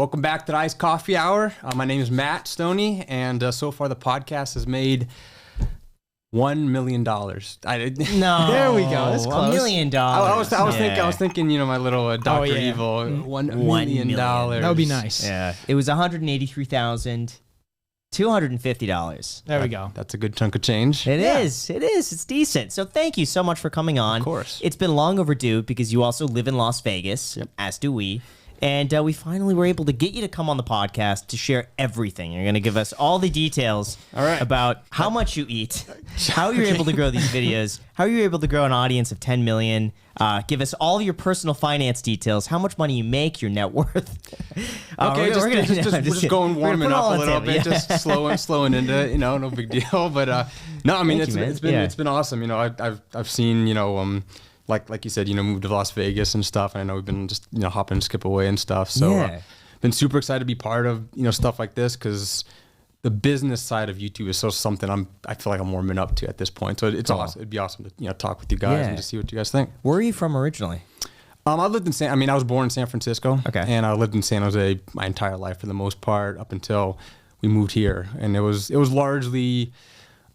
Welcome back to the Iced Coffee Hour. My name is Matt Stonie, and so far the podcast has made $1 million. No, there we go. That's close. $1 million. I was thinking, my little Dr. Evil, $1 million. That would be nice. Yeah, it was $183,250. There we go. That's a good chunk of change. It is. It's decent. So thank you so much for coming on. Of course. It's been long overdue because you also live in Las Vegas, as do we. And we finally were able to get you to come on the podcast to share everything. You're going to give us all the details about how much you eat, how you're able to grow these videos, how you're able to grow an audience of 10 million. Give us all your personal finance details, how much money you make, your net worth. Okay, we're just going warming up a little bit, just slowing into it, no big deal. But no, I mean, it's been awesome. I've seen, like you said, moved to Las Vegas and stuff. And I know we've been just, hopping and skip away and stuff. So been super excited to be part of, stuff like this because the business side of YouTube is something I feel like I'm warming up to at this point. So it's awesome. It'd be awesome to, talk with you guys and just see what you guys think. Where are you from originally? I lived in I was born in San Francisco. Okay. And I lived in San Jose my entire life for the most part up until we moved here. And it was largely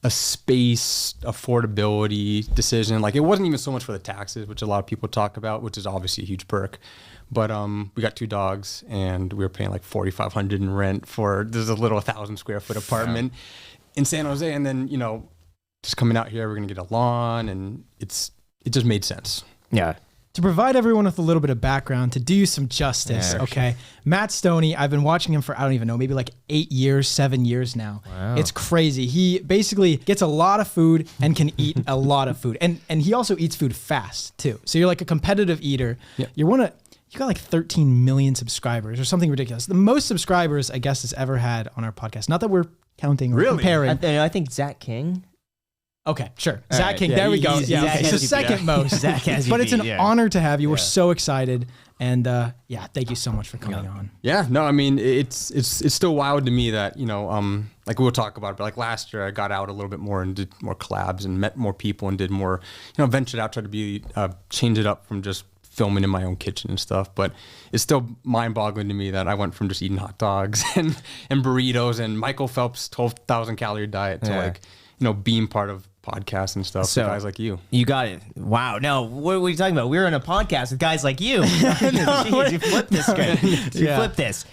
a space affordability decision. Like it wasn't even so much for the taxes, which a lot of people talk about, which is obviously a huge perk. But we got 2 dogs and we were paying like $4,500 in rent for there's a little 1,000 square foot apartment in San Jose. And then, just coming out here, we're gonna get a lawn and it just made sense. Yeah. To provide everyone with a little bit of background, to do you some justice, okay? Matt Stonie, I've been watching him for, I don't even know, maybe like 8 years, 7 years now. Wow. It's crazy. He basically gets a lot of food and can eat a lot of food. And he also eats food fast too. So you're like a competitive eater. Yep. You got like 13 million subscribers or something ridiculous. The most subscribers I guess has ever had on our podcast. Not that we're counting or comparing. I think Zach King. Okay, sure. All Zach right, King, there we go. Zach Okay. So second most. Zach has but it's an honor to have you. We're Yeah. so excited. And thank you so much for coming on. Yeah, no, I mean, it's still wild to me that, like we'll talk about it, but like last year I got out a little bit more and did more collabs and met more people and did more, ventured out, tried to be, change it up from just filming in my own kitchen and stuff. But it's still mind-boggling to me that I went from just eating hot dogs and burritos and Michael Phelps' 12,000 calorie diet to being part of podcasts and stuff with guys like you. You got it. Wow. No, what are you talking about? We're in a podcast with guys like you. Jeez, you flipped this script. You flipped this.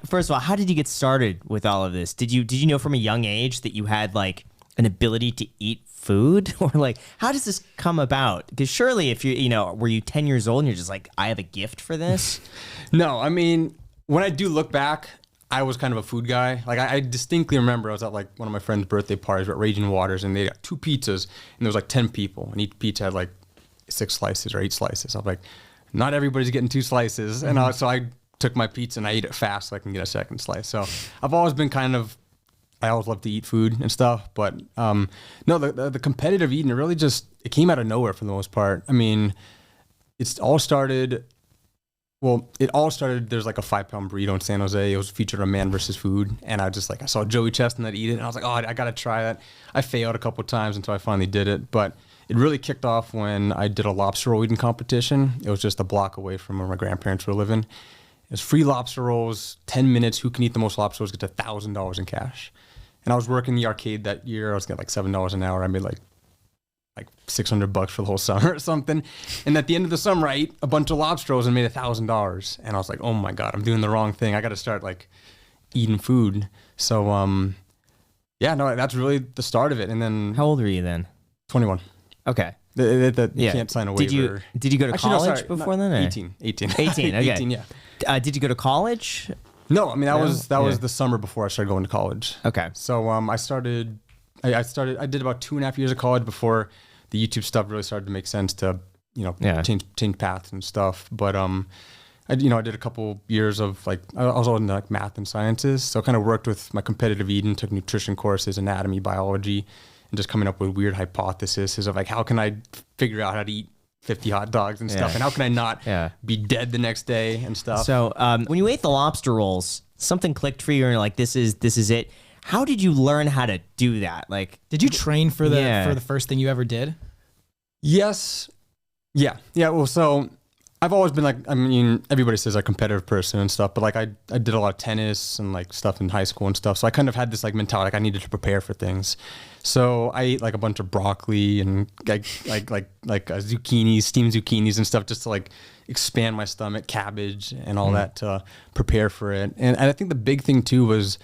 First of all, how did you get started with all of this? Did you know from a young age that you had like an ability to eat food? Or like, how does this come about? Because surely if were you 10 years old and you're just like, I have a gift for this? No, I mean, when I do look back, I was kind of a food guy. Like I distinctly remember I was at like one of my friend's birthday parties at Raging Waters and they got 2 pizzas and there was like 10 people and each pizza had like 6 slices or 8 slices. I'm like, not everybody's getting 2 slices. And so I took my pizza and I ate it fast so I can get a second slice. So I've always been I always love to eat food and stuff. But no, the competitive eating, it came out of nowhere for the most part. I mean, it all started, there's like a 5-pound burrito in San Jose. It was featured on Man vs. Food. And I saw Joey Chestnut eat it. And I was like, I got to try that. I failed a couple of times until I finally did it. But it really kicked off when I did a lobster roll eating competition. It was just a block away from where my grandparents were living. It was free lobster rolls, 10 minutes. Who can eat the most lobster rolls gets $1,000 in cash. And I was working the arcade that year. I was getting like $7 an hour. I made like $600 for the whole summer or something. And at the end of the summer, I ate a bunch of lobster rolls and made $1,000. And I was like, oh my God, I'm doing the wrong thing. I got to start like eating food. So, that's really the start of it. And then How old were you then? 21. Okay. You can't sign a waiver. Did you go to college before then? Or? 18. 18, okay. 18, yeah. Did you go to college? No, I mean, that was the summer before I started going to college. Okay. So I did about 2.5 years of college before the YouTube stuff really started to make sense to, change paths and stuff. But I did a couple years of I was all in like math and sciences. So I kind of worked with my competitive eating, took nutrition courses, anatomy, biology, and just coming up with weird hypotheses of like, how can I figure out how to eat 50 hot dogs and stuff, and how can I not be dead the next day and stuff. So when you ate the lobster rolls, something clicked for you and you're like, this is it. How did you learn how to do that? Like, did you train for the first thing you ever did? Yes. Yeah. Well, so I've always been like, I mean, everybody says I'm a competitive person and stuff, but like I did a lot of tennis and like stuff in high school and stuff. So I kind of had this like mentality, like I needed to prepare for things. So I ate like a bunch of broccoli and like zucchinis, steamed zucchinis and stuff just to like expand my stomach, cabbage and all that to prepare for it. And I think the big thing too was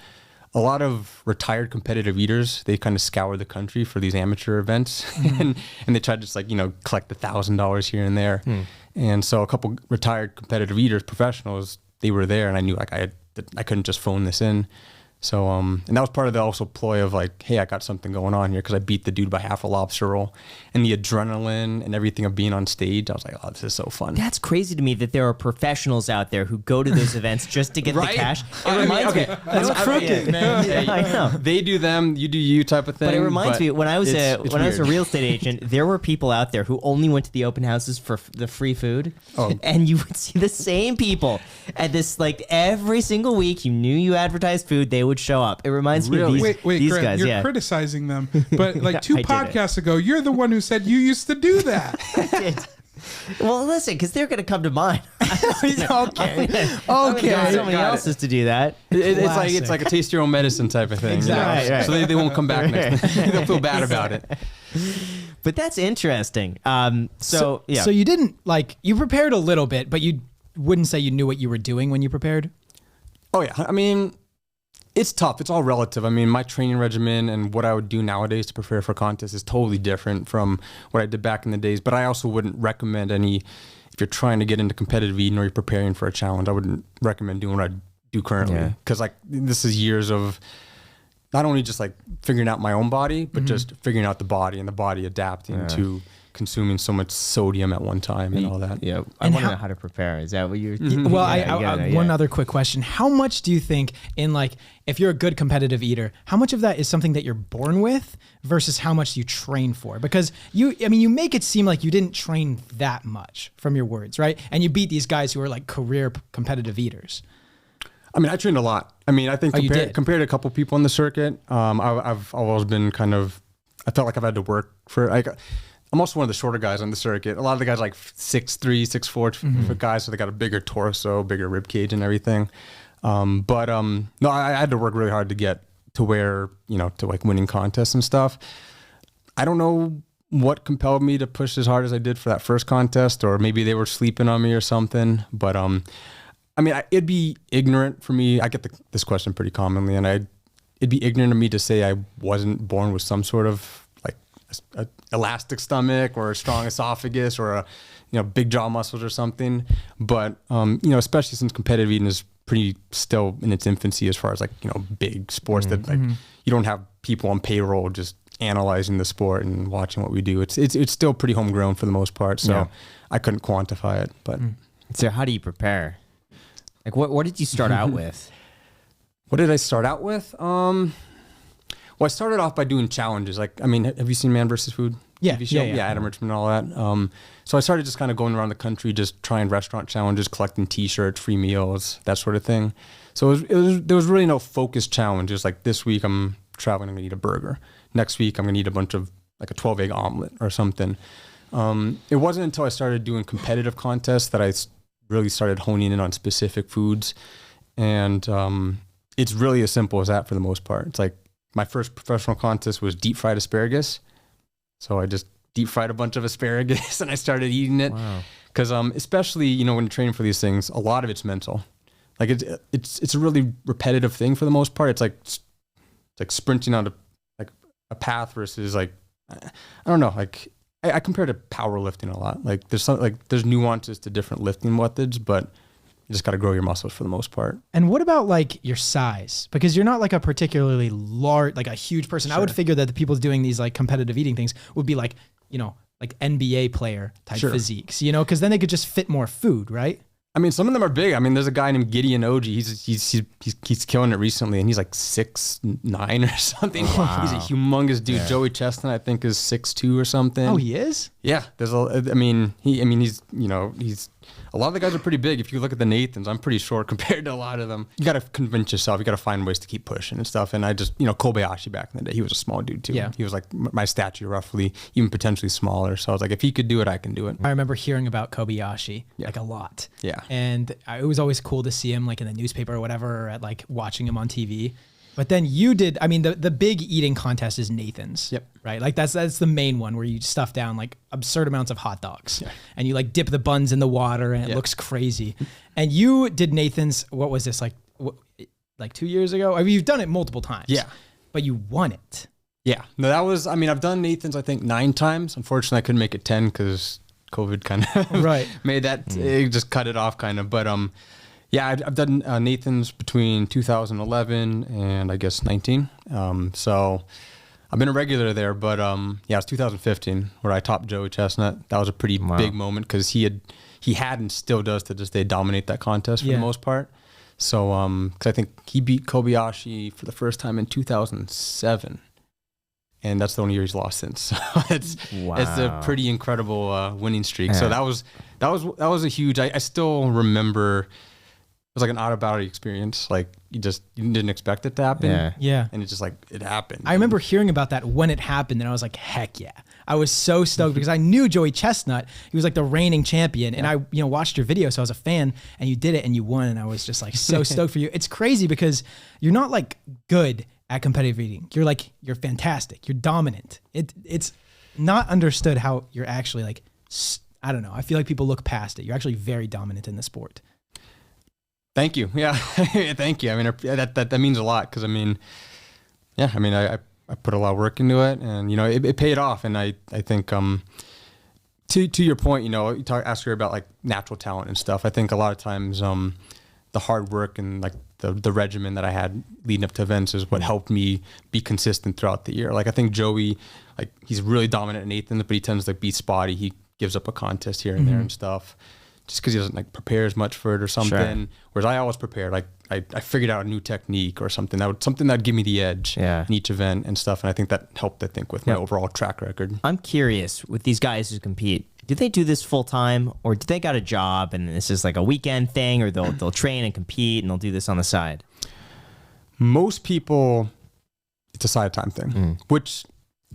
a lot of retired competitive eaters, they kind of scour the country for these amateur events and they try to just like, you know, collect $1,000 here and there. And so a couple retired competitive eaters, professionals, they were there and I knew like I couldn't just phone this in. So, and that was part of the also ploy of like, hey, I got something going on here because I beat the dude by half a lobster roll, and the adrenaline and everything of being on stage. I was like, oh, this is so fun. That's crazy to me that there are professionals out there who go to those events just to get the cash. It reminds me. That's crooked, man. I know. They do them, you do you type of thing. But it reminds me when I was a weird. real estate agent, there were people out there who only went to the open houses for the free food, and you would see the same people at this like every single week. You knew you advertised food, they would show up. It reminds me of these, these Grant, guys. You're criticizing them, but like 2 podcasts ago, you're the one who said you used to do that. I did. Well, listen, because they're going to come to mind. Okay. Somebody else's to do that. It's like a taste your own medicine type of thing. Exactly. You know? Right. So they won't come back next time. They'll feel bad about it. But that's interesting. So you didn't like, you prepared a little bit, but you wouldn't say you knew what you were doing when you prepared? Oh yeah. I mean, it's tough. It's all relative. I mean, my training regimen and what I would do nowadays to prepare for contests is totally different from what I did back in the days. But I also wouldn't recommend if you're trying to get into competitive eating or you're preparing for a challenge, I wouldn't recommend doing what I do currently. Because like this is years of not only just like figuring out my own body, but just figuring out the body and the body adapting to consuming so much sodium at one time and all that. Yeah, I want to know how to prepare. Is that what you're? Well, one other quick question: how much do you think in like if you're a good competitive eater, how much of that is something that you're born with versus how much you train for? Because you make it seem like you didn't train that much from your words, right? And you beat these guys who are like career competitive eaters. I mean, I trained a lot. I mean, I think compared to a couple people on the circuit, I've always been I felt like I've had to work for I'm also one of the shorter guys on the circuit. A lot of the guys are like 6'3", 6'4" guys, so they got a bigger torso, bigger rib cage and everything. No, I had to work really hard to get to where, to like winning contests and stuff. I don't know what compelled me to push as hard as I did for that first contest, or maybe they were sleeping on me or something. But I mean, it'd be ignorant for me. I get this question pretty commonly, and it'd be ignorant of me to say I wasn't born with some sort of like a elastic stomach or a strong esophagus or a big jaw muscles or something. But especially since competitive eating is pretty still in its infancy as far as like big sports that like you don't have people on payroll just analyzing the sport and watching what we do. It's still pretty homegrown for the most part. So I couldn't quantify it. But so how do you prepare? Like what did you start out with? What did I start out with? Well, I started off by doing challenges. Like, I mean, have you seen Man vs. Food? Yeah, TV show? Yeah, Adam Richman and all that. So I started just kind of going around the country, just trying restaurant challenges, collecting T-shirts, free meals, that sort of thing. So there was really no focused challenge. It was like, this week I'm traveling, I'm gonna eat a burger. Next week I'm gonna eat a bunch of like a 12-egg omelet or something. It wasn't until I started doing competitive contests that I really started honing in on specific foods. And it's really as simple as that for the most part. It's like, my first professional contest was deep fried asparagus. So I just deep fried a bunch of asparagus and I started eating it. Wow. Cause especially, when you're training for these things, a lot of it's mental. Like it's a really repetitive thing for the most part. It's like sprinting on a path versus like, I don't know, like I compare to powerlifting a lot. Like there's nuances to different lifting methods, but you just got to grow your muscles for the most part. And what about like your size? Because you're not like a particularly large, like a huge person. Sure. I would figure that the people doing these like competitive eating things would be like, like NBA player type physiques, because then they could just fit more food, right? I mean, some of them are big. I mean, there's a guy named Gideon Oji. He's killing it recently, and he's like 6'9" or something. Wow. He's a humongous dude. Yeah. Joey Chestnut, I think, is 6'2" or something. Oh, he is? Yeah. He's a lot of the guys are pretty big. If you look at the Nathans, I'm pretty short compared to a lot of them. You got to convince yourself. You got to find ways to keep pushing and stuff. And I just, Kobayashi back in the day, he was a small dude too. Yeah. He was like my stature roughly, even potentially smaller. So I was like, if he could do it, I can do it. I remember hearing about Kobayashi like a lot. Yeah. And it was always cool to see him like in the newspaper or whatever, or at like watching him on TV. But then you did, I mean, the big eating contest is Nathan's. Yep. Right? Like that's the main one where you stuff down like absurd amounts of hot dogs. Yeah. And you like dip the buns in the water and it looks crazy. And you did Nathan's, what was this, like 2 years ago? I mean, you've done it multiple times. Yeah. But you won it. Yeah. No, that was, I mean, I've done Nathan's, I think 9 times. Unfortunately, I couldn't make it 10 because COVID kind of made that, it just cut it off kind of. But yeah, I've done Nathan's between 2011 and I guess 19. So I've been a regular there, but yeah, it's 2015 where I topped Joey Chestnut. That was a pretty big moment because he had and still does to this day dominate that contest for the most part. So because I think he beat Kobayashi for the first time in 2007. And that's the only year he's lost since. So it's a pretty incredible winning streak. So that was a huge. I still remember. It was like an out-of-body experience. Like you didn't expect it to happen. Yeah. And it's just like it happened. I remember hearing about that when it happened, and I was like, heck yeah. I was so stoked because I knew Joey Chestnut. He was like the reigning champion. And I watched your video, so I was a fan, and you did it and you won. And I was just like so stoked for you. It's crazy because you're not like good at competitive eating. You're fantastic. You're dominant. It's not understood how you're actually like, I don't know. I feel like people look past it. You're actually very dominant in the sport. Thank you. Yeah. Thank you. I mean, that means a lot. Cause I mean, yeah, I mean, I put a lot of work into it and, it paid off. And I think, to your point, you ask her about like natural talent and stuff. I think a lot of times, the hard work and like the regimen that I had leading up to events is what helped me be consistent throughout the year. Like I think Joey, like he's really dominant in Nathan, but he tends to like, be spotty. He gives up a contest here and there and stuff just because he doesn't like prepare as much for it or something. Sure. Whereas I always prepared. Like I figured out a new technique or something that'd give me the edge in each event and stuff. And I think that helped, with my overall track record. I'm curious with these guys who compete, do they do this full time or do they got a job and this is like a weekend thing, or they'll train and compete and they'll do this on the side? Most people, it's a side time thing, which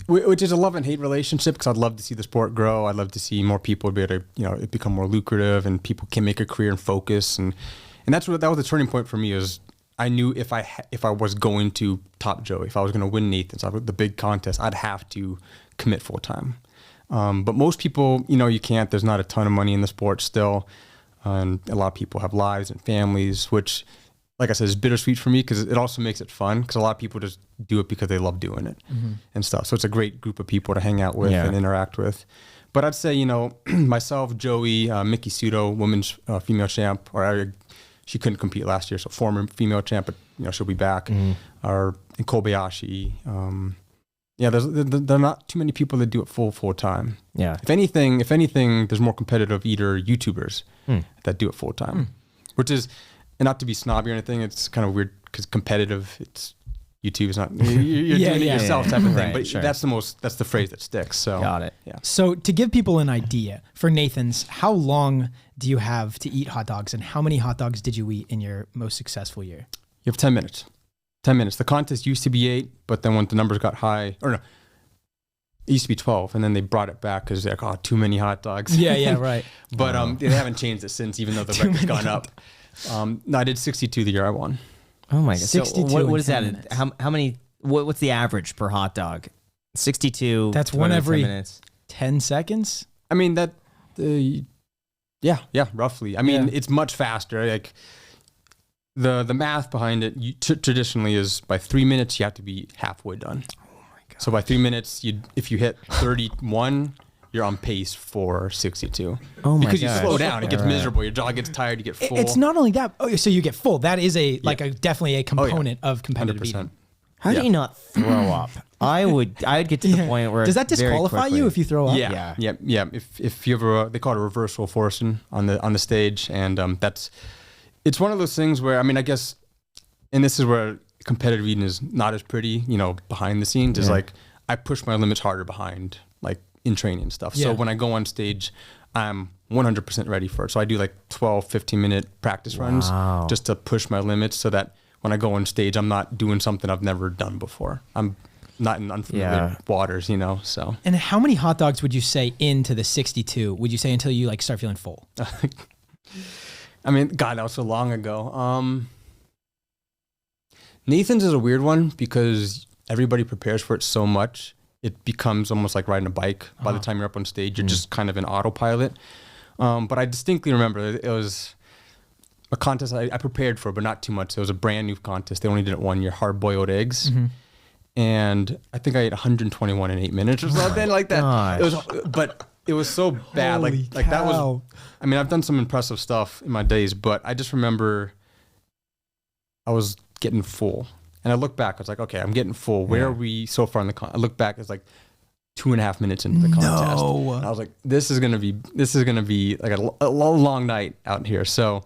is a love and hate relationship because I'd love to see the sport grow. I'd love to see more people be able to, it become more lucrative and people can make a career and focus. And that was the turning point for me is I knew if I was going to top Joey, if I was going to win Nathan's, the big contest, I'd have to commit full time. But most people, you can't. There's not a ton of money in the sport still. And a lot of people have lives and families, which, like I said, is bittersweet for me because it also makes it fun because a lot of people just do it because they love doing it and stuff. So it's a great group of people to hang out with and interact with. But I'd say, myself, Joey, Mickey Sudo, women's female champ, she couldn't compete last year, so former female champ, but she'll be back. Or in Kobayashi. Yeah, there are not too many people that do it full time. Yeah. If anything, there's more competitive eater YouTubers that do it full time, which is, and not to be snobby or anything, it's kind of weird because competitive, it's YouTube is not you're doing it yourself type of thing. But that's the phrase that sticks. So got it. Yeah. So to give people an idea for Nathan's, how long do you have to eat hot dogs, and how many hot dogs did you eat in your most successful year? You have 10 minutes. 10 minutes. The contest used to be 8, but then when the numbers got high, or no, it used to be 12, and then they brought it back because they're like, too many hot dogs. Yeah, right. But they haven't changed it since, even though the record's gone up. No, I did 62 the year I won. Oh my God. 62. So what is that? How many, what's the average per hot dog? 62. That's one every 10 seconds. I mean, yeah, roughly. I mean, it's much faster. Like the math behind it traditionally is by 3 minutes, you have to be halfway done. Oh my God. So by 3 minutes, if you hit 31, you're on pace for 62. Oh my God. Because you slow down, it gets miserable. Your jaw gets tired, you get full. It's not only that. Oh, so you get full. That is definitely a component of competitive 100%. eating. How do you not throw up? I'd get to the point where does that disqualify you if you throw up? Yeah. If you ever they call it a reversal forcing on the stage, and it's one of those things where I guess, and this is where competitive eating is not as pretty, behind the scenes. Is like I push my limits harder behind in training and stuff. So when I go on stage, I'm 100% ready for it. So I do like 12, 15-minute practice runs just to push my limits so that when I go on stage, I'm not doing something I've never done before. I'm not in unfamiliar waters, you know, so. And how many hot dogs would you say into the 62? Would you say until you like start feeling full? I mean, God, that was so long ago. Nathan's is a weird one because everybody prepares for it so much. It becomes almost like riding a bike. By the time you're up on stage, you're just kind of in autopilot. But I distinctly remember it was a contest I prepared for, but not too much. It was a brand new contest. They only did it 1 year, hard-boiled eggs. And I think I ate 121 in 8 minutes or something like that. It was so bad. Holy Like that was, cow. I mean, I've done some impressive stuff in my days, but I just remember I was getting full. And I look back, I was like, okay, I'm getting full. Where are we so far in the I look back, it's like 2.5 minutes into the contest. And I was like, this is gonna be like a long night out here. So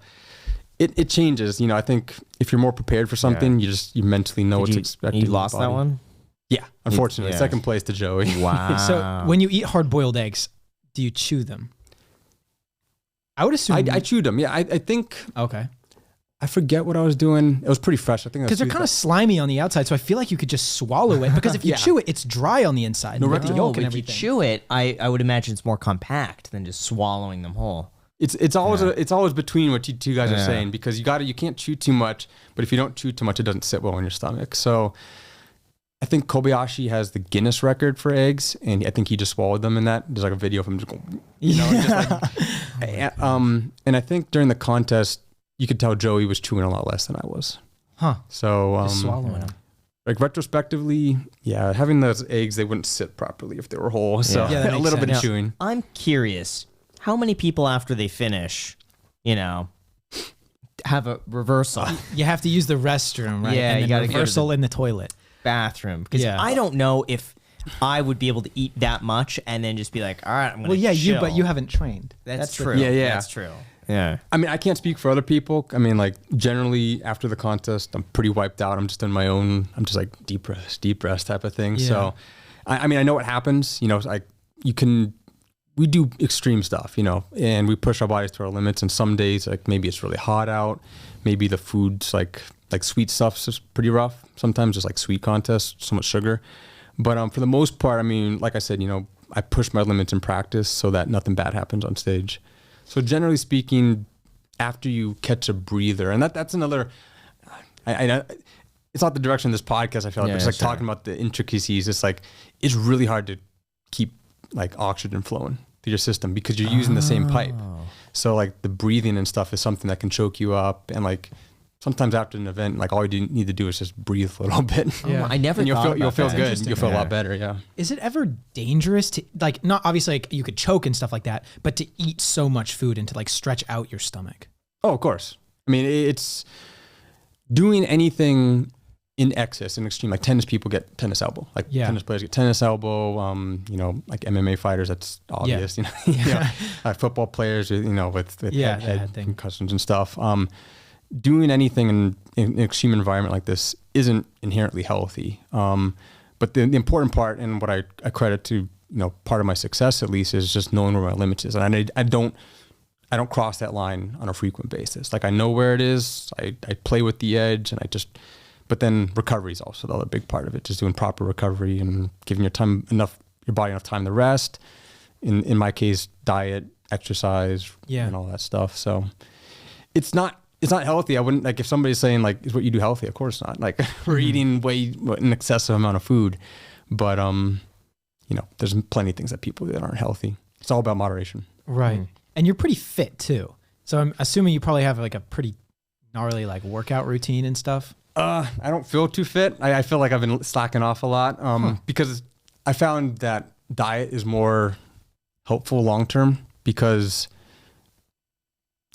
it changes. You know, I think if you're more prepared for something, you mentally know what's expected. You lost that one? Yeah, unfortunately. Second place to Joey. Wow. So when you eat hard-boiled eggs, do you chew them? I would assume. I chewed them. Yeah, I think. Okay. I forget what I was doing. It was pretty fresh. I think Because they're kind of slimy on the outside, so I feel like you could just swallow it. Because if you chew it, it's dry on the inside. You get the yolk and if you everything. chew it, I would imagine it's more compact than just swallowing them whole. It's always between what you two guys are saying, because you can't chew too much, but if you don't chew too much, it doesn't sit well in your stomach. So I think Kobayashi has the Guinness record for eggs, and I think he just swallowed them in that. There's like a video of him just going, and I think during the contest, you could tell Joey was chewing a lot less than I was. Huh. So Just swallowing them. like retrospectively, having those eggs, they wouldn't sit properly if they were whole. So that a makes little bit of sense. chewing. I'm curious, how many people after they finish, have a reversal You have to use the restroom, right? Yeah, and you then gotta go to reversal in the toilet. bathroom? Because Yeah. I don't know if I would be able to eat that much and then just be like, all right, I'm going to chill. but you haven't trained. That's the- true. Yeah. That's true. Yeah. I mean, I can't speak for other people. I mean, like generally after the contest, I'm pretty wiped out. I'm just in my own. I'm just like deep rest type of thing. Yeah. So, I mean, I know what happens. You know, like we do extreme stuff. You know, and we push our bodies to our limits. And some days, like maybe it's really hot out. Maybe the food's like sweet stuff's just pretty rough. Sometimes just like sweet contests, so much sugar. But for the most part, I mean, like I said, I push my limits in practice so that nothing bad happens on stage. So generally speaking, after you catch a breather, and that's another, it's not the direction of this podcast, I feel like, but it's talking about the intricacies. It's like, it's really hard to keep like oxygen flowing through your system because you're using the same pipe. So like the breathing and stuff is something that can choke you up. And like sometimes after an event, like all you need to do is just breathe a little bit. Yeah. I never And thought you'll feel about that. good. You'll feel a lot better. Yeah. Is it ever dangerous to like not obviously like you could choke and stuff like that, but to eat so much food and to like stretch out your stomach? Oh, of course. I mean, it's doing anything in excess, in extreme. Like tennis people get tennis elbow. Like tennis players get tennis elbow. Like MMA fighters, that's obvious. Football players, with head concussions and stuff. Doing anything in an extreme environment like this isn't inherently healthy. But the important part, and what I credit to, part of my success at least, is just knowing where my limits is. And I don't cross that line on a frequent basis. Like I know where it is. I play with the edge, and but then recovery is also the other big part of it. Just doing proper recovery and giving your body enough time to rest. In my case, diet, exercise, and all that stuff. So it's not healthy. I wouldn't, like, if somebody's saying like, is what you do healthy? Of course not. Like we're eating an excessive amount of food, but there's plenty of things that people do that aren't healthy. It's all about moderation. Right. And you're pretty fit too. So I'm assuming you probably have like a pretty gnarly like workout routine and stuff. I don't feel too fit. I feel like I've been slacking off a lot because I found that diet is more helpful long-term because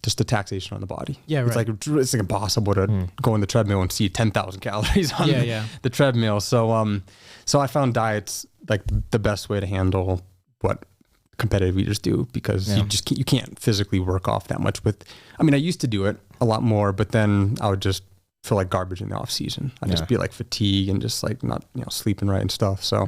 just the taxation on the body. Yeah, right. It's like impossible to go on the treadmill and see 10,000 calories on the treadmill. So I found diet's like the best way to handle what competitive eaters do because you can't physically work off that much I used to do it a lot more, but then I would just feel like garbage in the off season. I'd just be like fatigue and just like not, sleeping right and stuff. So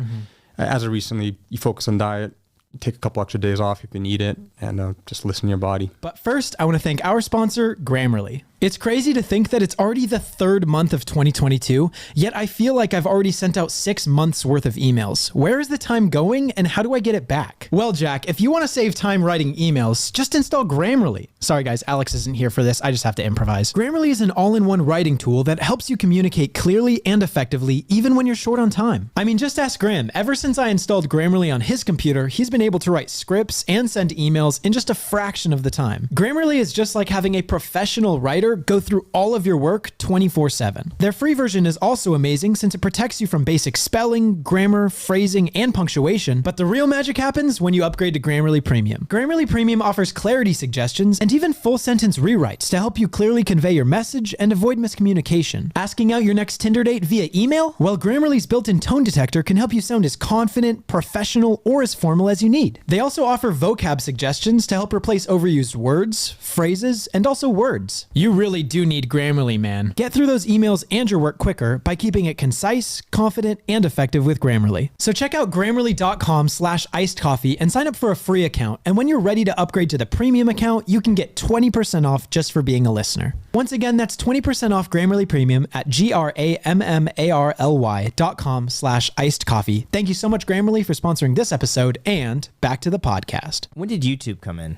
as of recently, you focus on diet, take a couple extra days off if you need it, and just listen to your body. But first, I want to thank our sponsor, Grammarly. It's crazy to think that it's already the 3rd month of 2022, yet I feel like I've already sent out 6 months worth of emails. Where is the time going, and how do I get it back? Well, Jack, if you want to save time writing emails, just install Grammarly. Sorry guys, Alex isn't here for this. I just have to improvise. Grammarly is an all-in-one writing tool that helps you communicate clearly and effectively, even when you're short on time. I mean, just ask Graham. Ever since I installed Grammarly on his computer, he's been able to write scripts and send emails in just a fraction of the time. Grammarly is just like having a professional writer go through all of your work 24/7. Their free version is also amazing since it protects you from basic spelling, grammar, phrasing, and punctuation, but the real magic happens when you upgrade to Grammarly Premium. Grammarly Premium offers clarity suggestions and even full sentence rewrites to help you clearly convey your message and avoid miscommunication. Asking out your next Tinder date via email? Well, Grammarly's built-in tone detector can help you sound as confident, professional, or as formal as you need. They also offer vocab suggestions to help replace overused words, phrases, and also words. You really do need Grammarly, man. Get through those emails and your work quicker by keeping it concise, confident, and effective with Grammarly. So check out Grammarly.com/icedcoffee and sign up for a free account. And when you're ready to upgrade to the premium account, you can get 20% off just for being a listener. Once again, that's 20% off Grammarly Premium at GRAMMARLY.com/icedcoffee. Thank you so much, Grammarly, for sponsoring this episode, and back to the podcast. When did YouTube come in?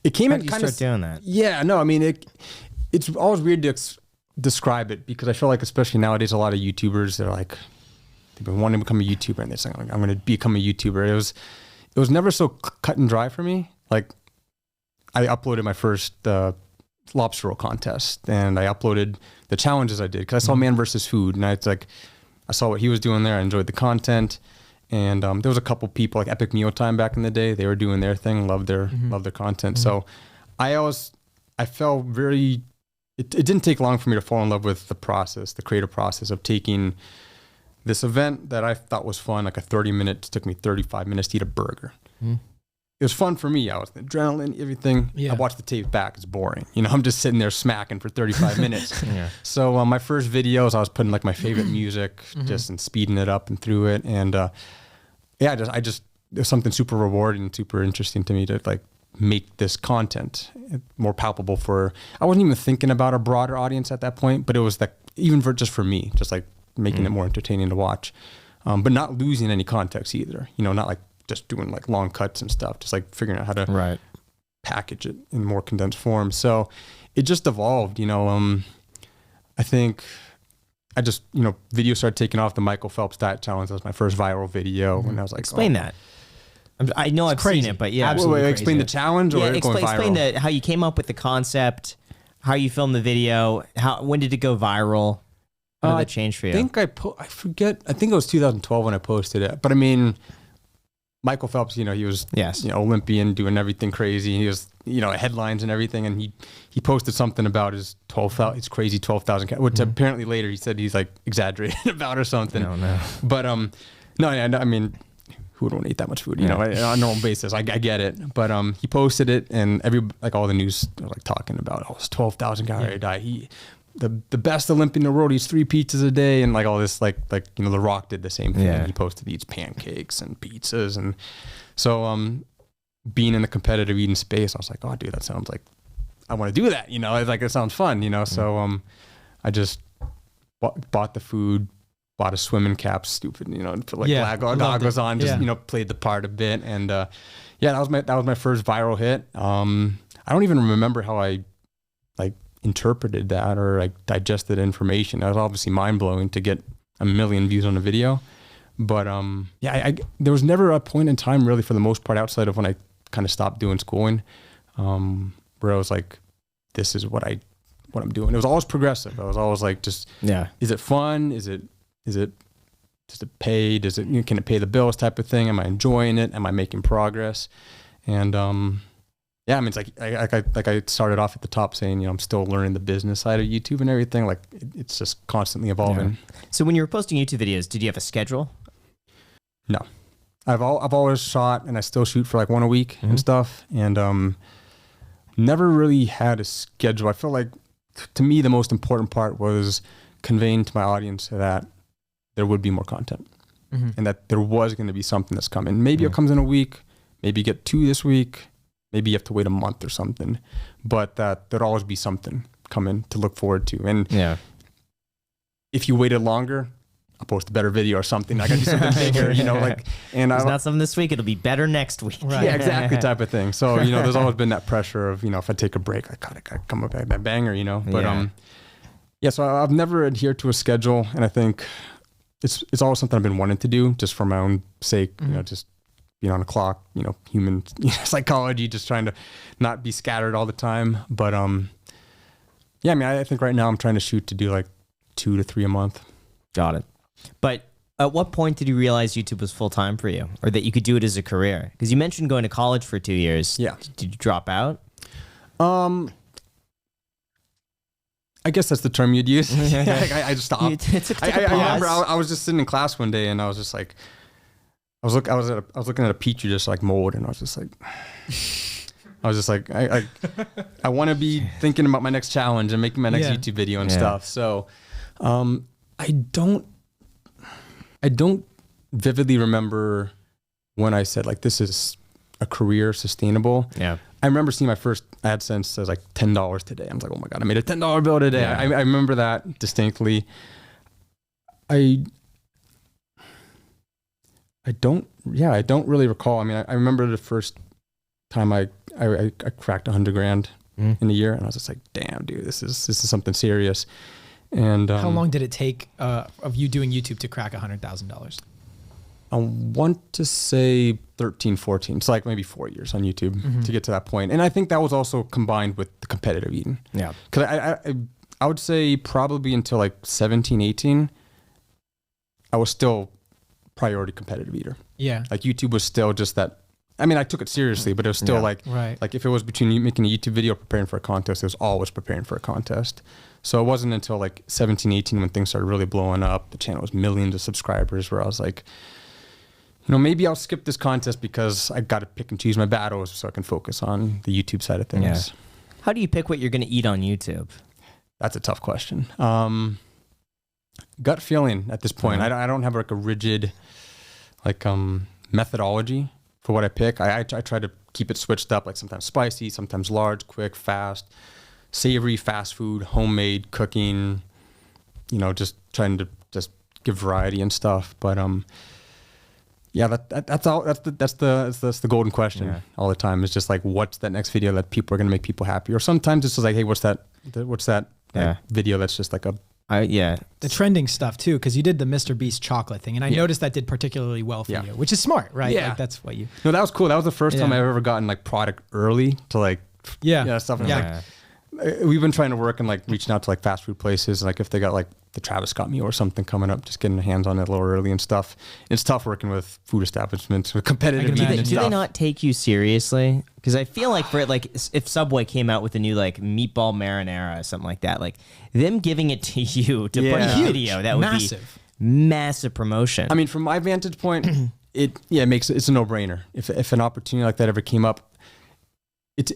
It came How in did you kind start of doing that? Yeah, no, I mean it's always weird to describe it, because I feel like especially nowadays a lot of YouTubers, they've been wanting to become a YouTuber, and they're saying like, I'm going to become a YouTuber. It was never so cut and dry for me. Like I uploaded my first lobster roll contest, and I uploaded the challenges I did because I saw Man vs. Food, and I saw what he was doing there. I enjoyed the content. And there was a couple people like Epic Mealtime back in the day. They were doing their thing, loved their content. So I felt very. It didn't take long for me to fall in love with the process, the creative process of taking this event that I thought was fun, like a 30-minute. It took me 35 minutes to eat a burger. It was fun for me. I was adrenaline, everything. Yeah. I watched the tape back. It's boring. I'm just sitting there smacking for 35 minutes. Yeah. So my first videos, I was putting like my favorite music, just and speeding it up and through it. And I just there's something super rewarding and super interesting to me to like make this content more palpable for. I wasn't even thinking about a broader audience at that point, but it was like even for me, just like making it more entertaining to watch, but not losing any context either. Not like just doing like long cuts and stuff, just like figuring out how to package it in more condensed form. So it just evolved, I think I just, video started taking off. The Michael Phelps diet challenge, that was my first viral video. And I was like, explain that. I know I've crazy. seen it, but yeah. Absolutely crazy. Explain the challenge or going viral? Explain how you came up with the concept, how you filmed the video, when did it go viral? How did that change for you? I think I forget. I think it was 2012 when I posted it. But I mean, Michael Phelps, he was Olympian, doing everything crazy. He was, headlines and everything. And he posted something about his 12,000, it's crazy 12,000, which apparently later he said he's like exaggerated about or something. No. But no, I mean, who would want to eat that much food? On a normal basis. I get it. But he posted it, and all the news were like talking about, it's 12,000 calorie diet. The best Olympian in the world eats 3 pizzas a day, and like all this The Rock did the same thing. Yeah. He posted he eats pancakes and pizzas, and so being in the competitive eating space, I was like, oh dude, that sounds like I want to do that. It's like it sounds fun. So I just bought the food, bought a swimming cap, stupid, put like goggles on, just played the part a bit, and that was my first viral hit. I don't even remember how I interpreted that or like digested information. That was obviously mind blowing to get 1 million views on a video, but there was never a point in time really, for the most part, outside of when I kind of stopped doing schooling, where I was like, this is what I'm doing. It was always progressive. I was always like, is it fun? Does it pay? Can it pay the bills type of thing? Am I enjoying it? Am I making progress? And I mean, it's like I started off at the top saying, I'm still learning the business side of YouTube and everything. Like it's just constantly evolving. Yeah. So when you were posting YouTube videos, did you have a schedule? No, I've always shot, and I still shoot for like 1 a week and stuff, and never really had a schedule. I feel like to me the most important part was conveying to my audience that there would be more content, and that there was going to be something that's coming. Maybe it comes in a week. maybe you get 2 this week, maybe you have to wait a month or something, but that there'd always be something coming to look forward to. And if you waited longer, I'll post a better video or something. I got to do something bigger, you know, like, and it's not something this week. It'll be better next week. Right. Yeah, exactly, type of thing. So, you know, there's always been that pressure of, you know, if I take a break, I gotta come up with that banger, you know. But so I've never adhered to a schedule, and I think it's always something I've been wanting to do, just for my own sake, you know, just being on a clock, you know, human psychology, just trying to not be scattered all the time. But yeah, I mean, I think right now I'm trying to shoot to do like 2 to 3 a month. Got it. But at what point did you realize YouTube was full time for you, or that you could do it as a career? Because you mentioned going to college for 2 years. Yeah. Did you drop out? I guess that's the term you'd use. I just stopped. I remember I was just sitting in class one day, and I was just like, I was looking at a petri dish like mold, and I was just like, I want to be thinking about my next challenge and making my next YouTube video and stuff. So, I don't vividly remember when I said like, this is a career sustainable. Yeah. I remember seeing my first AdSense as like $10 today. I was like, oh my God, I made a $10 bill today. Yeah. I remember that distinctly. I don't really recall. I mean, I remember the first time I cracked 100 grand in a year, and I was just like, damn, dude, this is something serious. And how long did it take of you doing YouTube to crack $100,000? I want to say 13, 14. It's like maybe 4 years on YouTube to get to that point. And I think that was also combined with the competitive eating. Yeah. Because I would say probably until like 17, 18, I was still priority competitive eater. Yeah. Like YouTube was still just that. I mean, I took it seriously, but it was still like if it was between you making a YouTube video or preparing for a contest, it was always preparing for a contest. So it wasn't until like 17, 18 when things started really blowing up. The channel was millions of subscribers, where I was like, you know, maybe I'll skip this contest because I got to pick and choose my battles so I can focus on the YouTube side of things. Yeah. How do you pick what you're going to eat on YouTube? That's a tough question. Gut feeling at this point. I don't have like a rigid methodology for what I pick. I try to keep it switched up, like sometimes spicy, sometimes large, quick, fast, savory, fast food, homemade cooking, you know, just trying to just give variety and stuff. But yeah, that's the golden question all the time. It's just like, what's that next video that people are going to make people happy? Or sometimes it's just like, hey, what's that video that's just like the trending stuff too, because you did the Mr. Beast chocolate thing, and I noticed that did particularly well for you, which is smart, right? Yeah, like that's what you. No, that was cool. That was the first time I've ever gotten like product early to like stuff. And like, we've been trying to work and like reaching out to like fast food places, like if they got like the Travis Scott meal or something coming up, just getting their hands on it a little early and stuff. It's tough working with food establishments with competitive. Do they not take you seriously? Because I feel like for like if Subway came out with a new like meatball marinara or something like that, like them giving it to you to put in a video, that would be massive promotion. I mean, from my vantage point, it's a no-brainer. If an opportunity like that ever came up, it's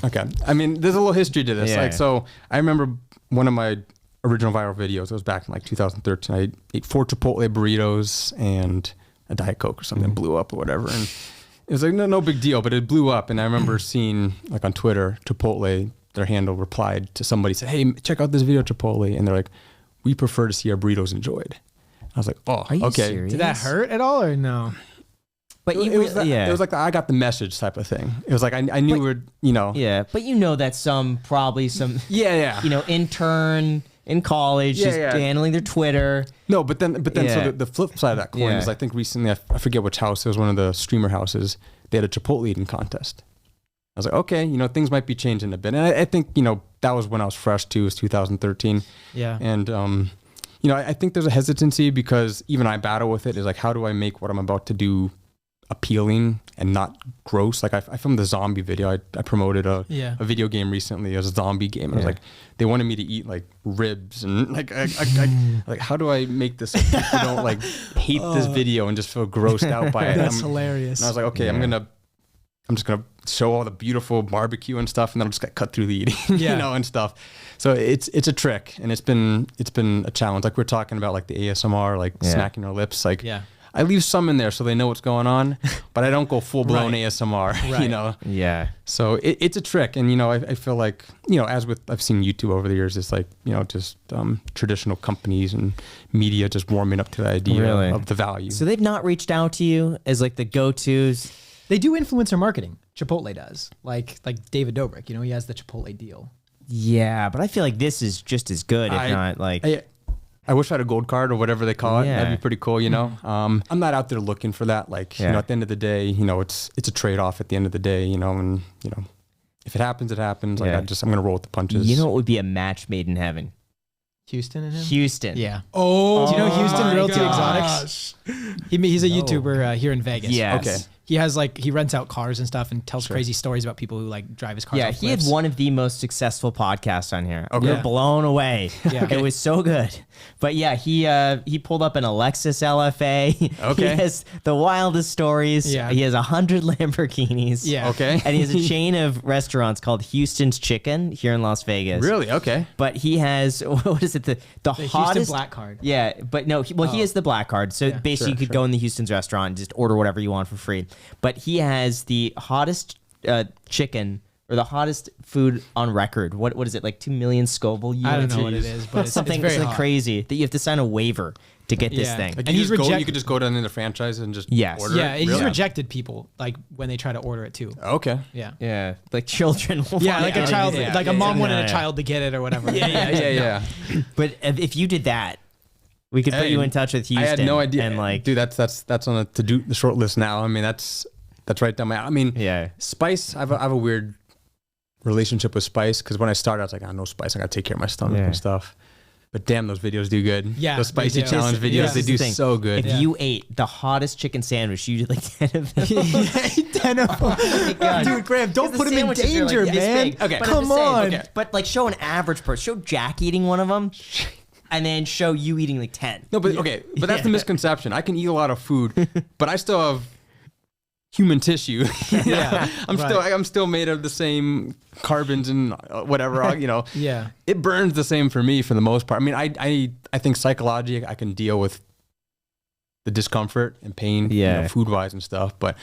okay. I mean, there's a little history to this. So I remember one of my original viral videos. It was back in like 2013. I ate 4 Chipotle burritos and a Diet Coke or something, blew up or whatever. And it was like, no big deal, but it blew up. And I remember seeing like on Twitter, Chipotle, their handle replied to somebody, said, hey, check out this video, Chipotle. And they're like, we prefer to see our burritos enjoyed. I was like, oh, are you okay. Serious? Did that hurt at all or no? But it was like the I got the message type of thing. It was like I knew we're, you know. Yeah, but you know that probably some you know, intern in college just handling their Twitter. No, but then so the flip side of that coin is I think recently, I forget which house, it was one of the streamer houses, they had a Chipotle eating contest. I was like, okay, you know, things might be changing a bit. And I think, you know, that was when I was fresh too, it was 2013. Yeah. And, you know, I think there's a hesitancy because even I battle with it, is like, how do I make what I'm about to do appealing and not gross? Like I filmed the zombie video. I promoted a video game recently. It was a zombie game. And I was like, they wanted me to eat like ribs and like, like how do I make this so people don't like hate this video and just feel grossed out by it? That's hilarious. And I was like, okay, I'm just gonna show all the beautiful barbecue and stuff, and then I'm just gonna cut through the eating, you know, and stuff. So it's a trick, and it's been a challenge. Like we're talking about like the ASMR, like smacking our lips. Like I leave some in there so they know what's going on, but I don't go full blown Right. ASMR. Right. You know. Yeah. So it's a trick, and I feel like as with I've seen YouTube over the years, it's like just traditional companies and media just warming up to the idea Really? of the value. So they've not reached out to you as like the go-tos. They do influencer marketing. Chipotle does. Like David Dobrik, he has the Chipotle deal. Yeah, but I feel like this is just as good, if not like. I wish I had a gold card or whatever they call it. Yeah. That'd be pretty cool, I'm not out there looking for that. Like, at the end of the day, it's a trade-off at the end of the day, and if it happens, it happens. Like Yeah. I'm going to roll with the punches. You know what would be a match made in heaven? Houston and him? Houston. Yeah. Oh, Do you know Houston my Realty gosh. Exotics? He's a YouTuber here in Vegas. Yes. Okay. He has he rents out cars and stuff and tells crazy stories about people who drive his cars. Yeah, off he had cliffs. one of the most successful podcasts on here. Okay. We were blown away. Yeah. It was so good. But yeah, he pulled up an Lexus LFA. Okay. He has the wildest stories. Yeah. He has 100 Lamborghinis. Yeah. Okay. And he has a chain of restaurants called Houston's Chicken here in Las Vegas. Really? Okay. But he has, what is it, the Houston hottest Black Card. Yeah, but no, he has the black card. So basically you could go in the Houston's restaurant and just order whatever you want for free. But he has the hottest chicken or the hottest food on record. What is it, like 2 million Scoville units? I don't know what it is, but it's something very it's hot. crazy that you have to sign a waiver to get this Yeah. thing. Like And he's you reject- could just go down in the franchise and just Yes. order Yeah, it? he's Really? rejected people when they try to order it too. Okay. Yeah. Yeah, like children. will Yeah, want like it. a child, Yeah. like a mom wanted Yeah. a child to get it or whatever. Yeah. But if you did that, we could put Hey, you in touch with Houston. I had no idea. And dude, that's on the short list now. I mean, that's right down my. I mean, yeah. spice. I have a weird relationship with spice because when I started, I was like, no spice. I gotta take care of my stomach Yeah. and stuff. But damn, those videos do good. Yeah, those spicy they do. challenge Yeah. videos, This they is do the thing. so good. If you ate the hottest chicken sandwich, you did like 10 of them. 10 of them. Dude, Graham, don't The put him in sandwiches are, danger, this man. big. Okay. But I'm Come just saying, on. okay, but show an average person. Show Jack eating one of them, and then show you eating like 10. No, but okay, but that's the misconception. I can eat a lot of food, but I still have human tissue. Yeah, I'm still made of the same carbons and whatever. Yeah. It burns the same for me for the most part. I mean, I think psychologically I can deal with the discomfort and pain, food wise and stuff, but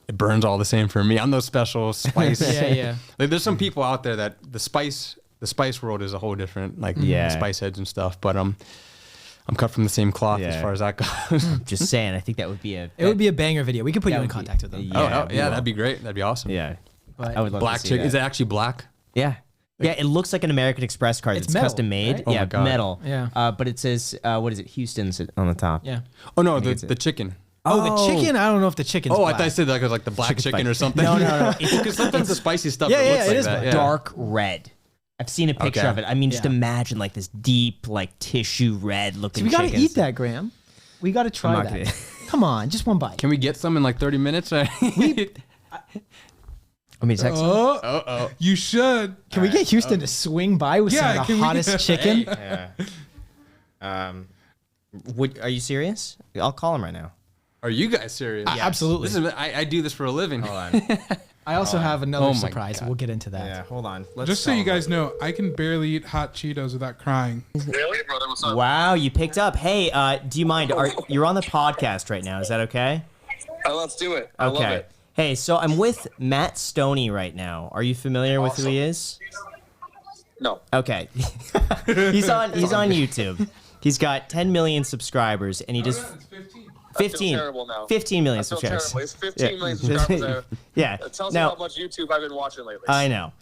it burns all the same for me. I'm no special spice. Yeah. Like there's some people out there that the spice world is a whole different, spice heads and stuff. But I'm cut from the same cloth as far as that goes. Just saying, I think that would be It would be a banger video. We could put you in contact with them. Yeah, that'd be great. That'd be awesome. Yeah, But I would love Black to see chicken. that. Is it actually black? Yeah. Yeah, it looks like an American Express card. It's It's metal, custom made. right? Oh Yeah, my God. metal. Yeah. But it says, what is it? Houston's on the top. Yeah. Oh no, it's the chicken. Oh, the chicken? I don't know if the chicken's Oh, I black. thought you said like it was like the black chicken or something. No. Because sometimes the spicy stuff. Yeah, it yeah, looks it like is that. black. Yeah. Dark red. I've seen a picture Okay. of it. I mean, just Yeah. imagine like this deep, like tissue red looking. So we got to chickens. eat that, Graham. We got to try not that. gonna- Come on, just one bite. Can we get some in like 30 minutes? I mean, text. Oh, you should. Can we get Houston to swing by with Yeah, some of can the we- hottest chicken? Are you serious? I'll call him right now. Are you guys serious? Absolutely. This is, I do this for a living. Hold on. I also have another Oh my surprise. God. We'll get into that. Yeah, hold on. Let's Just so call you him. guys know, I can barely eat hot Cheetos without crying. Really, brother? What's up? Wow, you picked up. Hey, do you mind? You're on the podcast right now. Is that okay? Let's do it. I love it. Hey, so I'm with Matt Stonie right now. Are you familiar with who he is? No. Okay. he's on YouTube. He's got 10 million subscribers, and he just 15. terrible now. 15 million I feel subscribers. terrible. It's 15 million subscribers there. Yeah. It tells Now- you how much YouTube I've been watching lately. I know.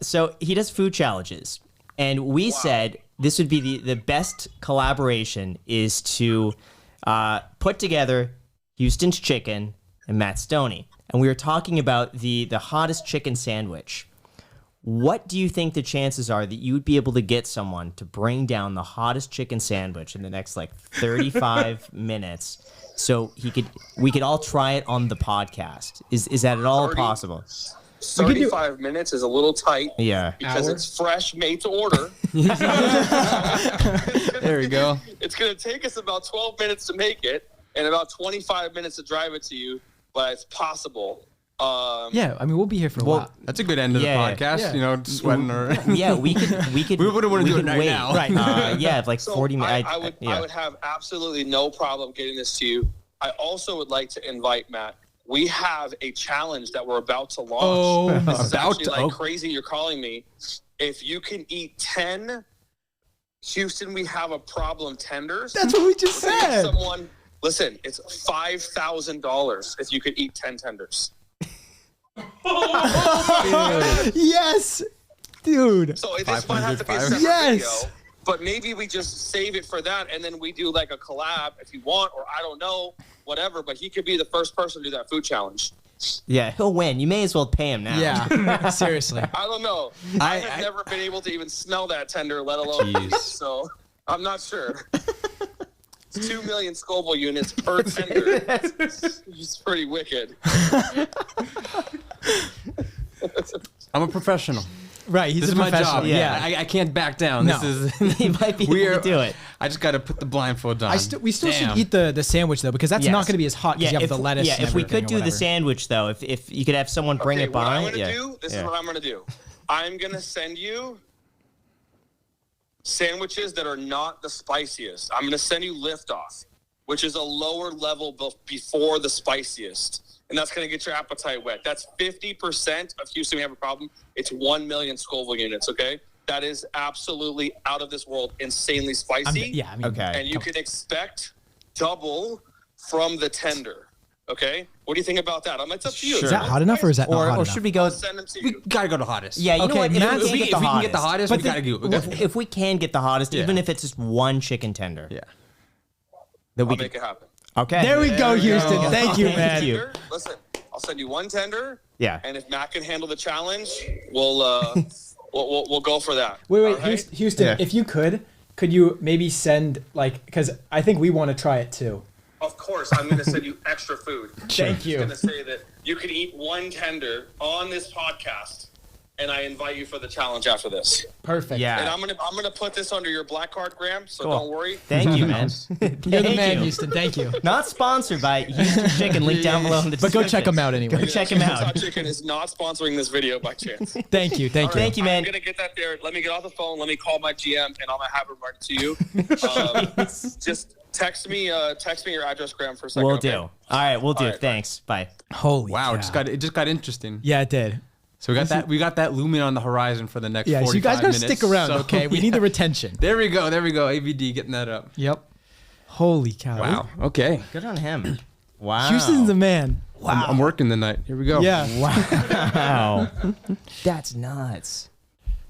So he does food challenges, and we said this would be the best collaboration is to put together Houston's Chicken and Matt Stonie, and we were talking about the hottest chicken sandwich. What do you think the chances are that you would be able to get someone to bring down the hottest chicken sandwich in the next like 35 minutes, so we could all try it on the podcast? Is that at all 30? possible? 35 minutes is a little tight Yeah. because Hour? it's fresh, made to order. There we go. It's going to take us about 12 minutes to make it and about 25 minutes to drive it to you, but it's possible. Yeah, I mean, we'll be here for a while. That's a good end of Yeah. the podcast. Yeah. You know, sweating or Yeah, we could. We wouldn't wanna do it could right wait. now. Right. Yeah, like So 40 minutes. I would have absolutely no problem getting this to you I also would like to invite Matt. We have a challenge that we're about to launch. Oh, this is actually like crazy. You're calling me. If you can eat 10 Houston, we have a problem tenders. That's what we just said. Someone, listen, it's $5,000 if you could eat 10 tenders. Yes, dude. So this might have to be a separate video, but maybe we just save it for that, and then we do like a collab if you want, or I don't know, whatever. But he could be the first person to do that food challenge. Yeah, he'll win. You may as well pay him now. Yeah, seriously. I don't know. I have never been able to even smell that tender, let alone eat it, so I'm not sure. It's 2 million Scoville units per tender. It's pretty wicked. I'm a professional. Right, he's This a is my professional. job. Yeah. I can't back down. No. This is He might be able to do it. I just got to put the blindfold on. We still Damn. should eat the sandwich though, because that's Yes. not going to be as hot because you have the lettuce. Yeah, and if we everything could or do the whatever. sandwich though, if you could have someone bring it by. What I'm going to do, this is what I'm going to do. I'm going to send you sandwiches that are not the spiciest. I'm going to send you Liftoff, which is a lower level before the spiciest. And that's going to get your appetite wet. That's 50% of Houston. We have a problem. It's 1 million Scoville units, okay? That is absolutely out of this world, insanely spicy. Okay. And you can expect double from the tender, okay? What do you think about that? It's up to you. Is that hot enough or is that not hot Or enough? should we go? I'll send them to We you. got to go to hottest. Yeah, you know Okay, what? Matt, If we can get the hottest, we got to do it. If we can get the hottest, Yeah. even if it's just one chicken tender. Yeah. That we I'll make it happen. Okay. There we go, Houston. go. Thank you, Thank man. you. Listen, I'll send you one tender. Yeah. And if Matt can handle the challenge, we'll go for that. Wait, All right? Houston, Yeah. if you could you maybe send because I think we want to try it too. Of course, I'm going to send you extra food. Thank you. I'm going to say that you can eat one tender on this podcast, and I invite you for the challenge after this. Perfect. Yeah. And I'm gonna put this under your black card, Graham. So Cool. don't worry. Thank you, man. You're the Thank man, you. Houston. Thank you. Not sponsored by Houston Chicken. Link down below in the But description. go check them out anyway. Go check him out. Hot Chicken is not sponsoring this video by chance. Thank you. Thank you. Thank you, man. I'm gonna get that there. Let me get off the phone. Let me call my GM, and I'm gonna have it right to you. Just text me your address, Graham, for a second. We'll okay? do. All right, we'll do. All right, Thanks. Bye. Holy Wow, cow. it just got interesting. Yeah, it did. So we got that looming on the horizon for the next Yeah, 45 so you guys gotta minutes. stick around, So- okay? We need the retention. There we go. AVD getting that up. Yep. Holy cow. Wow. Okay. Good on him. Wow. Houston's the man. I'm working the night. Here we go. Yeah. Wow. That's nuts.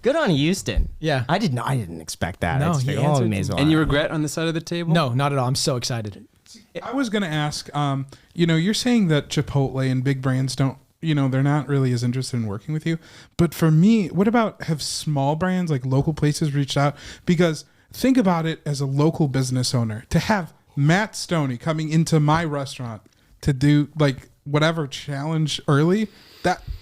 Good on Houston. Yeah. I didn't expect that. No, I just he figured, oh, answered we may as well. And you regret on the side of the table? No, not at all. I'm so excited. I was going to ask, you're saying that Chipotle and big brands don't, they're not really as interested in working with you. But for me, what about have small brands like local places reached out? Because think about it as a local business owner to have Matt Stonie coming into my restaurant to do like whatever challenge early.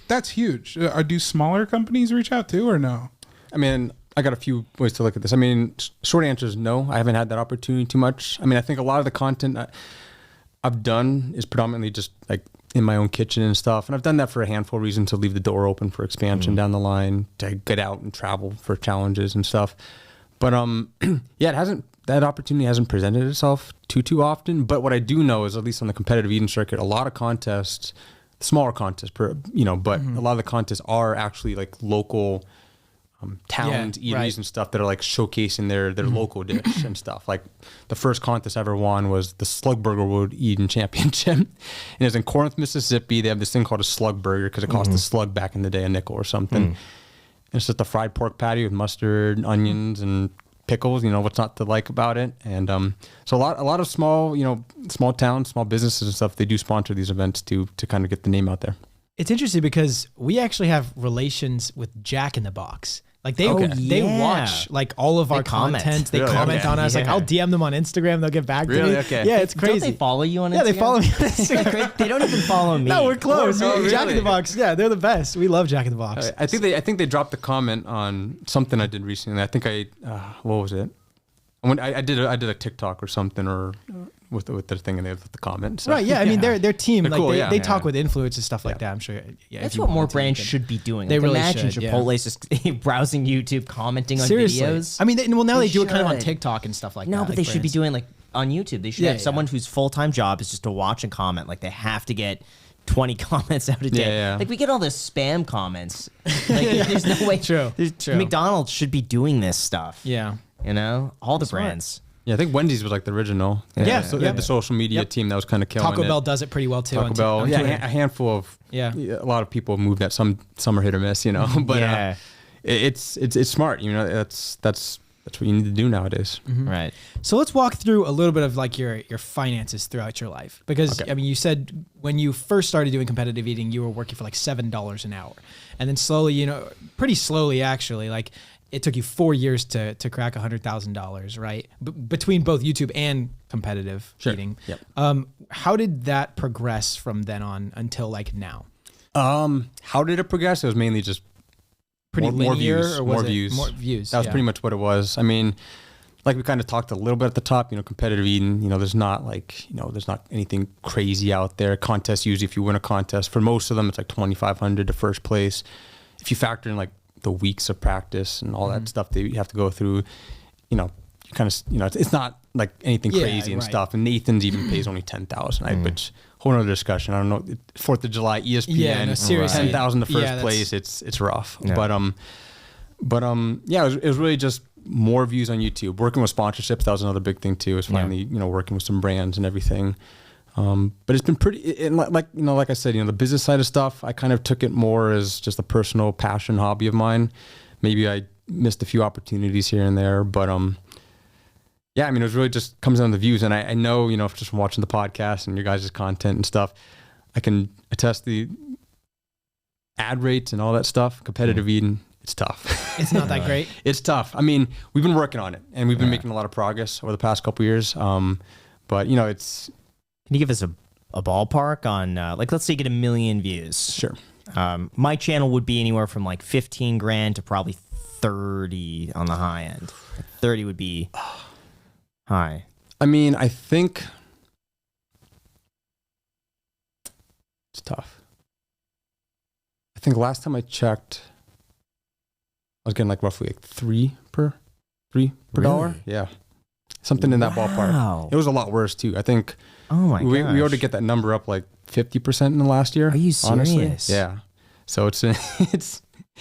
That's huge. Do smaller companies reach out too or no? I mean, I got a few ways to look at this. I mean, short answer is no. I haven't had that opportunity too much. I mean, I think a lot of the content I've done is predominantly just like in my own kitchen and stuff. And I've done that for a handful of reasons, to leave the door open for expansion down the line, to get out and travel for challenges and stuff. But yeah, that opportunity hasn't presented itself too often. But what I do know is, at least on the competitive eating circuit, a lot of contests, smaller contests, but a lot of the contests are actually like local towns, eateries right. and stuff that are like showcasing their local dish and stuff. Like the first contest I ever won was the Slug Burger World Eating Championship. And it was in Corinth, Mississippi. They have this thing called a slug burger because it cost a slug back in the day a nickel or something. And it's just a fried pork patty with mustard, onions, and pickles. What's not to like about it. And so a lot of small towns, small businesses and stuff, they do sponsor these events to kind of get the name out there. It's interesting because we actually have relations with Jack in the Box. Like they yeah. watch like all of our comment. content. They Really? comment Okay. on us. Like Yeah. I'll DM them on Instagram. They'll get back to Really? me. Okay. Yeah, it's Don't crazy. they follow you on Instagram? Yeah, they follow me on Instagram. They don't even follow me. No, we're close. Oh, really? Jack in the Box. Yeah, they're the best. We love Jack in the Box. I think they dropped a comment on something I did recently. I think what was it? I did a TikTok or something, or with the thing, and they left the comment. So. Right. Yeah. I mean, their team, They're like cool, they yeah. talk with influencers and stuff like that. I'm sure. Yeah. That's if you what more wanted to, brands you can- should be doing. They Like, really imagine should, yeah. Chipotle's just browsing YouTube, commenting on Seriously. videos. I mean, now they do it kind of on should. TikTok and stuff like that. No, but like they should be brands. doing like on YouTube. They should Yeah, have someone whose full-time job is just to watch and comment. Like they have to get 20 comments out a day. Yeah. Like we get all the spam comments. Like there's no way. True. True. McDonald's should be doing this stuff. Yeah. You know, all the Smart. brands. Yeah, I think Wendy's was like the original. Yeah, So yeah. they had the social media team that was kind of killing Taco it. Bell does it pretty well too. Taco on Bell, on yeah, Twitter. a handful of, Yeah. a lot of people move that. Some are hit or miss, you know. But Yeah. it's smart, you know. That's what you need to do nowadays. Right. So let's walk through a little bit of like your finances throughout your life, because Okay. I mean, you said when you first started doing competitive eating, you were working for like $7 an hour, and then slowly, you know, pretty slowly actually, like it took you 4 years to crack $100,000, right? Between both YouTube and competitive eating. Yep. How did that progress from then on until like now? How did it progress? It was mainly just Pretty more linear, views, or was more it views. more views? That was Yeah. pretty much what it was. I mean, like we kind of talked a little bit at the top, you know, competitive eating, you know, there's not anything crazy out there. Contests, usually if you win a contest, for most of them, it's like 2,500 to first place. If you factor in like the weeks of practice and all that stuff that you have to go through, you know, you kind of, you know, it's not like anything Yeah, crazy and right. stuff. And Nathan's even pays only 10,000, which whole other discussion. I don't know. 4th of July, ESPN, Yeah, no, seriously. 10,000 to first Yeah, that's- place. It's rough, Yeah. but yeah, it was really just more views on YouTube. Working with sponsorships, that was another big thing too. Is finally, you know, working with some brands and everything. But it's been pretty, and like, you know, like I said, you know, the business side of stuff, I kind of took it more as just a personal passion, hobby of mine. Maybe I missed a few opportunities here and there, but yeah, I mean, it was really just comes down to the views. And I know, you know, just from watching the podcast and your guys' content and stuff, I can attest the ad rates and all that stuff. Competitive eating, it's tough. It's not that great. It's tough. I mean, we've been working on it and we've been making a lot of progress over the past couple of years. But you know, it's Can you give us a ballpark on like let's say you get 1 million views? sure. My channel would be anywhere from like 15 grand to probably 30 on the high end. 30 would be high. I mean, I think it's tough. I think last time I checked, I was getting like roughly like three per dollar. Really? Yeah. Something in that ballpark. Wow. It was a lot worse too. I think Oh my we gosh. ought to get that number up like 50% in the last year. Are you honestly. serious? Yeah. So it's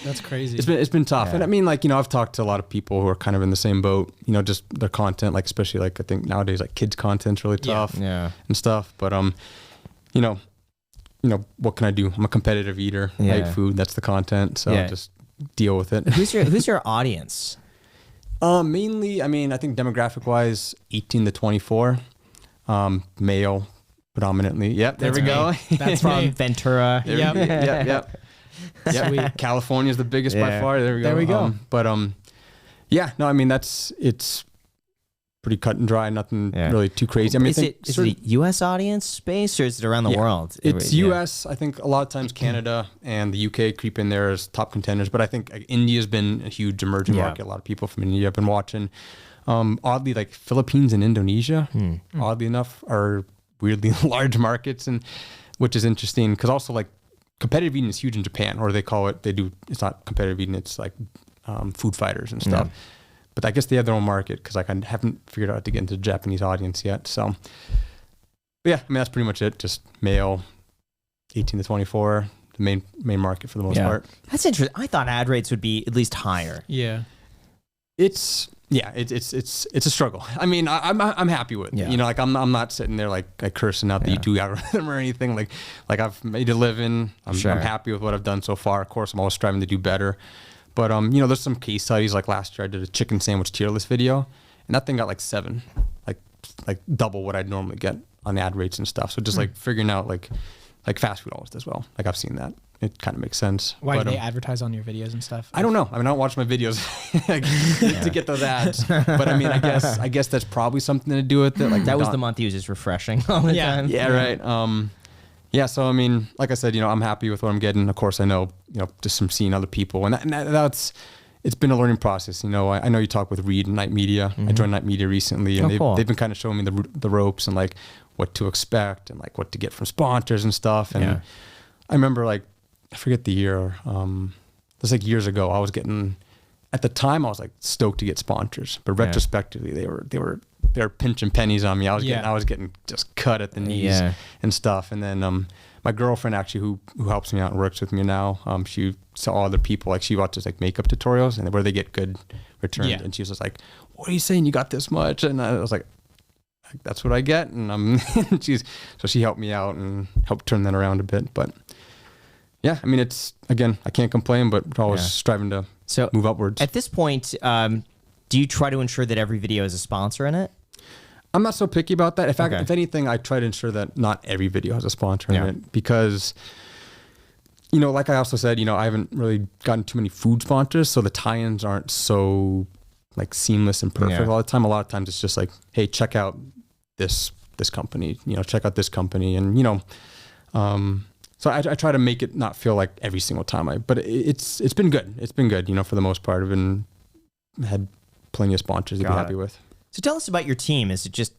That's crazy. it's been tough. Yeah. And I mean, like, you know, I've talked to a lot of people who are kind of in the same boat, you know, just their content, like, especially like, I think nowadays, like kids content's really Yeah. tough Yeah. and stuff. But, you know, what can I do? I'm a competitive eater. I Yeah. eat food. That's the content. So Yeah. just deal with it. Who's your audience? Mainly, I mean, I think demographic wise, 18 to 24, male predominantly. Yep. There That's we go. me. That's From me. Ventura. There Yep. we go. Yep. Sweet. California is the biggest by Yeah. far. There we go. There we go. But yeah, no, I mean it's pretty cut and dry. Nothing Yeah. really too crazy. I mean, is it a U.S. audience base or is it around the Yeah. world? It's Yeah. U.S. I think a lot of times Canada and the UK creep in there as top contenders, but I think like, India's been a huge emerging Yeah. market. A lot of people from India have been watching. Oddly, like Philippines and Indonesia, oddly enough, are weirdly large markets, and which is interesting because also like competitive eating is huge in Japan, or it's not competitive eating, it's like food fighters and stuff. Yeah. But I guess they have their own market because like, I haven't figured out how to get into the Japanese audience yet. So, but yeah, I mean, that's pretty much it. Just male, 18 to 24, the main market for the most part. That's interesting. I thought ad rates would be at least higher. Yeah. It's a struggle. I mean, I'm happy with it. Yeah. You know, like I'm not sitting there like cursing out the Yeah. YouTube algorithm or anything. Like I've made a living. I'm Sure. happy with what I've done so far. Of course, I'm always striving to do better. But you know, there's some case studies. Like last year, I did a chicken sandwich tier list video, and that thing got like 7, like double what I'd normally get on ad rates and stuff. So just like figuring out like fast food always does well. Like I've seen that. It kind of makes sense. Why But, do they advertise on your videos and stuff? I don't know. I mean, I don't watch my videos to get those ads. But I mean, I guess that's probably something to do with it. Like That was Don- the month he was just refreshing all the Yeah. time. Yeah, right. Yeah. So I mean, like I said, you know, I'm happy with what I'm getting. Of course, I know, you know, just from seeing other people, and that's it's been a learning process. You know, I know you talk with Reed and Night Media. I joined Night Media recently, and cool. they've been kind of showing me the ropes and like what to expect and like what to get from sponsors and stuff. And Yeah. I remember like I forget the year. It was like years ago. I was getting at the time I was like stoked to get sponsors, but retrospectively they were they're pinching pennies on me. I Yeah. was getting just cut at the knees and stuff. And then my girlfriend actually who helps me out and works with me now, she saw other people, like she watches like makeup tutorials and where they get good returns. Yeah. And she was just like, what are you saying? You got this much? And I was like, that's what I get. And so she helped me out and helped turn that around a bit. But yeah, I mean, I can't complain, but we're always striving to move upwards. At this point, do you try to ensure that every video has a sponsor in it? I'm not so picky about that. In fact, if anything, I try to ensure that not every video has a sponsor in it because, like I also said, I haven't really gotten too many food sponsors, so the tie-ins aren't so like seamless and perfect all the time. A lot of times it's just like, hey, check out this company, check out this company, and so I try to make it not feel like every single time but it's been good. It's been good, for the most part. I've had plenty of sponsors to be happy with. So tell us about your team. Is it just,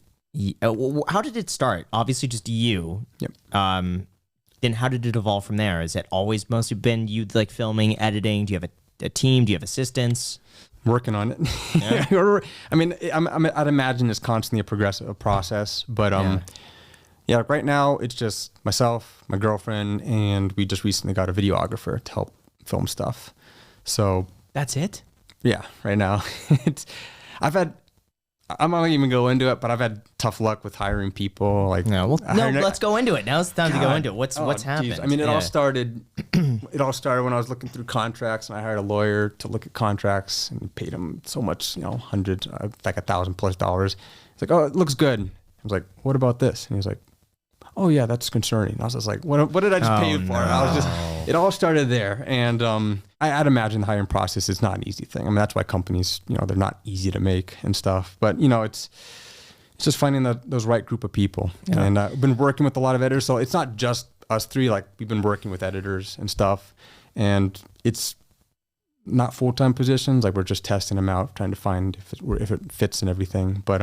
how did it start? Obviously just you. Yep. Then how did it evolve from there? Is it always mostly been you like filming, editing? Do you have a team? Do you have assistants? Working on it. Yeah. I mean, I'd imagine it's constantly a progressive process, but right now it's just myself, my girlfriend, and we just recently got a videographer to help film stuff. So that's it. Yeah, right now I'm not even go into it, but I've had tough luck with hiring people. Like, let's go into it. Now's the time to go into it. What's happened? I mean, it all started when I was looking through contracts, and I hired a lawyer to look at contracts and paid him so much, hundreds, like $1,000+ It's like, oh, it looks good. I was like, what about this? And he was like, oh yeah, that's concerning. I was just like, what did I just pay you for? And I was it all started there. And I'd imagine the hiring process is not an easy thing. I mean, that's why companies, they're not easy to make and stuff. But, it's just finding those right group of people. Yeah. And I've been working with a lot of editors. So it's not just us three. Like, we've been working with editors and stuff. And it's not full-time positions. Like, we're just testing them out, trying to find if it fits and everything. But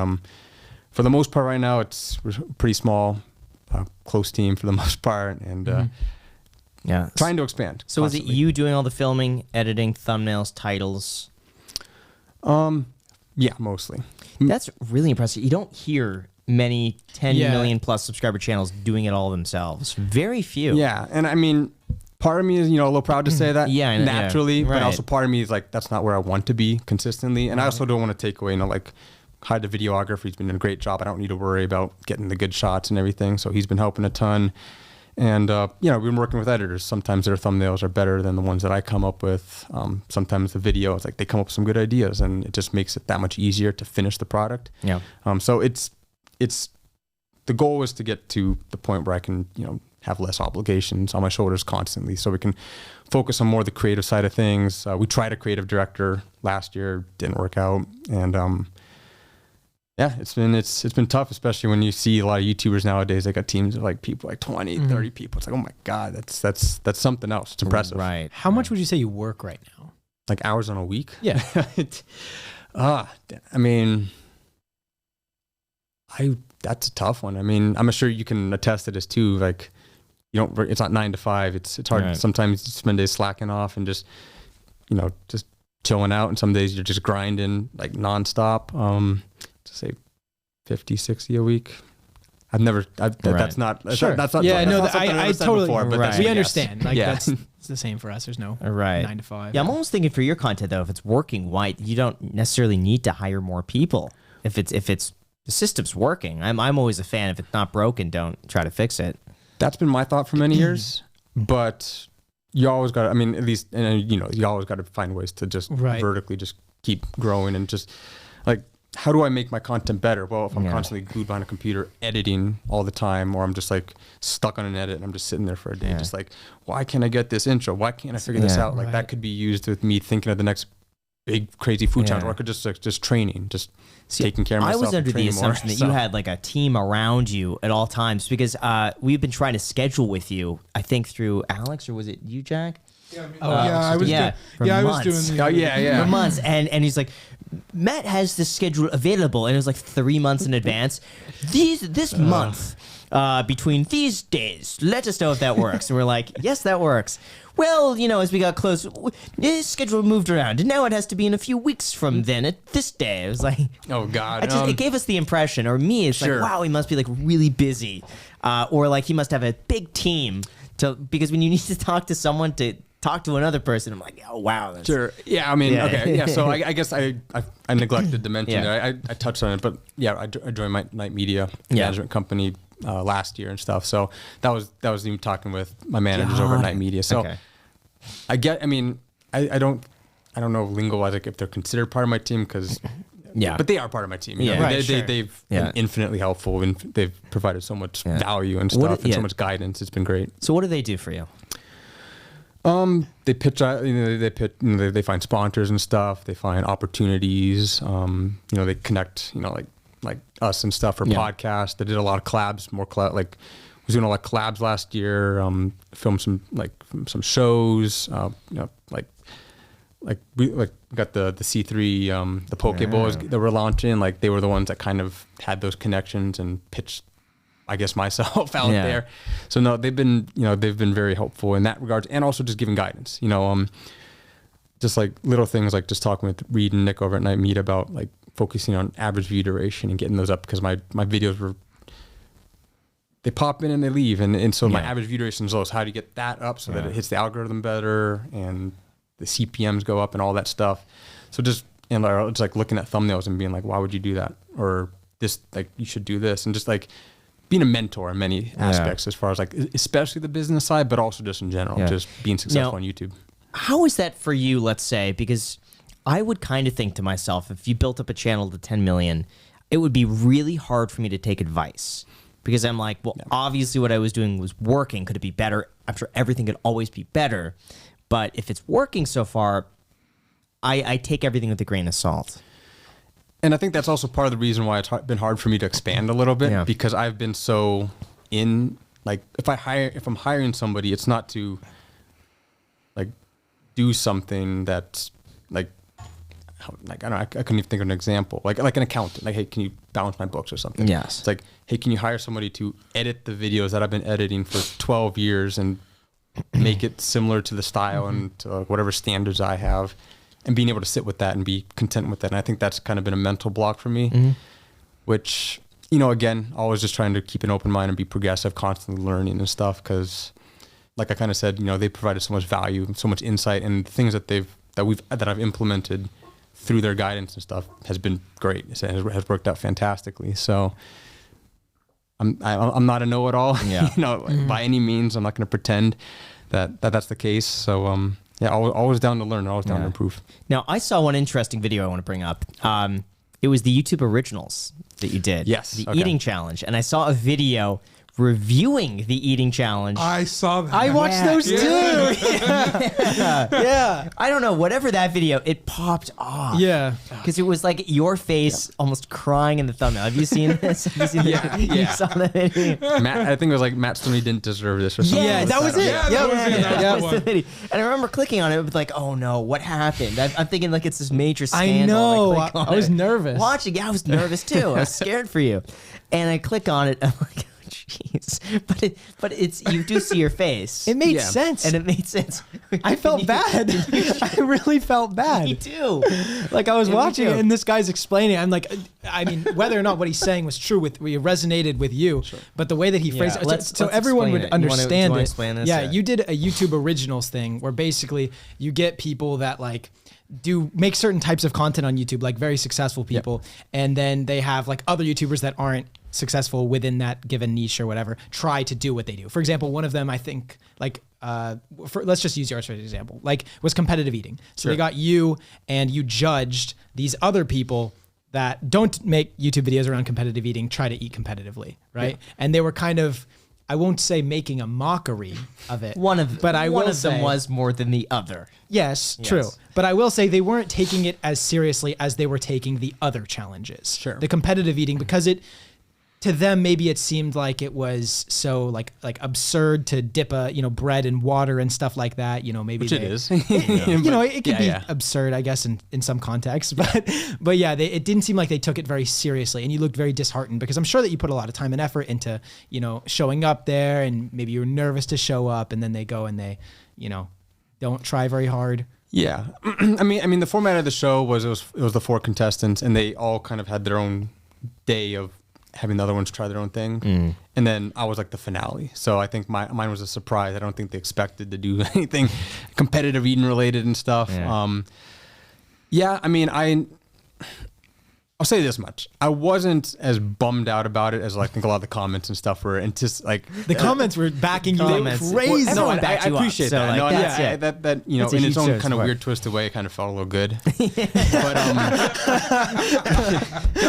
for the most part right now, we're pretty small. Close team for the most part, and trying to expand. So constantly. Is it you doing all the filming, editing, thumbnails, titles? Yeah, mostly. That's really impressive. You don't hear many 10 million plus subscriber channels doing it all themselves. Very few. Yeah, and I mean, part of me is a little proud to say that naturally, but also part of me is like, that's not where I want to be consistently, and I also don't want to take away hired the videographer. He's been doing a great job. I don't need to worry about getting the good shots and everything. So he's been helping a ton. And, we've been working with editors. Sometimes their thumbnails are better than the ones that I come up with. Sometimes the video, it's like they come up with some good ideas, and it just makes it that much easier to finish the product. Yeah. So it's the goal is to get to the point where I can, have less obligations on my shoulders constantly, so we can focus on more the creative side of things. We tried a creative director last year, didn't work out. And, it's been tough, especially when you see a lot of YouTubers nowadays. They got teams of like people like 20, 30 people. It's like, oh my God, that's something else. It's impressive. Right. How much would you say you work right now? Like hours on a week? Yeah. I mean, that's a tough one. I mean, I'm sure you can attest to this too. Like, it's not 9 to 5. It's hard. Right. Sometimes you spend days slacking off and just chilling out. And some days you're just grinding like nonstop. Say 50, 60 a week. That's not I totally before, but we understand. That's it's the same for us. There's no 9 to 5. Yeah, I'm almost thinking for your content though, if it's working, you don't necessarily need to hire more people. If it's the system's working. I'm always a fan. If it's not broken, don't try to fix it. That's been my thought for many years, but you always got to, I mean, at least, you always got to find ways to just vertically just keep growing and just like, how do I make my content better? Well, if I'm constantly glued behind a computer editing all the time, or I'm just like stuck on an edit and I'm just sitting there for a day, just like, why can't I get this intro? Why can't I figure this out? Like that could be used with me thinking of the next big crazy food challenge, or I could just training, just taking care of myself. I was under the assumption that you had like a team around you at all times, because we've been trying to schedule with you, I think through Alex, or was it you, Jack? I was doing for months, and he's like, Matt has this schedule available, and it was like 3 months in advance. This month, between these days, let us know if that works. And we're like, yes, that works. Well, as we got close, his schedule moved around, and now it has to be in a few weeks from then at this day. It was like, oh God, it gave us the impression, or me, it's sure. like, wow, he must be like really busy, or like he must have a big team because when you need to talk to someone to talk to another person, I'm like, oh wow, that's sure. Yeah, I mean, okay, yeah. So I guess I neglected to mention Yeah. that. I touched on it, but yeah, I joined my Night Media management company last year and stuff. So that was even talking with my managers over at Night Media. So Okay. I don't know lingo wise like if they're considered part of my team because but they are part of my team. Yeah. Right, They've been infinitely helpful and they've provided so much value and stuff and so much guidance. It's been great. So what do they do for you? They pitch out, they find sponsors and stuff. They find opportunities. They connect, like us and stuff for podcasts. They did a lot of collabs, was doing a lot of collabs last year. Filmed some shows. We got the C3 the Poke Bowls that we're launching. Like they were the ones that kind of had those connections and pitched, I guess, myself out there. So no, they've been very helpful in that regards, and also just giving guidance. Just like little things like just talking with Reed and Nick over at Night Meet about like focusing on average view duration and getting those up because my videos they pop in and they leave, and so my average view duration is low. So how do you get that up so that it hits the algorithm better and the CPMs go up and all that stuff? So just it's like looking at thumbnails and being like, why would you do that? Or this, like you should do this, and just like being a mentor in many aspects as far as like especially the business side, but also just in general, just being successful on YouTube. How is that for you, let's say? Because I would kind of think to myself, if you built up a channel to 10 million, it would be really hard for me to take advice. Because I'm like, well, obviously what I was doing was working. Could it be better? I'm sure everything could always be better. But if it's working so far, I take everything with a grain of salt. And I think that's also part of the reason why it's been hard for me to expand a little bit because I've been so like if I'm hiring somebody, it's not to like do something that's like I don't know, I couldn't even think of an example. Like an accountant. Like, hey, can you balance my books or something? Yes. It's like, hey, can you hire somebody to edit the videos that I've been editing for 12 years and make it similar to the style and to whatever standards I have, and being able to sit with that and be content with that. And I think that's kind of been a mental block for me, which, again, always just trying to keep an open mind and be progressive, constantly learning and stuff. Cause like I kind of said, they provided so much value, so much insight, and things that I've implemented through their guidance and stuff has been great. It has worked out fantastically. So I'm not a know-it-all, by any means. I'm not going to pretend that's the case. So always down to learn, always down to improve. Now, I saw one interesting video I want to bring up. It was the YouTube originals that you did. Yes. The eating challenge. And I saw a video reviewing the eating challenge. I saw that. I watched those too. Yeah. I don't know, whatever that video, it popped off. Yeah. Because it was like your face almost crying in the thumbnail. Have you seen this? Have you seen You saw that video? Matt, I think it was like Matt Stonie didn't deserve this or something. Yeah, that was it. Yeah, that was it. That was the video. And I remember clicking on it. It was like, oh no, what happened? I'm thinking like it's this major scandal. I know. And I click on I was it. nervous. Watching, I was nervous too. I was scared for you. And I click on it. I'm like, jeez, but it's you do see your face. It made sense. And it made sense. I felt bad. I really felt bad. Me too. Like I was Yeah, me watching too. it and this guy's explaining. I'm like, I mean, whether or not what he's saying was true it resonated with you, but the way that he phrased it, let's so everyone explain would it. You wanna- understand do you wanna it. explain this? Yeah, Yeah. you did a YouTube originals thing where basically you get people that like make certain types of content on YouTube, like very successful people, and then they have like other YouTubers that aren't successful within that given niche or whatever try to do what they do. For example, one of them, I think, like let's just use yours for example, like was competitive eating. So they got you and you judged these other people that don't make YouTube videos around competitive eating try to eat competitively, right? And they were kind of, I won't say making a mockery of it. One of say, them was more than the other. Yes, true. But I will say they weren't taking it as seriously as they were taking the other challenges. Sure. The competitive eating, because to them, maybe it seemed like it was so like absurd to dip bread in water and stuff like that. Maybe Which it is. It could be Yeah. absurd, I guess, in some contexts. But yeah, it didn't seem like they took it very seriously, and you looked very disheartened because I'm sure that you put a lot of time and effort into showing up there, and maybe you were nervous to show up, and then they go and they don't try very hard. Yeah, I mean, the format of the show was it was the 4 contestants, and they all kind of had their own day of having the other ones try their own thing, and then I was like the finale. So I think mine was a surprise. I don't think they expected to do anything competitive eating related and stuff. Yeah. I mean, I'll say this much: I wasn't as bummed out about it as I think a lot of the comments and stuff were. And just like The comments were backing you Comments. crazy. Well, no, everyone I backed you up, appreciate so, that. like, No, that's yeah, it. that That's a in its huge own show kind of sport. weird twisted way, it kind of felt a little good. But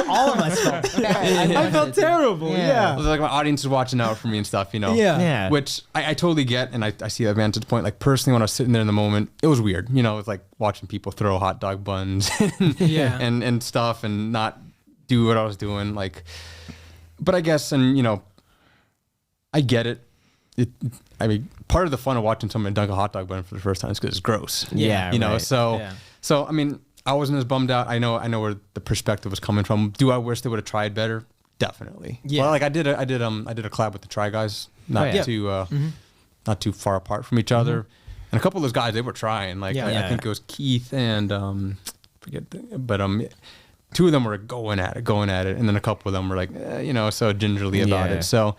All of us felt bad. I felt terrible. Yeah. Yeah. it was like my audience is watching out for me and stuff, Yeah. Yeah. Which I totally get, and I see that vantage point. Like personally, when I was sitting there in the moment, it was weird. It was like watching people throw hot dog buns Yeah. and stuff, and not do what I was doing. Like, but I guess, and I get it. I mean, part of the fun of watching someone dunk a hot dog bun for the first time is because it's gross. Yeah, right. So I mean, I wasn't as bummed out. I know where the perspective was coming from. Do I wish they would have tried better? Definitely. Yeah. Well, like I did a collab with the Try Guys, not yeah. too not too far apart from each other, and a couple of those guys, they were trying. Like Yeah. I think it was Keith and but 2 of them were going at it, and then a couple of them were like so gingerly about Yeah. it. So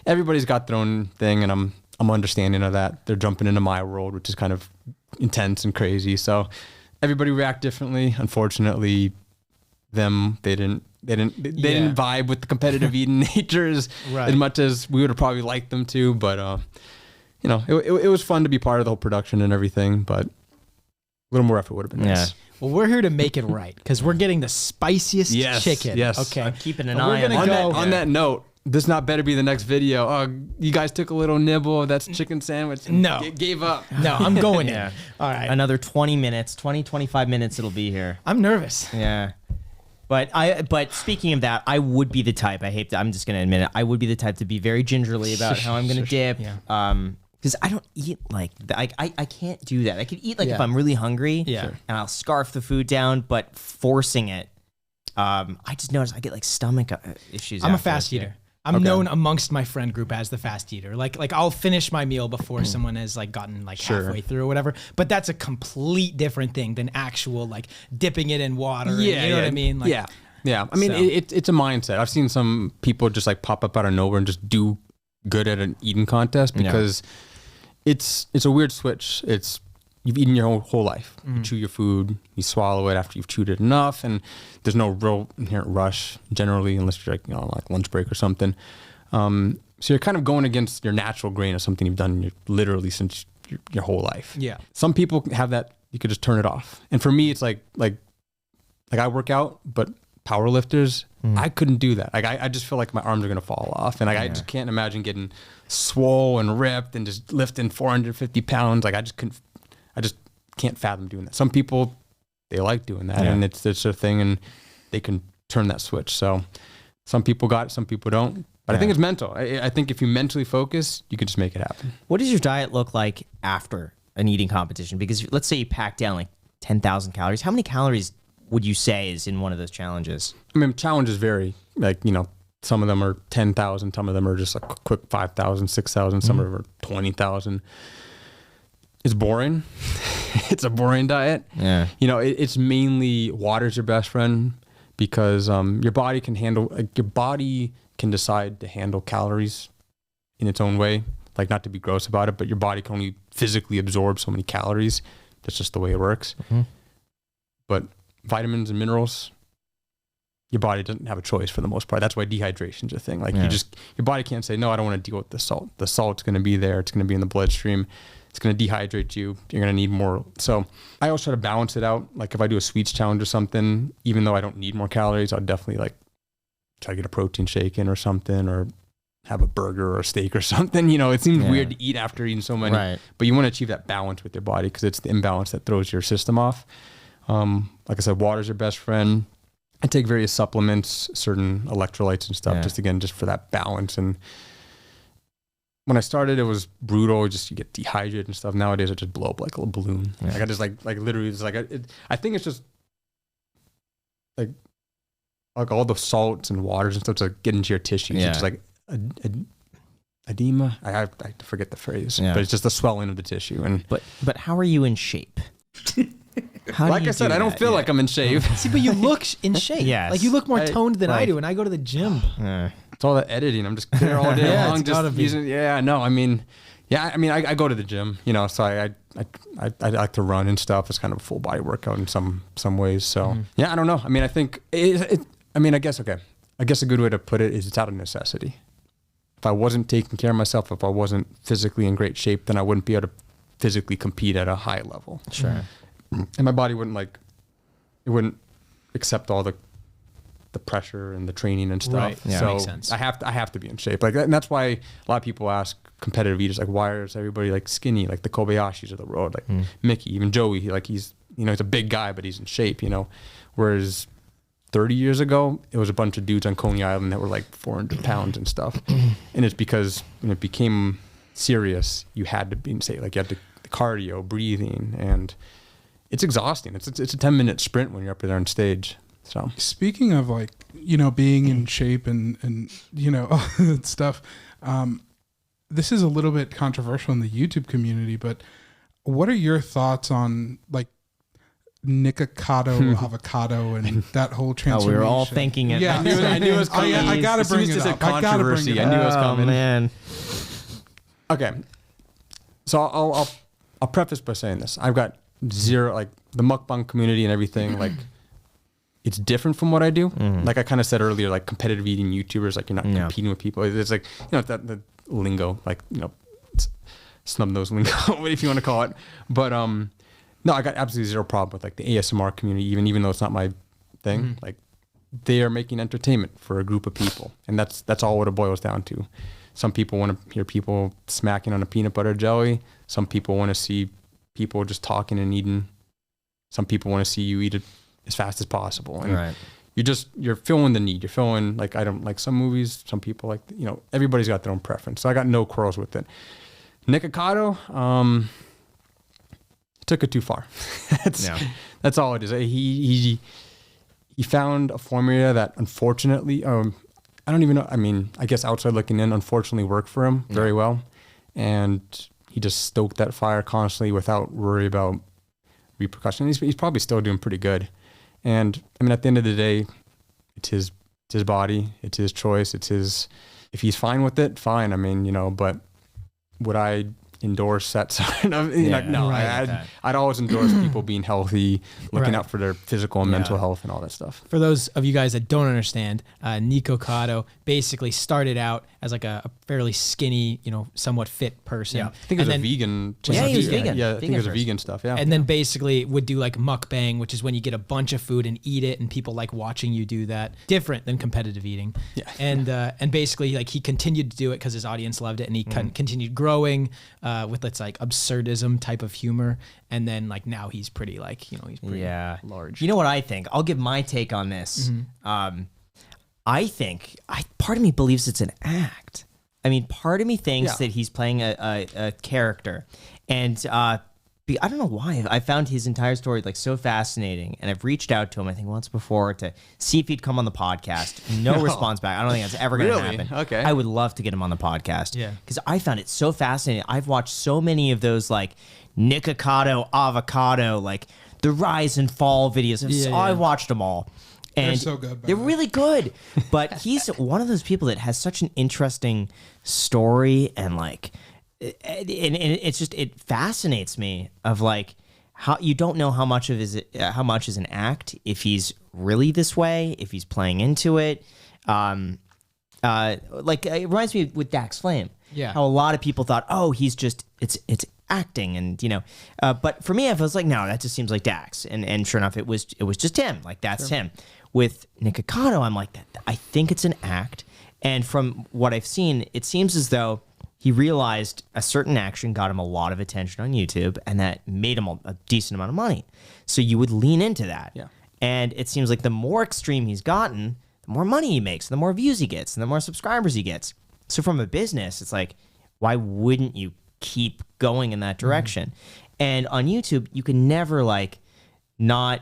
everybody's got their own thing, and I'm understanding of that. They're jumping into my world, which is kind of intense and crazy. So everybody react differently. Unfortunately, they didn't vibe with the competitive eating nature as Right. much as we would have probably liked them to. But it was fun to be part of the whole production and everything. But a little more effort would have been nice. Yeah. Well, we're here to make it right because we're getting the spiciest chicken. Yes. Okay. I'm keeping an But we're eye on gonna that. go- On that note, this not better be the next video. Oh, you guys took a little nibble of that chicken sandwich and No. gave up. No, I'm going Yeah. in. All right. Another 20 minutes, 25 minutes it'll be here. I'm nervous. Yeah. But speaking of that, I would be the type, I'm just going to admit it, I would be the type to be very gingerly about how I'm going to dip. Yeah. Because I don't eat like that. I can't do that. I could eat like Yeah. if I'm really hungry. Yeah. Sure. And I'll scarf the food down, but forcing it, I just noticed I get like stomach issues. I'm a afterwards. fast eater. I'm known amongst my friend group as the fast eater. Like I'll finish my meal before someone has like gotten like halfway through or whatever. But that's a complete different thing than actual like dipping it in water. and, you know what I mean? Like, Yeah. I mean, So. it's a mindset. I've seen some people just like pop up out of nowhere and just do good at an eating contest because it's a weird switch. You've eaten your whole life. You chew your food, you swallow it after you've chewed it enough, and there's no real inherent rush generally, unless you're like lunch break or something. So you're kind of going against your natural grain of something you've done literally since your whole life. Yeah. Some people have that. You could just turn it off. And for me, it's like I work out, but power lifters, I couldn't do that. Like I just feel like my arms are gonna fall off, and I just can't imagine getting swole and ripped and just lifting 450 pounds. Like I just can't fathom doing that. Some people, they like doing that, and it's their thing, and they can turn that switch. So some people got it, some people don't. But I think it's mental. I think if you mentally focus, you can just make it happen. What does your diet look like after an eating competition? Because let's say you pack down like 10,000 calories. How many calories would you say is in one of those challenges? I mean, challenges vary. Like, some of them are 10,000, some of them are just a quick 5,000, 6,000, some of them are 20,000. It's boring. It's a boring diet. Yeah. It's mainly water's your best friend because your body can decide to handle calories in its own way. Like, not to be gross about it, but your body can only physically absorb so many calories. That's just the way it works. Mm-hmm. But vitamins and minerals, your body doesn't have a choice for the most part. That's why dehydration is a thing. Like your body can't say, no, I don't want to deal with the salt. The salt's going to be there. It's going to be in the bloodstream. It's going to dehydrate you. You're going to need more. So I always try to balance it out. Like if I do a sweets challenge or something, even though I don't need more calories, I'll definitely like try to get a protein shake in or something, or have a burger or a steak or something. It seems weird to eat after eating so many, Right. but you want to achieve that balance with your body because it's the imbalance that throws your system off. Like I said, water's your best friend. I take various supplements, certain electrolytes and stuff, just for that balance. And when I started, it was brutal. Just you get dehydrated and stuff. Nowadays, I just blow up like a little balloon. Yeah. Like I just like literally, it's like I think it's just like all the salts and waters and stuff to get into your tissues. Yeah. It's just like edema. I forget the phrase, but it's just the swelling of the tissue. And but how are you in shape? Like I said, I don't feel like I'm in shape. See, but you look in shape. Yes. Like you look more toned than I do, and I go to the gym. It's all that editing. I'm just there all day long. Just using. Yeah, no. I mean, I go to the gym. You know, so I like to run and stuff. It's kind of a full body workout in some ways. So yeah, I don't know. I mean, I think I guess a good way to put it is it's out of necessity. If I wasn't taking care of myself, if I wasn't physically in great shape, then I wouldn't be able to physically compete at a high level. Sure. And my body wouldn't accept all the pressure and the training and stuff. Right. Yeah, so makes sense. I have to be in shape. Like that, and that's why a lot of people ask competitive eaters, like, why is everybody like skinny, like the Kobayashis of the road, like Mickey, even Joey, he's a big guy, but he's in shape, whereas 30 years ago, it was a bunch of dudes on Coney Island that were like 400 pounds and stuff. And it's because when it became serious, you had to be in shape. Like you had the cardio, breathing, and it's exhausting. It's a 10-minute sprint when you're up there on stage. So speaking of like, being in shape and all that stuff, this is a little bit controversial in the YouTube community, but what are your thoughts on like Nikocado avocado and that whole transformation? We were all thinking it. Yeah, I knew it was coming. I gotta bring it up. I gotta bring it up. I knew it was coming. Oh, man. Okay. So I'll preface by saying this. I've got zero, like the mukbang community and everything, like it's different from what I do. Like I kind of said earlier, like competitive eating YouTubers, like you're not competing with people. It's like, that the lingo, like, snub nose lingo, if you want to call it. But no, I got absolutely zero problem with like the ASMR community, even though it's not my thing. Like they are making entertainment for a group of people. And that's all what it boils down to. Some people want to hear people smacking on a peanut butter jelly. Some people want to see people just talking and eating. Some people want to see you eat it as fast as possible. And you're feeling the need. You're feeling like, I don't like some movies. Some people like, everybody's got their own preference. So I got no quarrels with it. Nikocado, took it too far. That's all it is. He found a formula that unfortunately, I don't even know. I mean, I guess outside looking in, unfortunately worked for him very well. And he just stoked that fire constantly without worry about repercussion. He's probably still doing pretty good. And I mean, at the end of the day, it's his body, it's his choice, if he's fine with it, fine. I mean, but would I endorse that sort of, no, I'd always endorse people being healthy, looking out for their physical and mental health and all that stuff. For those of you guys that don't understand, Nikocado basically started out as like a fairly skinny, somewhat fit person. Yeah. I think it was a vegan. Yeah, he was vegan. Yeah, I think it was a vegan stuff. Yeah. And then basically would do like mukbang, which is when you get a bunch of food and eat it, and people like watching you do that. Different than competitive eating. Yeah. And basically like he continued to do it because his audience loved it, and he continued growing with its like absurdism type of humor. And then like now he's pretty like, he's pretty large. You know what I think? I'll give my take on this. I think part of me believes it's an act. I mean, part of me thinks that he's playing a character, and I don't know why. I found his entire story like so fascinating, and I've reached out to him, I think once before, to see if he'd come on the podcast. No response back. I don't think that's ever going to happen. Okay. I would love to get him on the podcast. Yeah. Because I found it so fascinating. I've watched so many of those like Nikocado avocado, like the rise and fall videos. I've watched them all. And they're so good. They're really good. But he's one of those people that has such an interesting story, and like, and it's just, it fascinates me of like how you don't know how much is an act, if he's really this way, if he's playing into it. Like it reminds me with Dax Flame. Yeah. How a lot of people thought, oh, he's just it's acting, and but for me, I was like, no, that just seems like Dax, and sure enough, it was just him. Like that's him. With Nikocado, I'm like, I think it's an act, and from what I've seen, it seems as though he realized a certain action got him a lot of attention on YouTube, and that made him a decent amount of money. So you would lean into that. Yeah. And it seems like the more extreme he's gotten, the more money he makes, the more views he gets, and the more subscribers he gets. So from a business, it's like, why wouldn't you keep going in that direction? And on YouTube, you can never like not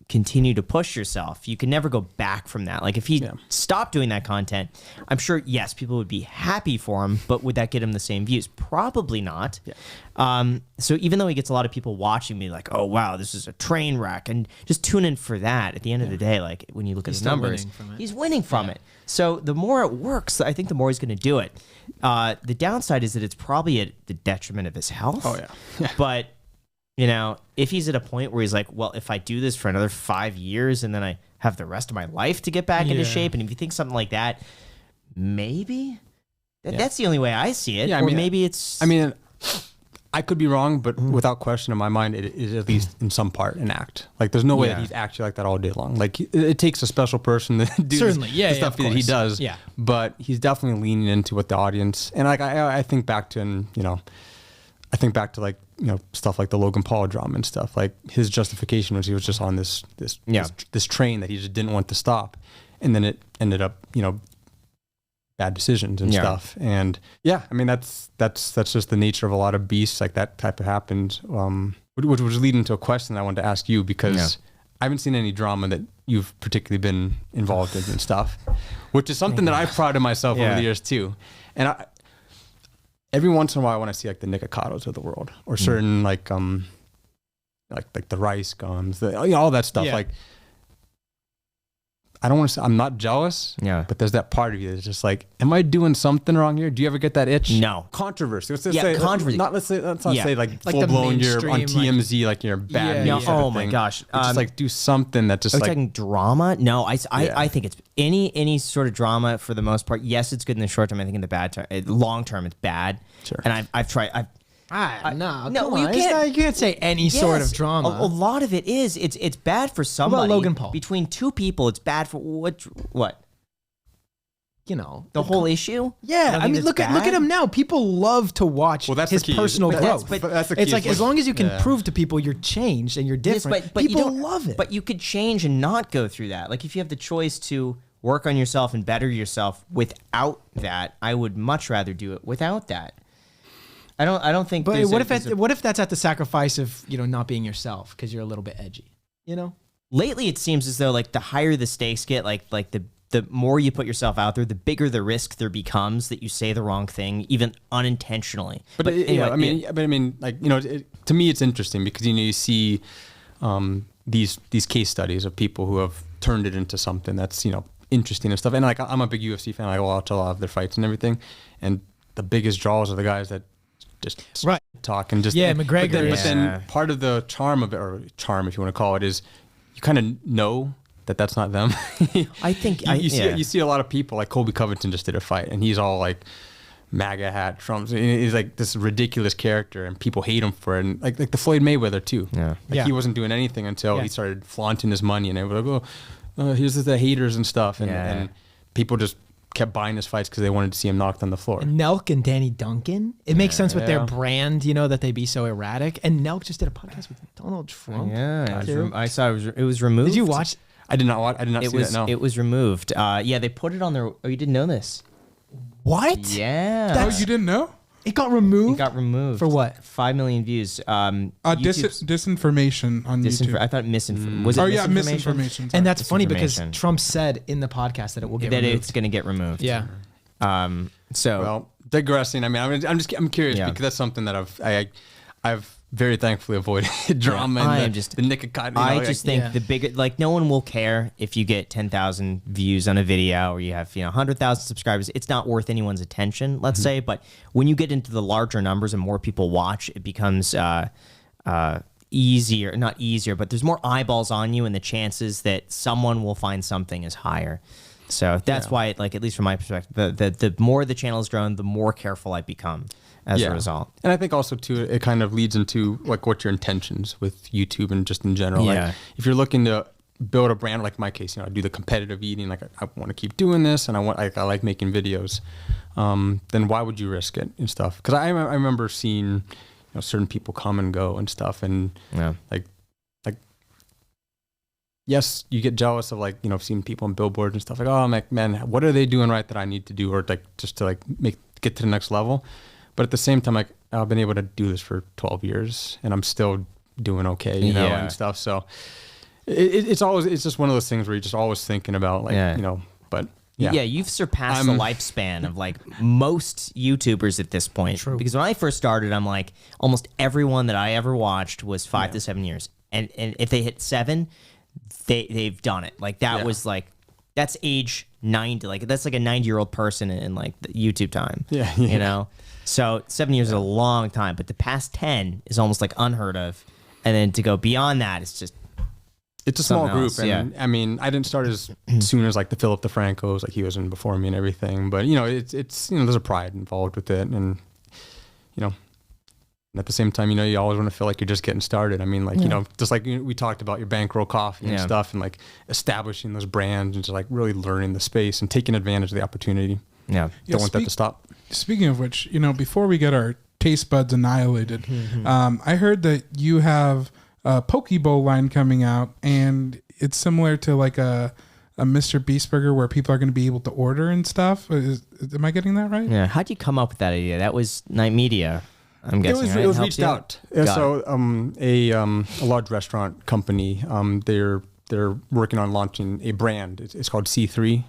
continue to push yourself. You can never go back from that. Like if he stopped doing that content, I'm sure, yes, people would be happy for him, but would that get him the same views? Probably not. So even though he gets a lot of people watching me like, oh, wow, this is a train wreck, and just tune in for that. At the end of the day, like when you look at his numbers, he's winning from it. So the more it works, I think the more he's going to do it. The downside is that it's probably at the detriment of his health. Oh, yeah. But you know, if he's at a point where he's like, well, if I do this for another 5 years and then I have the rest of my life to get back into shape, and if you think something like that, maybe that's the only way I see it. Yeah, or maybe it's. I mean, I could be wrong, but without question in my mind, it is at least in some part an act. Like, there's no way that he's actually like that all day long. Like, it takes a special person to do the stuff that he does. Yeah. But he's definitely leaning into what the audience, and like I think back to, and you know, I think back to like, you know, stuff like the Logan Paul drama and stuff. Like his justification was he was just on this train that he just didn't want to stop, and then it ended up, you know, bad decisions and stuff. And I mean that's just the nature of a lot of beasts. Like that type of happened, which was leading to a question that I wanted to ask you, because I haven't seen any drama that you've particularly been involved in and stuff, which is something that I've prided myself over the years too. And every once in a while, when I see like the Nicocados of the world, or certain like the rice gums, all that stuff, like I don't want to say I'm not jealous, but there's that part of you that's just like, am I doing something wrong here? Do you ever get that itch? No. Controversy. Let's just say controversy. Let's not say like full blown. You're on TMZ, like you're bad. No, news oh my gosh. Just like do something that just are you like talking drama? No, I think it's any sort of drama for the most part. Yes, it's good in the short term. I think in the bad term, long term, it's bad. Sure. And I've tried. No, No, come on. You can't say any sort of drama. A lot of it is. It's bad for somebody. Logan Paul? Between two people, it's bad for what? You know, The whole issue? Yeah, I mean, look at him now. People love to watch that's his the key. personal growth. But that's the key. It's like as long as you can prove to people you're changed and you're different, but you people don't love it. But you could change and not go through that. Like if you have the choice to work on yourself and better yourself without that, I would much rather do it without that. I don't think. But what if that's at the sacrifice of, you know, not being yourself because you're a little bit edgy, you know? Lately, it seems as though like the higher the stakes get, like the more you put yourself out there, the bigger the risk there becomes that you say the wrong thing, even unintentionally. But anyway, I mean, like, you know, to me, it's interesting because, you know, you see these case studies of people who have turned it into something that's, you know, interesting and stuff. And like, I'm a big UFC fan. I watch a lot of their fights and everything. And the biggest draws are the guys that just talk and just McGregor. But then part of the charm of it, or charm if you want to call it, is you kind of know that that's not them. I think you see a lot of people like Colby Covington just did a fight, and he's all like MAGA hat, Trump's. He's like this ridiculous character, and people hate him for it. And like the Floyd Mayweather too. He wasn't doing anything until he started flaunting his money, and everybody like, here's the haters and stuff, and people just kept buying his fights because they wanted to see him knocked on the floor. And Nelk and Danny Duncan, it makes sense with their brand, you know, that they be so erratic. And Nelk just did a podcast with Donald Trump. I saw it was removed. Did you watch? I did not see that. No, it was removed. They put it on their. Oh, you didn't know this? What? Yeah. You didn't know? It got removed. It got removed for what? 5 million views. Disinformation on YouTube. I thought misinformation. Was it misinformation. And that's funny because Trump said in the podcast that it will get removed. It's going to get removed. Yeah. Well, digressing. I mean, I'm curious because that's something that I've very thankfully avoided drama and the nick of cotton. I just think the bigger, like, no one will care if you get 10,000 views on a video or you have 100,000 subscribers. It's not worth anyone's attention, let's say. But when you get into the larger numbers and more people watch, it becomes easier. Not easier, but there's more eyeballs on you, and the chances that someone will find something is higher. So that's why, like, at least from my perspective, the more the channel has grown, the more careful I become as a result. And I think also too, it kind of leads into like what your intentions with YouTube and just in general. Yeah. Like if you're looking to build a brand, like in my case, I do the competitive eating, like I want to keep doing this, and I like making videos. Then why would you risk it and stuff? Because I remember seeing certain people come and go and stuff, and like yes, you get jealous of like, seeing people on billboards and stuff like, oh, I'm like, man, what are they doing right that I need to do, or like just to like get to the next level. But at the same time, like I've been able to do this for 12 years and I'm still doing okay, and stuff. So it's just one of those things where you're just always thinking about like, but yeah, you've surpassed the lifespan of like most YouTubers at this point. True. Because when I first started, I'm like, almost everyone that I ever watched was 5 to 7 years. And if they hit 7, they've done it. Like that was like, that's age 90. Like that's like a 90-year-old person in like the YouTube time. Yeah. You know? So 7 years is a long time, but the past 10 is almost like unheard of. And then to go beyond that, it's just, it's a small group. else, And I mean, I didn't start as soon as like the Philip DeFrancos, like he was in before me and everything, but it's there's a pride involved with it. And, at the same time, you always want to feel like you're just getting started. I mean, like, just like we talked about your bankroll coffee and stuff, and like establishing those brands and just like really learning the space and taking advantage of the opportunity. yeah. Don't want that to stop. Speaking of which, before we get our taste buds annihilated, I heard that you have a poke bowl line coming out, and it's similar to like a Mr. Beast burger where people are going to be able to order and stuff. Am I getting that right? Yeah. How'd you come up with that idea? That was Night Media, I'm guessing. It was Helped reached you? out. Got So a large restaurant company, they're working on launching a brand. It's called C3.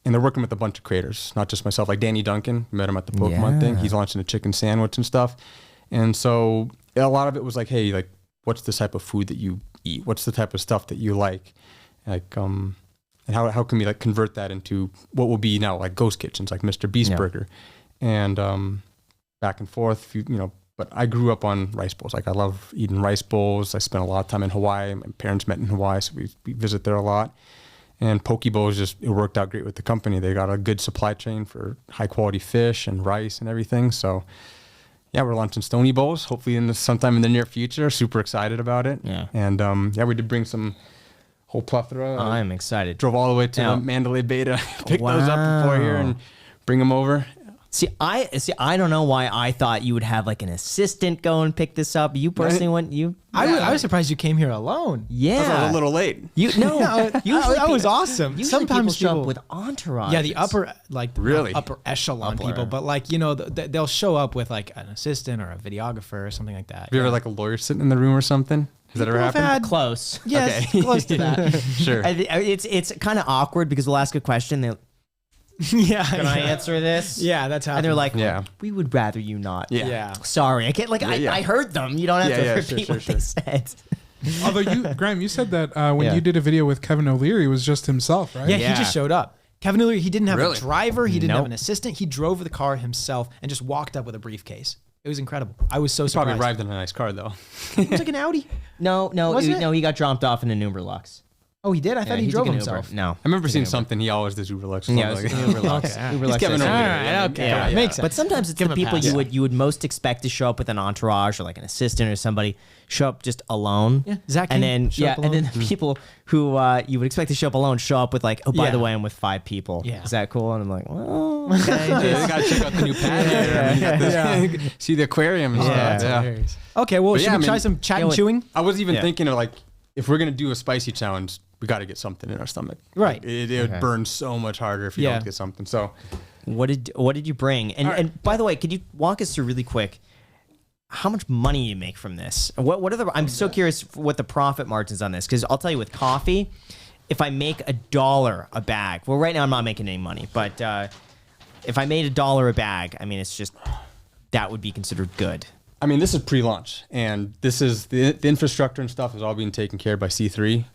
And they're working with a bunch of creators, not just myself. Like Danny Duncan, met him at the Pokemon thing. He's launching a chicken sandwich and stuff. And so a lot of it was like, hey, like, what's the type of food that you eat? What's the type of stuff that you like? Like, and how can we like convert that into what will be now like ghost kitchens, like Mr. Beast Burger, and back and forth. But I grew up on rice bowls. Like I love eating rice bowls. I spent a lot of time in Hawaii. My parents met in Hawaii, so we visit there a lot. And poke bowls it worked out great with the company. They got a good supply chain for high quality fish and rice and everything. So yeah, we're launching Stony Bowls, hopefully sometime in the near future. Super excited about it. Yeah. And we did bring some whole plethora. I'm excited. Drove all the way to the Mandalay Bay to pick those up before here and bring them over. See, I don't know why I thought you would have like an assistant go and pick this up. You personally went. I was surprised you came here alone. Yeah, I was a little late. Usually that was awesome. Usually Sometimes people show up with entourage. Yeah, the upper upper echelon Upper. people, but like they'll show up with like an assistant or a videographer or something like that. Have you ever like a lawyer sitting in the room or something? Has that ever happened? Close. Yes, Okay. close to that. Sure. It's kind of awkward because we'll ask a question. They'll, Yeah. can I answer this? Yeah, that's how. And they're like, Yeah. we would rather you not. Yeah. yeah. Sorry, I can't. Like, I heard them. You don't have to repeat what they said. Although Graham, you said that when you did a video with Kevin O'Leary, it was just himself, right? Yeah, Yeah. he just showed up. Kevin O'Leary, he didn't have Really? a driver. He didn't Nope. have an assistant. He drove the car himself and just walked up with a briefcase. It was incredible. I was so surprised. Probably arrived in a nice car though. It was like an Audi. No, Was it? no, he got dropped off in an Uber Lux. Oh, he did? I thought he drove himself. No, I remember seeing something. He always does Uber Lux. or Yeah, it something was like an Uber Lux. Okay. Uber He's Lux Kevin SUV. O'Leary. All right, okay. Yeah, Makes sense. But sometimes it's Give the him a people pass. you would most expect to show up with an entourage or like an assistant or somebody show up just alone. Yeah, Zach and King then showed up and then alone. the people who you would expect to show up alone show up with like, oh, by Yeah. the way, I'm with 5 people. Yeah. Is that cool? And I'm like, well, okay. Yeah, you gotta check out the new pad. See the aquarium and Yeah. stuff. That's Yeah. hilarious. Okay, well, But should yeah, we I try mean- some chat Yeah, and wait. chewing? I was even Yeah. thinking of like, if we're gonna do a spicy challenge, we got to get something in our stomach. Right. It would burn so much harder if you Yeah. don't get something. So What did you bring? And by the way, could you walk us through really quick how much money you make from this? What are the? I'm so curious what the profit margins on this, because I'll tell you with coffee, if I make $1 a bag, well, right now I'm not making any money, but if I made $1 a bag, I mean, it's just that would be considered good. I mean, this is pre-launch, and this is the infrastructure and stuff is all being taken care of by C3.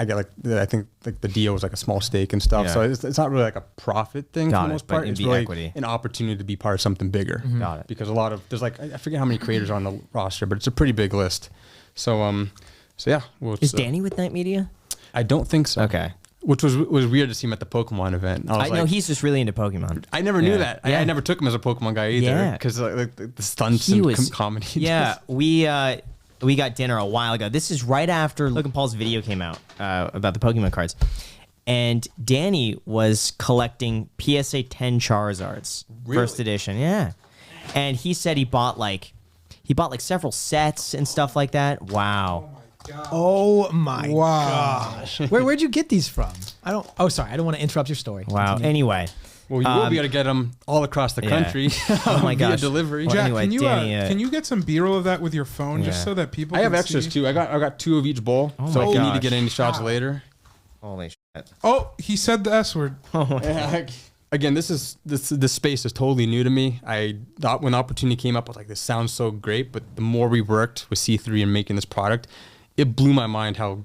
I get I think like the deal was like a small stake and stuff, Yeah. so it's not really like a profit thing Got for the it, most but part. it'd It's be really equity. an opportunity to be part of something bigger. Got it. Because there's like I forget how many creators are on the roster, but it's a pretty big list. So yeah. Well, Is Danny with Night Media? I don't think so. Okay. Which was weird to see him at the Pokemon event. I know he's just really into Pokemon. I never knew Yeah. that. Yeah. I never took him as a Pokemon guy either. Yeah. Because like the stunts He and was comedy. he Yeah, does. we got dinner a while ago. This is right after Logan Paul's video came out about the Pokemon cards, and Danny was collecting PSA 10 Charizards, first edition. Yeah, and he said he bought like several sets and stuff like that. Wow. Oh my Wow. gosh. Where'd you get these from? Oh, sorry. I don't want to interrupt your story. Wow. Continue. Anyway. Well, you will be able to get them all across the country. Oh my via gosh. delivery. Well, Jack, anyway, can you Danny, can you get some B-roll of that with your phone just Yeah. so that people? I have can extras see? too. I got 2 of each bowl. Oh So my if you need to gosh. get any shots later. Holy shit. Oh, he said the S word. Again, this space is totally new to me. I thought when the opportunity came up, I was like, this sounds so great. But the more we worked with C3 and making this product, it blew my mind how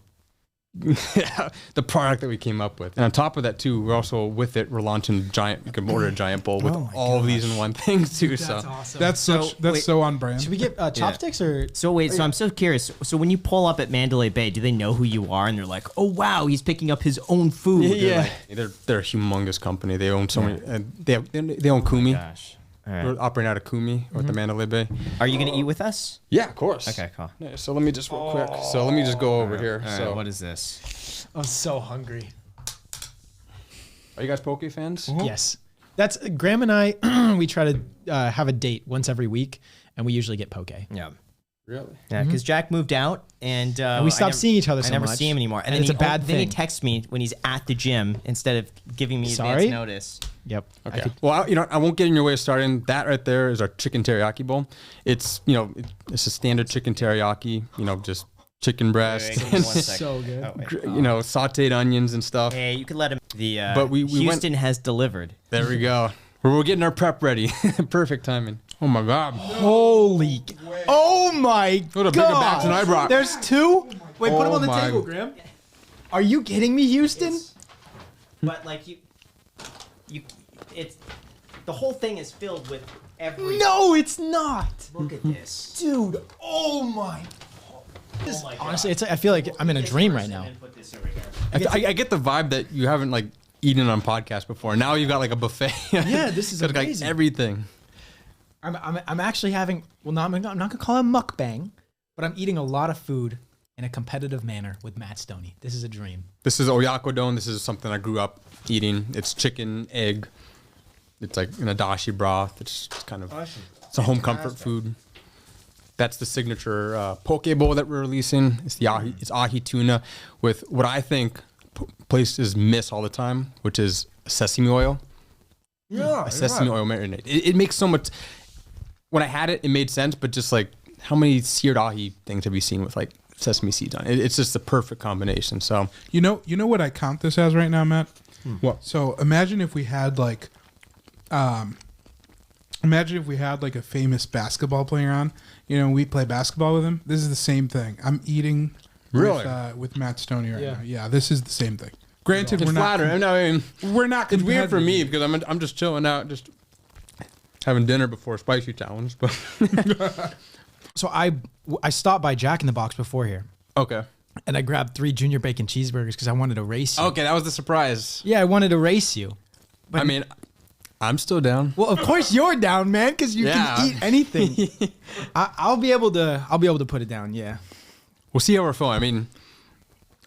the product that we came up with. And on top of that too, we're also with it, we're launching you can order a giant bowl with all of these in one thing too. That's awesome. That's so on brand. Should we get chopsticks or? So wait, so I'm so curious. So when you pull up at Mandalay Bay, do they know who you are? And they're like, oh wow, he's picking up his own food. They're a humongous company. They own so many. They own Kumi. Gosh. All right. We're operating out of Kumi or at the Mandalay Bay. Are you gonna eat with us? Yeah, of course. Okay, cool. Yeah, so let me just real quick. So let me just go over here. All right, So what is this? I'm so hungry. are you guys poke fans? Yes. That's Graham and I. We try to have a date once every week, and we usually get poke. Yeah. Really? Yeah, because Jack moved out and we stopped seeing each other I so never much. see him anymore. And And then it's a bad Then he thing. texts me when he's at the gym instead of giving me Sorry? advance notice. Yep. Okay. Well, I won't get in your way of starting. That right there is our chicken teriyaki bowl. It's it's a standard chicken teriyaki. Just chicken breast, Wait, give me 1 second. So good. Oh, wait. sautéed onions and stuff. Hey, you can let him. But we Houston has delivered. There we go. We're getting our prep ready. Perfect timing. Oh my God. Holy! Oh my What a god! bigger batch than I brought. There's 2. Wait, put them Oh on the my- table, Graham. Are you kidding me, Houston? But like it's the whole thing is filled with every. No, it's not, Look at this. dude. Oh my! Oh my God. Honestly, I feel like I'm in a This dream person right now. and put this over here. I get the vibe that you haven't like eaten on podcast before. Now you've got like a buffet. Yeah, this is Got, like, amazing. everything. I'm actually having. Well, no, I'm not gonna call it a mukbang, but I'm eating a lot of food in a competitive manner with Matt Stonie. This is a dream. This is oyakodon. This is something I grew up eating. It's chicken, egg. It's like in a dashi broth. It's kind of it's a home comfort food. That's the signature poke bowl that we're releasing. It's ahi tuna with what I think places miss all the time, which is sesame oil. Yeah, A sesame oil marinade. It makes so much. When I had it, it made sense, but just like how many seared ahi things have you seen with like sesame seeds on it? It's just the perfect combination. So You know what I count this as right now, Matt? what? So imagine if we had like, a famous basketball player on. We play basketball with him. This is the same thing. I'm eating Really? with Matt Stonie right Yeah. now. Yeah, this is the same thing. Granted, It's we're not. flattering. I mean, We're not. it's weird for me competitive. because I'm just chilling out, just having dinner before a spicy challenge. But So I stopped by Jack in the Box before here, okay, and I grabbed 3 junior bacon cheeseburgers because I wanted to race you. okay, that was the surprise. Yeah, I wanted to race you. I mean, I'm still down. Well, of course you're down, man, because you Yeah. can eat anything. I'll be able to put it down. Yeah. We'll see how we're feeling. I mean,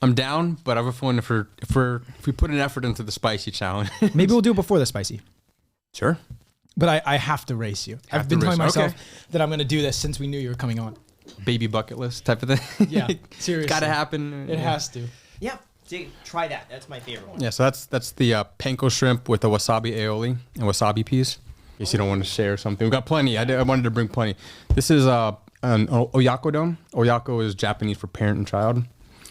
I'm down, but I have a feeling if we put an effort into the spicy challenge, Maybe we'll do it before the spicy. sure. But I have to race you. I've to been race. telling myself Okay. that I'm going to do this since we knew you were coming on. Baby bucket list type of thing. Yeah, seriously. Gotta happen. It has to. Yeah, see, try that. That's my favorite one. Yeah, so that's the panko shrimp with a wasabi aioli and wasabi peas. In case you don't want to share something, we've got plenty. I wanted to bring plenty. This is an oyakodon. Oyako is Japanese for parent and child.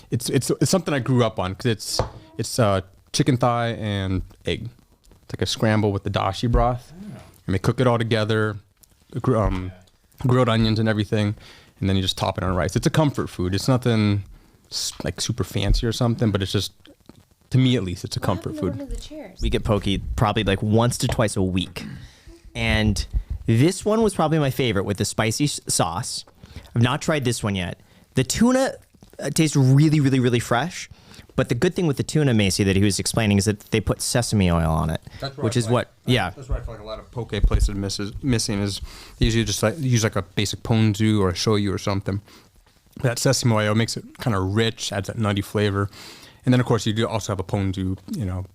It's something I grew up on because it's chicken thigh and egg. It's like a scramble with the dashi broth, and they cook it all together, grilled onions and everything, and then you just top it on rice. It's a comfort food. It's nothing like super fancy or something, but it's just, to me at least, it's a comfort food. One of the chairs. We get poke probably like once to twice a week. And this one was probably my favorite with the spicy sauce. I've not tried this one yet. The tuna tastes really, really, really fresh. But the good thing with the tuna, Macy, that he was explaining is that they put sesame oil on it, which is what, yeah. That's what I feel like a lot of poke places missing is they usually just use like a basic ponzu or a shoyu or something. That sesame oil makes it kind of rich, adds that nutty flavor. And then, of course, you do also have a ponzu,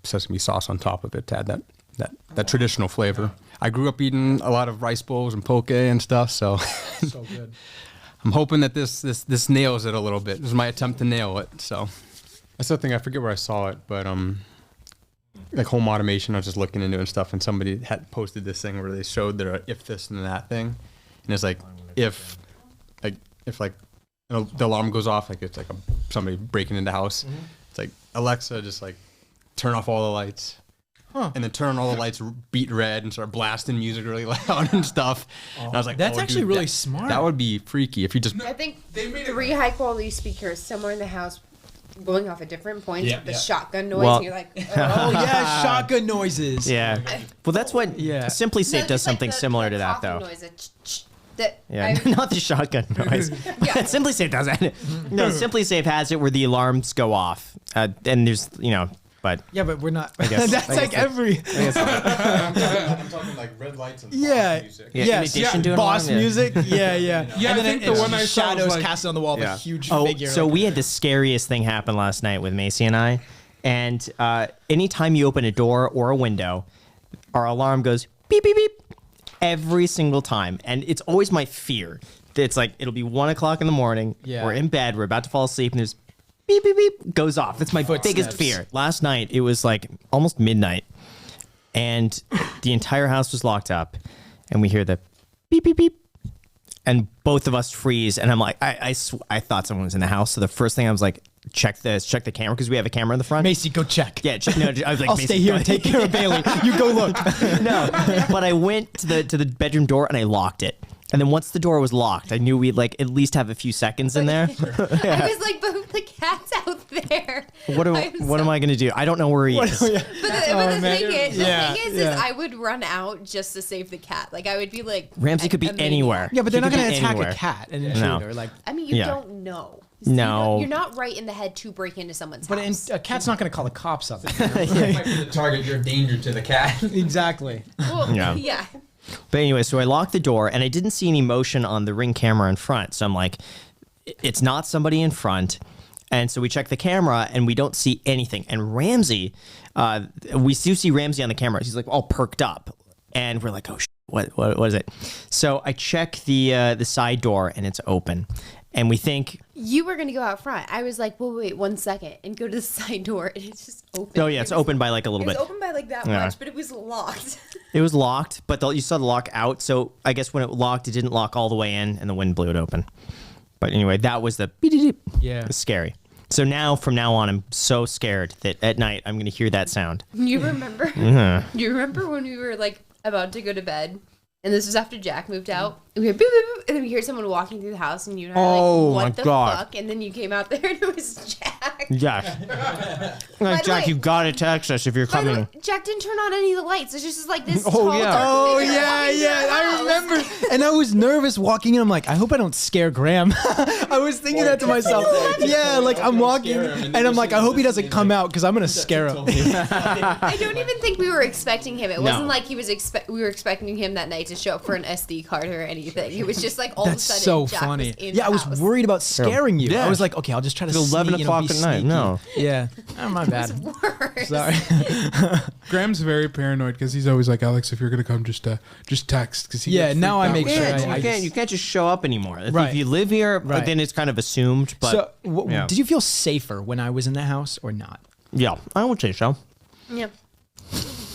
sesame sauce on top of it to add that traditional flavor. I grew up eating a lot of rice bowls and poke and stuff, so So good. I'm hoping that this nails it a little bit. This is my attempt to nail it. So that's the thing. I forget where I saw it, but like home automation, I was just looking into it and stuff, and somebody had posted this thing where they showed their if this and that thing, and it's like if the alarm goes off, like it's like somebody breaking into the house. It's like Alexa, just like turn off all the lights. And then turn on all the lights, beat red, and start blasting music really loud and stuff. And I was like, That's actually really smart. That would be freaky if you just. I think 3 high quality speakers somewhere in the house going off at different points with the shotgun noise. And you're like, Oh yeah, shotgun noises. Yeah. Well, that's what Simply Safe does something similar to that, though. Not the shotgun noise. Simply Safe does that. No, Simply Safe has it where the alarms go off, and there's But we're not. That's like every. I'm talking like red lights and music. In addition to boss music. Yeah. Yeah, And I then think the one I saw shadows was like, cast on the wall of a huge Oh, figure. so we had the scariest thing happen last night with Macy and I. And anytime you open a door or a window, our alarm goes beep, beep, beep every single time. And it's always my fear. It's like, it'll be 1 o'clock in the morning. Yeah. We're in bed. We're about to fall asleep. And there's beep, beep, beep goes off. That's my biggest fear. Last night, it was like almost midnight. And the entire house was locked up. And we hear the beep, beep, beep. And both of us freeze. And I'm like, I thought someone was in the house. So the first thing I was like, check the camera, because we have a camera in the front. Macy, go check. Yeah, I was like, I'll Macy, stay here and take care of Bailey. You go look. No, but I went to the bedroom door and I locked it. And then once the door was locked, I knew we'd like at least have a few seconds in there. I was like, but the cat's out there. What am I gonna do? I don't know where he is. But the thing is, I would run out just to save the cat. Like I would be like, Ramsey could be anywhere. Yeah, but they're He not could going be to attack anywhere. a cat, an intruder. Like, I mean, you don't know. No. You're not right in the head to break into someone's house. a cat's not going to call the cops on it. You might be the target. You're a danger to the cat. Exactly. Well, Yeah. But anyway, so I locked the door and I didn't see any motion on the Ring camera in front. So I'm like, it's not somebody in front. And so we check the camera and we don't see anything. And Ramsey, we do see Ramsey on the camera. He's like all perked up. And we're like, oh, what is it? So I check the side door and it's open. And we think... You were going to go out front. I was like, well, wait 1 second and go to the side door. And it's just open. Oh, yeah, it's open by like a little bit. It was open by like that much, but it was locked. It was locked, but you saw the lock out. So I guess when it locked, it didn't lock all the way in and the wind blew it open. But anyway, that was the... Yeah. It was scary. So from now on, I'm so scared that at night I'm going to hear that sound. You remember? You remember when we were like about to go to bed? And this was after Jack moved out. And we heard boop, boop, boop, and then we hear someone walking through the house, and you and I were like, what the fuck? And then you came out there, and it was Jack. Yeah. By Jack, you got to text us if you're By the coming. way, Jack didn't turn on any of the lights. It's just like this Oh, tall, yeah. dark Oh, figure yeah, walking through yeah. the I house. remember. And I was nervous walking in. I'm like, I hope I don't scare Graham. I was thinking that to myself. Yeah, like I'm walking, and I'm like, I hope he doesn't come out because I'm going to scare him. I don't even think we were expecting him. It wasn't like he was we were expecting him that night to show up for an SD card or anything. It was just like all That's of a sudden so Jack funny. was in Yeah, I the was house. worried about scaring you. Yeah. I was like, okay, I'll just try to It's 11 sneak, o'clock be at night. sneaky. No. Yeah. Oh, my bad. Worse. Sorry. Graham's very paranoid because he's always like, Alex, if you're gonna come, just text. Because Yeah, now I make sure You can't just show up anymore. Right. If you live here, Right. then it's kind of assumed. But So, yeah. did you feel safer when I was in the house or not? Yeah, I would say so. Yeah.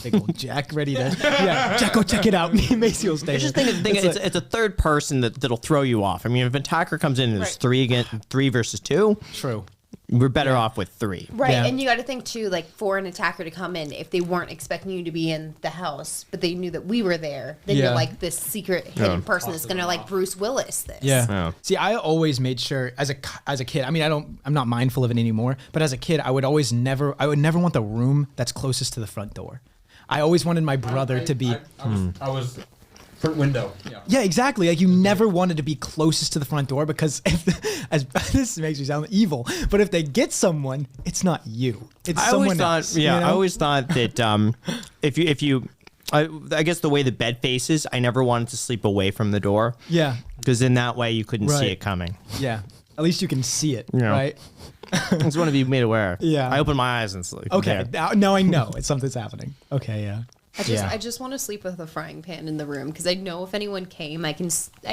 Big old Jack ready to. Yeah, Jack, go check it out. Me and Macy will stay. It's just there. it's a third person that'll throw you off. I mean, if an attacker comes in and there's three versus two, True. we're better off with three. Right, Yeah. and you got to think too, like for an attacker to come in, if they weren't expecting you to be in the house, but they knew that we were there, then Yeah. you're like this secret hidden person that's gonna like Bruce Willis this. Yeah. Yeah. See, I always made sure as a kid. I mean, I'm not mindful of it anymore. But as a kid, I would never want the room that's closest to the front door. I always wanted my brother to be. I was front window. Yeah. Yeah, exactly. Like you never wanted to be closest to the front door because this makes me sound evil, but if they get someone, it's not you. It's someone else. Yeah, you know? I always thought that if you, I guess the way the bed faces, I never wanted to sleep away from the door. Yeah. Because in that way you couldn't see Right. it coming. Yeah. At least you can see it, Yeah. right? I just want to be made aware. Yeah. I open my eyes and sleep. Okay. Yeah. Now I know something's happening. Okay. Yeah. I just want to sleep with a frying pan in the room because I know if anyone came, I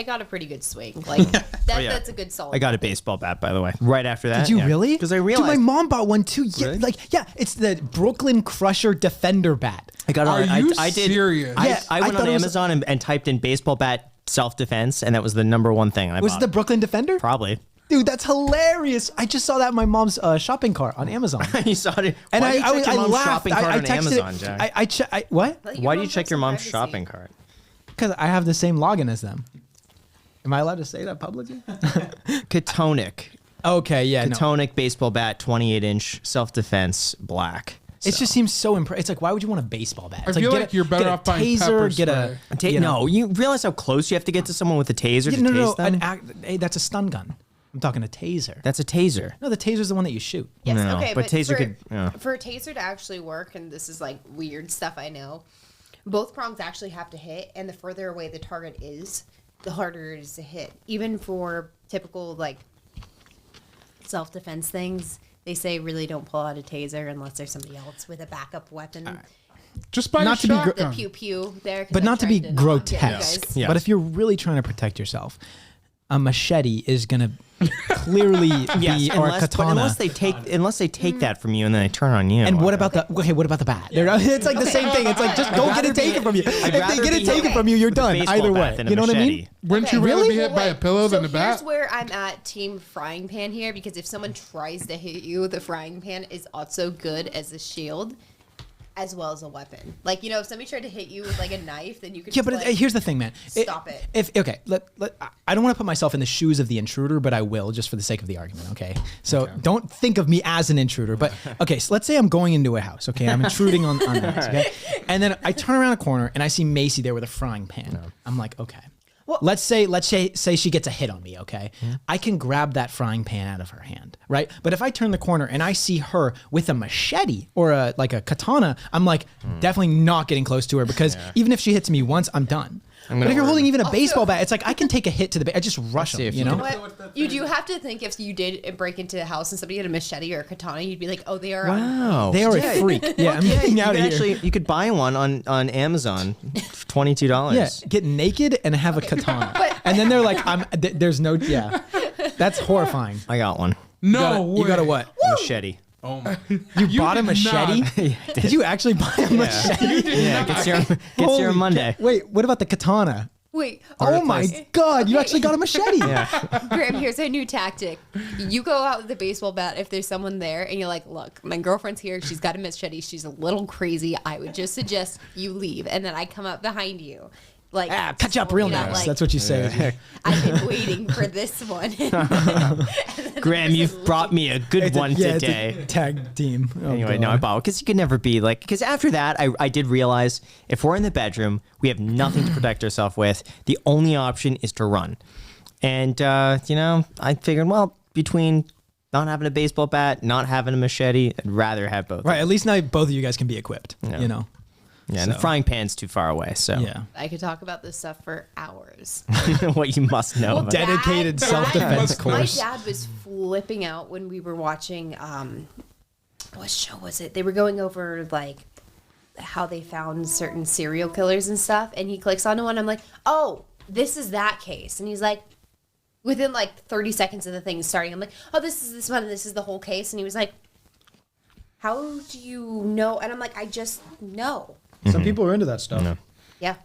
got a pretty good swing. Like that's a good solid. I got a baseball bat, by the way, right after that. Did you really? Because I realized Dude, my mom bought one too. Yeah, Really? it's the Brooklyn Crusher Defender bat. I got Are on. you I did. serious? Yeah, I went I thought on it was- Amazon and typed in baseball bat self-defense, and that was the number one thing. And I Was it bought the Brooklyn Defender? Probably. Dude, that's hilarious. I just saw that in my mom's shopping cart on Amazon. You saw it. And Why do you check your mom's laughed. shopping cart I on texted Amazon, it. Jack? What? Why do you check your mom's shopping cart? Because I have the same login as them. Am I allowed to say that publicly? Katonic. Okay, yeah. No. Katonic baseball bat, 28-inch self-defense, black. It just seems so impressive. It's like, why would you want a baseball bat? It's I feel get like a- you're better get a off buying taser, pepper get a spray. you know. No, you realize how close you have to get to someone with a taser Yeah, to no, tase them? hey, that's a stun gun. I'm talking a taser. That's a taser. No, the taser's the one that you shoot. Yes, No, okay, but taser for, could- yeah. for a taser to actually work, and this is like weird stuff I know, both prongs actually have to hit, and the further away the target is, the harder it is to hit. Even for typical like self-defense things, they say really don't pull out a taser unless there's somebody else with a backup weapon. Just buy Not a to be shotgun. The pew pew there, 'cause But I'm not to be trying not get you grotesque. guys- Yes. But if you're really trying to protect yourself, a machete is gonna clearly be or a but katana. unless they take that from you and then they turn on you. And what about the what about the bat? It's like the same thing. It's like just go get it taken from you. If they get it taken from you, you're done. Either way. You know what I mean? Wouldn't you rather Really? be hit by a pillow than a So bat? here's where I'm at team frying pan here, because if someone tries to hit you, the frying pan is also good as a shield as well as a weapon. Like, if somebody tried to hit you with like a knife, then you could Yeah, just, but like, here's the thing, man. stop it. I don't want to put myself in the shoes of the intruder, but I will just for the sake of the argument. Okay, so don't think of me as an intruder. But okay, so let's say I'm going into a house. Okay, I'm intruding on this. Okay, and then I turn around a corner and I see Macy there with a frying pan. I'm like, okay. Well- Let's say she gets a hit on me, okay? I can grab that frying pan out of her hand, right? But if I turn the corner and I see her with a machete or a katana, I'm like definitely not getting close to her because even if she hits me once, I'm done. But if you're holding even a baseball bat, it's like I can take a hit to the I just rush them, you know? What? You do have to think if you did break into the house and somebody had a machete or a katana, you'd be like, oh, they are. Wow. They are a freak. Yeah, I'm getting out of here. Actually, you could buy one on Amazon, for $22. Yeah, get naked and have a katana, and then they're like, "There's no, yeah." That's horrifying. I got one. No way. You got a what? Machete. Oh my. You bought a did machete? not. Did you actually buy a machete? Yeah, gets here Holy on Monday. Wait, what about the katana? Wait. Oh my God, you Okay. actually got a machete. Graham, here's a new tactic. You go out with a baseball bat if there's someone there and you're like, look, my girlfriend's here. She's got a machete. She's a little crazy. I would just suggest you leave. And then I come up behind you. Like, Catch up real nice. like, That's what you say. I've been waiting for this one. Graham, you've brought me a good one It's today. a tag team. Oh, Anyway, God. no, I bought because you could never be like, because after that, I did realize if we're in the bedroom, we have nothing to protect ourselves with. The only option is to run. And, I figured, well, between not having a baseball bat, not having a machete, I'd rather have both. Right, at least now both of you guys can be equipped. You know. Yeah, and the frying pan's too far away, so Yeah. I could talk about this stuff for hours. what you must know. about it. Dedicated self-defense My course. dad was flipping out when we were watching, what show was it? They were going over, like, how they found certain serial killers and stuff, and he clicks onto one. I'm like, oh, this is that case. And he's like, within, like, 30 seconds of the thing starting, I'm like, oh, this is this one, and this is the whole case. And he was like, how do you know? And I'm like, I just know. Some people are into that stuff. Yeah.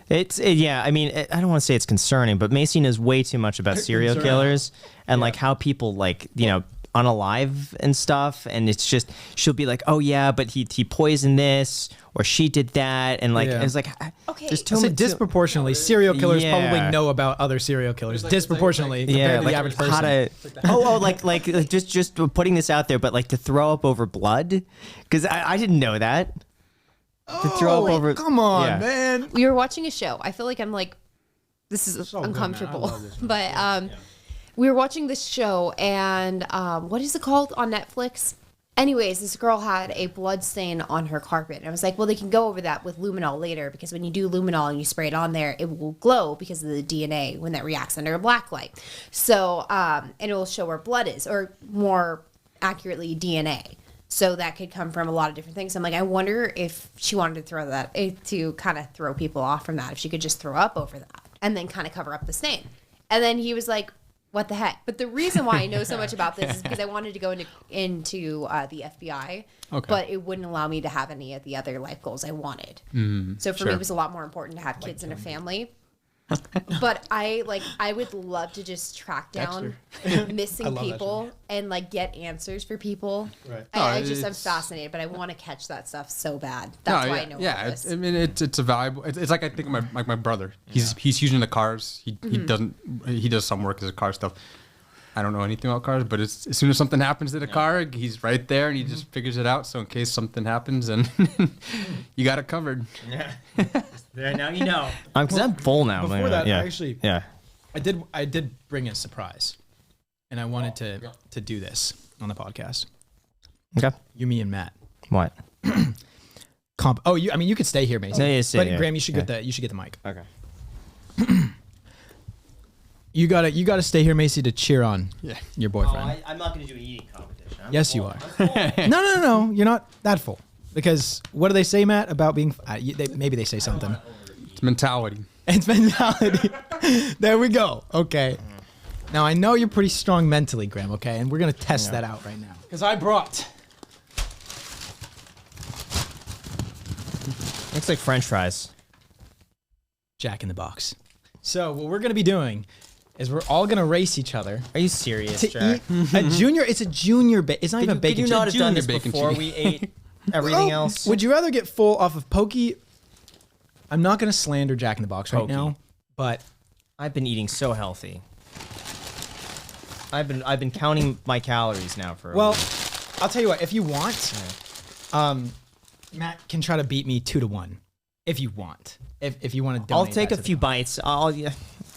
I mean, I don't want to say it's concerning, but Macy knows way too much about serial killers and like how people unalive and stuff, and it's just she'll be like, oh yeah, but he poisoned this or she did that, and like it's like Okay. there's too I'll say much. disproportionately, serial killers Yeah. probably know about other serial killers. Disproportionately compared to the average person. How to, like just putting this out there, but like to throw up over blood, because I didn't know that. To throw up over. Come on, Yeah. man. We were watching a show. I feel like I'm like, this is uncomfortable. But we were watching this show, and what is it called on Netflix? Anyways, this girl had a blood stain on her carpet. And I was like, well, they can go over that with luminol later, because when you do luminol and you spray it on there, it will glow because of the DNA when that reacts under a black light. So, and it will show where blood is, or more accurately, DNA. So that could come from a lot of different things. I'm like, I wonder if she wanted to throw that, to kind of throw people off from that, if she could just throw up over that and then kind of cover up the stain. And then he was like, what the heck? But the reason why I know so much about this is because I wanted to go into the FBI, but it wouldn't allow me to have any of the other life goals I wanted. So for me, it was a lot more important to have kids and a family. But I would love to just track down missing people and like get answers for people. Right. I'm fascinated, but I want to catch that stuff so bad. That's why I know all this. I mean, it's a valuable. It's like I think of my brother. He's using the cars. He does some work as a car stuff. I don't know anything about cars, but as soon as something happens to the car, he's right there and he just figures it out. So in case something happens, and you got it covered. Yeah. There, now you know. Because I'm full now. Before that, I did bring a surprise, and I wanted to do this on the podcast. Okay. You, me, and Matt. What? You could stay here, Mason. Yeah, stay but here. Graham, you should get the mic. Okay. You gotta stay here, Macy, to cheer on your boyfriend. I'm not going to do an eating competition. Yes, you are. No. You're not that full. Because what do they say, Matt, about being... maybe they say something. It's mentality. It's mentality. There we go. Okay. Now, I know you're pretty strong mentally, Graham, okay? And we're going to test that out right now. Because I brought... Looks like French fries. Jack in the Box. So what we're going to be doing is we're all going to race each other. Are you serious, to Jack? Eat a junior... It's a junior... It's not even a bacon Could you not have done this bacon before cheese. we ate everything else? Would you rather get full off of Pokey? I'm not going to slander Jack in the Box right now, but I've been eating so healthy. I've been counting my calories now for a week. I'll tell you what. If you want, Matt can try to beat me 2-1. If you want, if you want to, I'll take a few bites.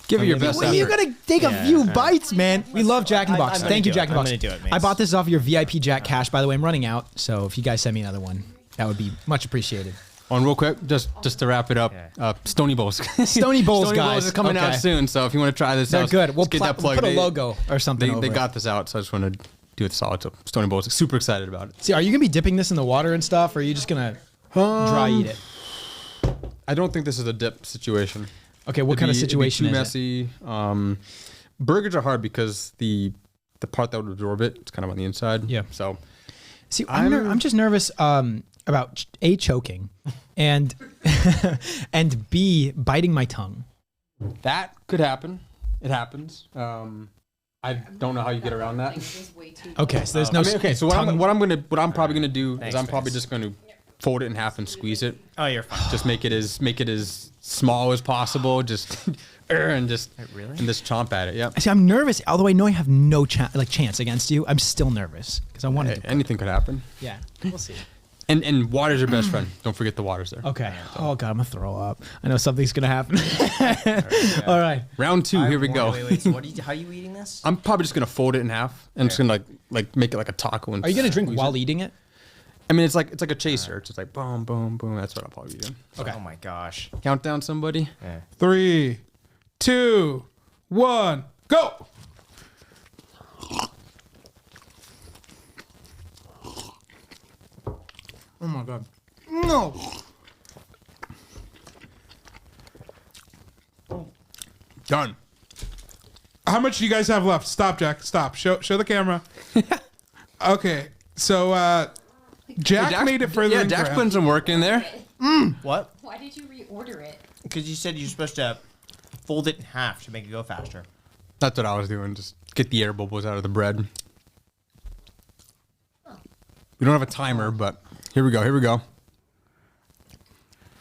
Give it your best effort. You gotta take a few bites, man. We love Jack in the Box. Thank you, Jack in the Box. I'm gonna do it, Mace. I bought this off your VIP Jack Cash, by the way. I'm running out, so if you guys send me another one, that would be much appreciated. On real quick, just to wrap it up, Stony Bowls. Stony Bowls, Stony guys. Bowls is coming out soon, so if you want to try this They're out, good. We'll get that plug. put a logo or something They got this out, so I just want to do it solid. So Stony Bowls, super excited about it. See, are you gonna be dipping this in the water and stuff, or are you just gonna dry eat it? I don't think this is a dip situation. Okay, what kind of situation it'd be is too messy. Burgers are hard because the part that would absorb it, it's kind of on the inside. Yeah. So, see, I'm just nervous about A, choking, and and B, biting my tongue. that could happen. It happens. I don't know how you get around that. Okay, so there's no. So what I'm probably gonna do is I'm probably just gonna fold it in half and squeeze it. Oh, you're fine. Just make it as small as possible. Just and just chomp at it. Yeah. See, I'm nervous. Although I know I have no chance against you, I'm still nervous because I wanted to. Anything could happen. Yeah, we'll see. And water's your best friend. Don't forget the water's there. Okay. Oh God, I'm gonna throw up. I know something's gonna happen. All right. Round 2. Here we go. Wait. So how are you eating this? I'm probably just gonna fold it in half and just gonna like make it like a taco. And Are you gonna drink squeeze while it. eating it? I mean, it's like a chaser. It's just like boom, boom, boom. That's what I'll probably be doing. Okay. Oh my gosh. Count down, somebody. 3, 2, 1, go. Oh my God. No. Done. How much do you guys have left? Stop, Jack. Stop. Show the camera. Okay. So Jack made it further. Yeah, than Jack's Graham. putting some work in there. What? Why did you reorder it? Because you said you're supposed to fold it in half to make it go faster. That's what I was doing. Just get the air bubbles out of the bread. We don't have a timer, but here we go.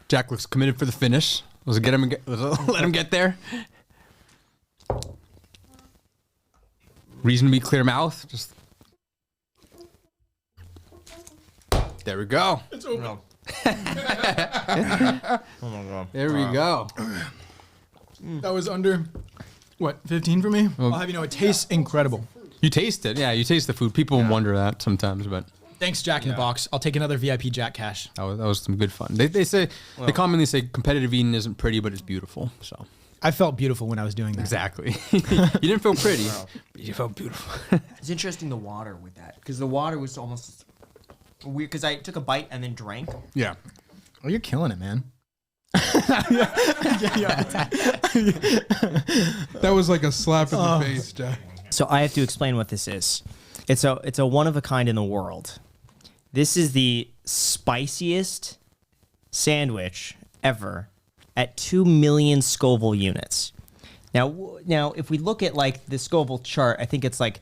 Jack looks committed for the finish. Let's let him get there. Reasonably clear mouth. Just there we go. It's open. Oh my God. There we go. That was under, what, 15 for me? I'll have you know, it tastes incredible. You taste it. Yeah, you taste the food. People wonder that sometimes, but Thanks, Jack in the Box. I'll take another VIP Jack Cash. that was some good fun. They commonly say competitive eating isn't pretty, but it's beautiful. So I felt beautiful when I was doing that. exactly. You didn't feel pretty, but you felt beautiful. It's interesting the water with that because the water was almost weird because I took a bite and then drank. Yeah. Oh, you're killing it, man. That was like a slap in the face, Jack. So I have to explain what this is. It's a one of a kind in the world. This is the spiciest sandwich ever at 2 million Scoville units. Now, if we look at like the Scoville chart, I think it's like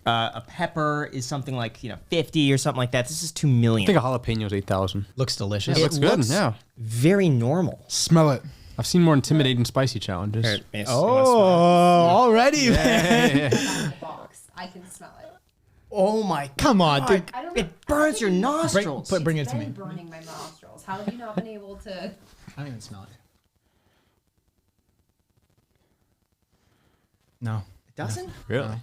a pepper is something like 50 or something like that. This is 2 million. I think a jalapeno is 8,000. Looks delicious. It Looks good. looks Yeah. very normal. Smell it. I've seen more intimidating spicy challenges. Already, man. Out of the box. I can smell it. Oh my! Come on, dude. I don't know. It burns your nostrils. Bring it to me. It's been burning my nostrils. How have you not been able to? I don't even smell it. No. It doesn't? Really?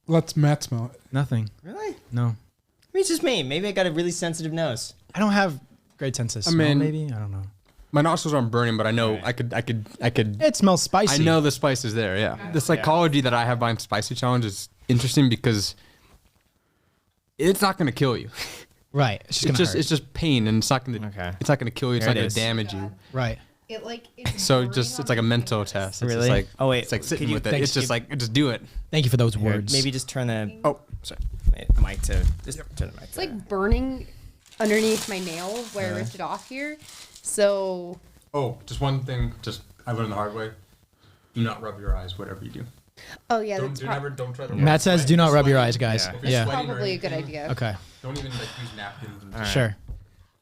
Let's Matt smell it. Nothing. Really? No. Maybe it's just me. Maybe I got a really sensitive nose. I don't have great sense of smell, mean- maybe? I don't know. My nostrils aren't burning, but I know I could. It smells spicy. I know the spice is there. Yeah. The psychology that I have behind spicy challenge is interesting because it's not going to kill you. Right. It's just gonna hurt. It's just pain, and it's not going to. Okay. It's not going to kill you. It's There not it going is. to damage you. Right. It's So burning it's on like a my mental fingers. test. It's Really? just like, Oh, wait. it's like sitting Could you- with it. thanks, It's just Steve. like just do it. Thank you for those Here, words. maybe just turn the Oh, sorry. mic to turn the mic. It's like burning underneath my nail where I ripped it off here. So Oh, just one thing. Just I learned the hard way. Do not rub your eyes, whatever you do. that's Don't try to. Matt says, "Do not rub your eyes, guys." Yeah. If you're Yeah. sweating or probably a good anything, idea. Okay. Don't even like use napkins and just Sure.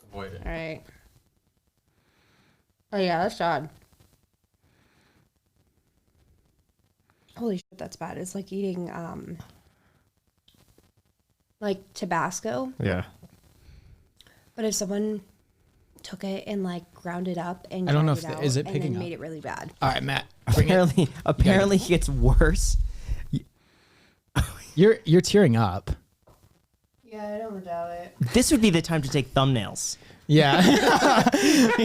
avoid it. All right. Oh yeah, that's odd. Holy shit, that's bad. It's like eating like Tabasco, Yeah. but if someone took it and like ground it up and I don't know dried if it is out it and picking then up? made it really bad. All right, Matt. Bring it. Apparently it gets worse. You're tearing up. Yeah, I don't doubt it. This would be the time to take thumbnails. Yeah.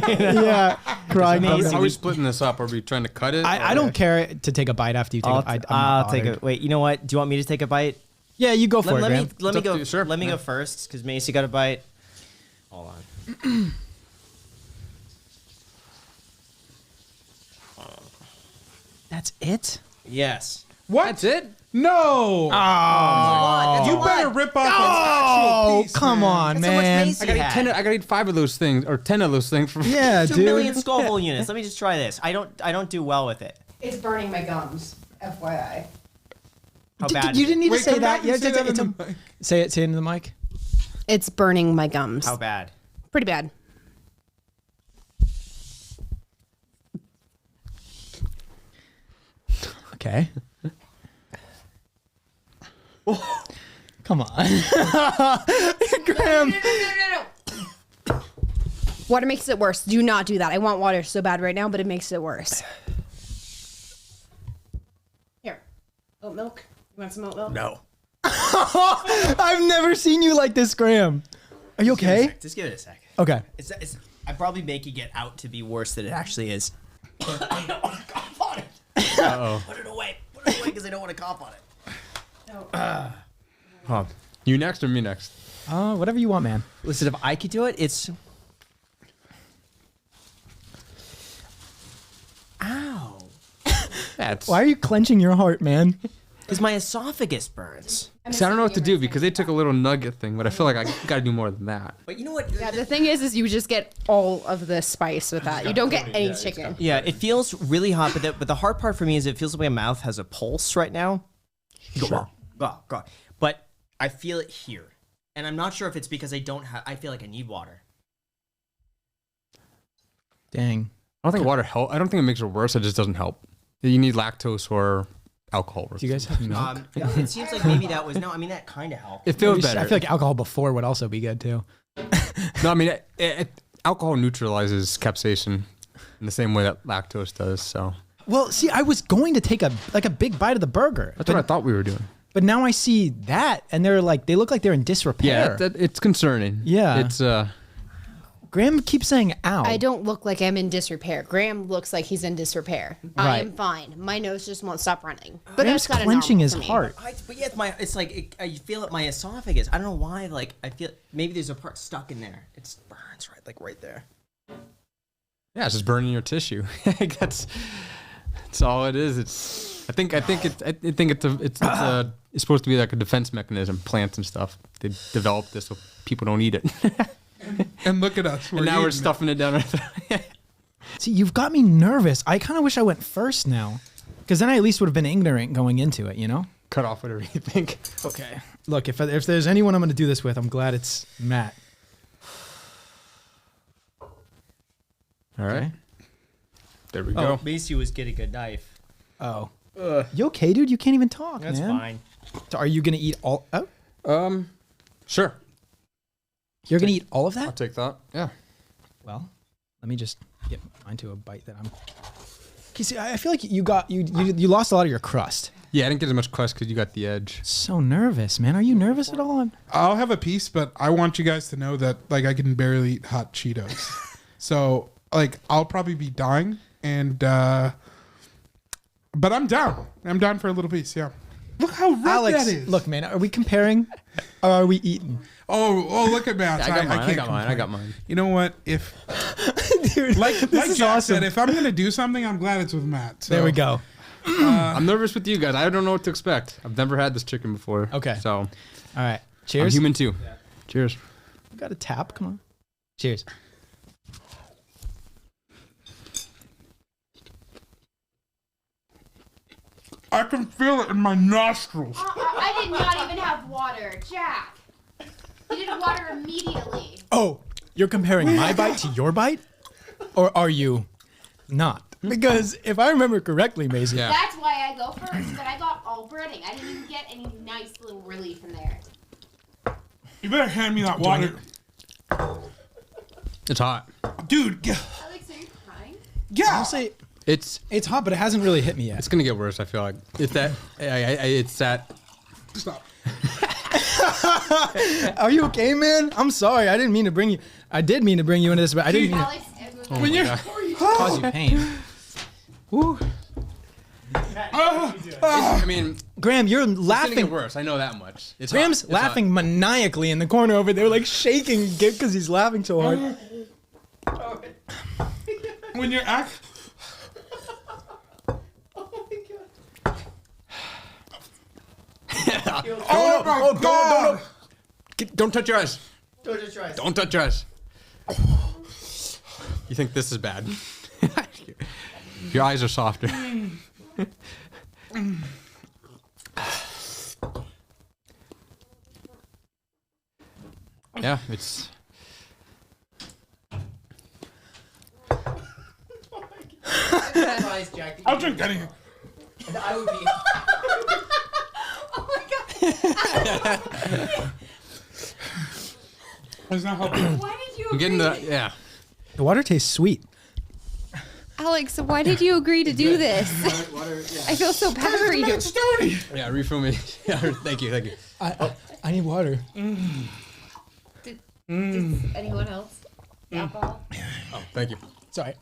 Yeah. Crying. Amazing. Are we splitting this up? Are we trying to cut it? I don't care to take a bite after you take a bite. I'll take a wait. You know what? Do you want me to take a bite? Yeah, you go for it, Let Graham. me let me It's up to go. you, sure. Let me Yeah. go first because Macy got a bite. Hold on. That's it? Yes. What? That's it. No. That's You a better lot. rip off an actual piece. Come man. on, That's how much man. Macy I gotta eat had. 10. I gotta eat 5 of those things, or 10 of those things. From Yeah, 2 dude. million Scoville units. Let me just try this. I don't do well with it. It's burning my gums, FYI. How bad? You didn't need to Wait, say come that. back You and have say to that say in it. the mic. Say it into the mic. It's burning my gums. How bad? Pretty bad. Okay. Come on. Graham. No. Water makes it worse. Do not do that. I want water so bad right now, but it makes it worse. Here. Oat milk. You want some oat milk? No. I've never seen you like this, Graham. Are you okay? Just give it a sec. Okay. It's I'm probably making it out to be worse than it actually is. I don't want to cough on it. Uh-oh. Put it away. Put it away because I don't want to cough on it. Huh. You next or me next? Whatever you want, man. Listen, if I could do it, it's. Ow. That's. Why are you clenching your heart, man? Because my esophagus burns. See, I don't know what to do because they took a little nugget thing, but I feel like I gotta do more than that. But you know what? Yeah, the thing is you just get all of the spice with that. You don't get any chicken. Yeah, it feels really hot, but the hard part for me is it feels like my mouth has a pulse right now. Sure. God. But I feel it here. And I'm not sure if it's because I feel like I need water. Dang. I don't think water help. I don't think it makes it worse. It just doesn't help. You need lactose or alcohol. Do you guys have milk? It seems like maybe that was, no, I mean, that kind of helped. It feels Maybe better. I feel like alcohol before would also be good too. No, I mean, alcohol neutralizes capsaicin in the same way that lactose does. So Well, see, I was going to take a big bite of the burger, that's what I thought we were doing. but now I see that, and they look like they're in disrepair. Yeah, it's concerning. Yeah. It's Graham keeps saying ow. I don't look like I'm in disrepair. Graham looks like he's in disrepair. I Right. am fine. My nose just won't stop running. But Graham's that's kind of clenching his for me. heart. But yeah, it's like I feel it my esophagus. I don't know why. Like I feel maybe there's a part stuck in there. It burns right there. Yeah, it's just burning your tissue. That's all it is. I think it's supposed to be like a defense mechanism. Plants and stuff. They developed this so people don't eat it. And look at us. And now we're eating it. stuffing it down our throat. See, you've got me nervous. I kind of wish I went first now, because then I at least would have been ignorant going into it. You know. Cut off whatever you think. Okay. Look, if there's anyone I'm going to do this with, I'm glad it's Matt. All right. Okay. There we Oh, go. Macy was getting a knife. Oh. You okay, dude? You can't even talk, That's man. fine. So are you going to eat all... Oh, Sure. you're going to eat all of I'll that? take that. Yeah. Well, let me just get mine to a bite that I'm... Okay, see, I feel like you lost a lot of your crust. Yeah, I didn't get as much crust because you got the edge. So nervous, man. Are you nervous at all? I'll have a piece, but I want you guys to know that like I can barely eat hot Cheetos. So like I'll probably be dying, and but I'm down. I'm down for a little piece. Yeah. Look how red Alex, that is. look, man, are we comparing or are we eating? Oh, look at Matt. I got mine. I got complain. mine. You know what? If Dude, like is Jack awesome. said, if I'm gonna do something, I'm glad it's with Matt. So. There we go. I'm nervous with you guys. I don't know what to expect. I've never had this chicken before. Okay. So All right. I'm Cheers. human too. Cheers. You got a tap. Come on. Cheers. I can feel it in my nostrils. I did not even have water. Jack. You did water immediately. Oh, you're comparing my bite to your bite? Or are you not? Because if I remember correctly, Maisie, Yeah. That's why I go first, but I got all breading. I didn't even get any nice little relief in there. You better hand me that water, It's hot. dude. Alex, are you crying? Yeah. honestly, It's hot, but it hasn't really hit me yet. gonna get worse. I feel like it's that. It's that. Stop. Are you okay, man? I'm sorry. I didn't mean to bring you. I did mean to bring you into this, but I didn't mean to Alex, When you're cause you pain. Woo. I mean, Graham, you're it's gonna laughing. get worse. I know that much. It's Graham's hot. It's laughing maniacally in the corner over there, like shaking because he's laughing so hard. when you're act. Oh my god! Don't touch your eyes. Don't just try. Don't touch your eyes. You think this is bad? Your eyes are softer. Yeah, it's. Jack. I'll drink anything. I would be. oh my god. It's not helping. Why did you I'm getting the yeah. The water tastes sweet. Alex, why did you agree to do this? I feel so bad for you. Stony. Yeah, refill me. Yeah, thank you. I need water. Does anyone else? Alcohol? Oh, thank you. Sorry.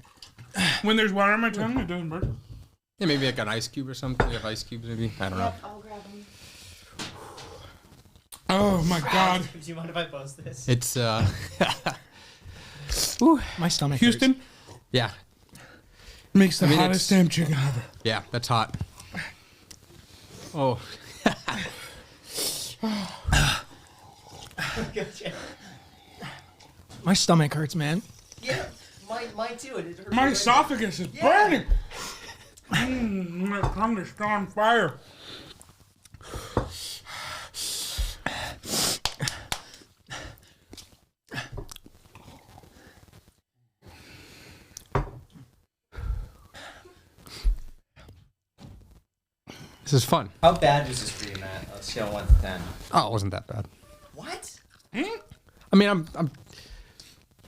When there's water on my tongue, it doesn't burn. Yeah, maybe like an ice cube or something. You have ice cubes, maybe. I don't know. I'll grab them. Oh my god. Do you mind if I post this? It's Ooh, my stomach. Houston yeah, makes the I mean, hottest damn chicken ever. yeah. That's hot. Oh, My stomach hurts, man. Yeah, mine too. It hurts My right esophagus is burning. My tongue is still on fire. this is fun. How bad was this for you, Matt? On a scale of 1 to 10. Oh, it wasn't that bad. What? I mean,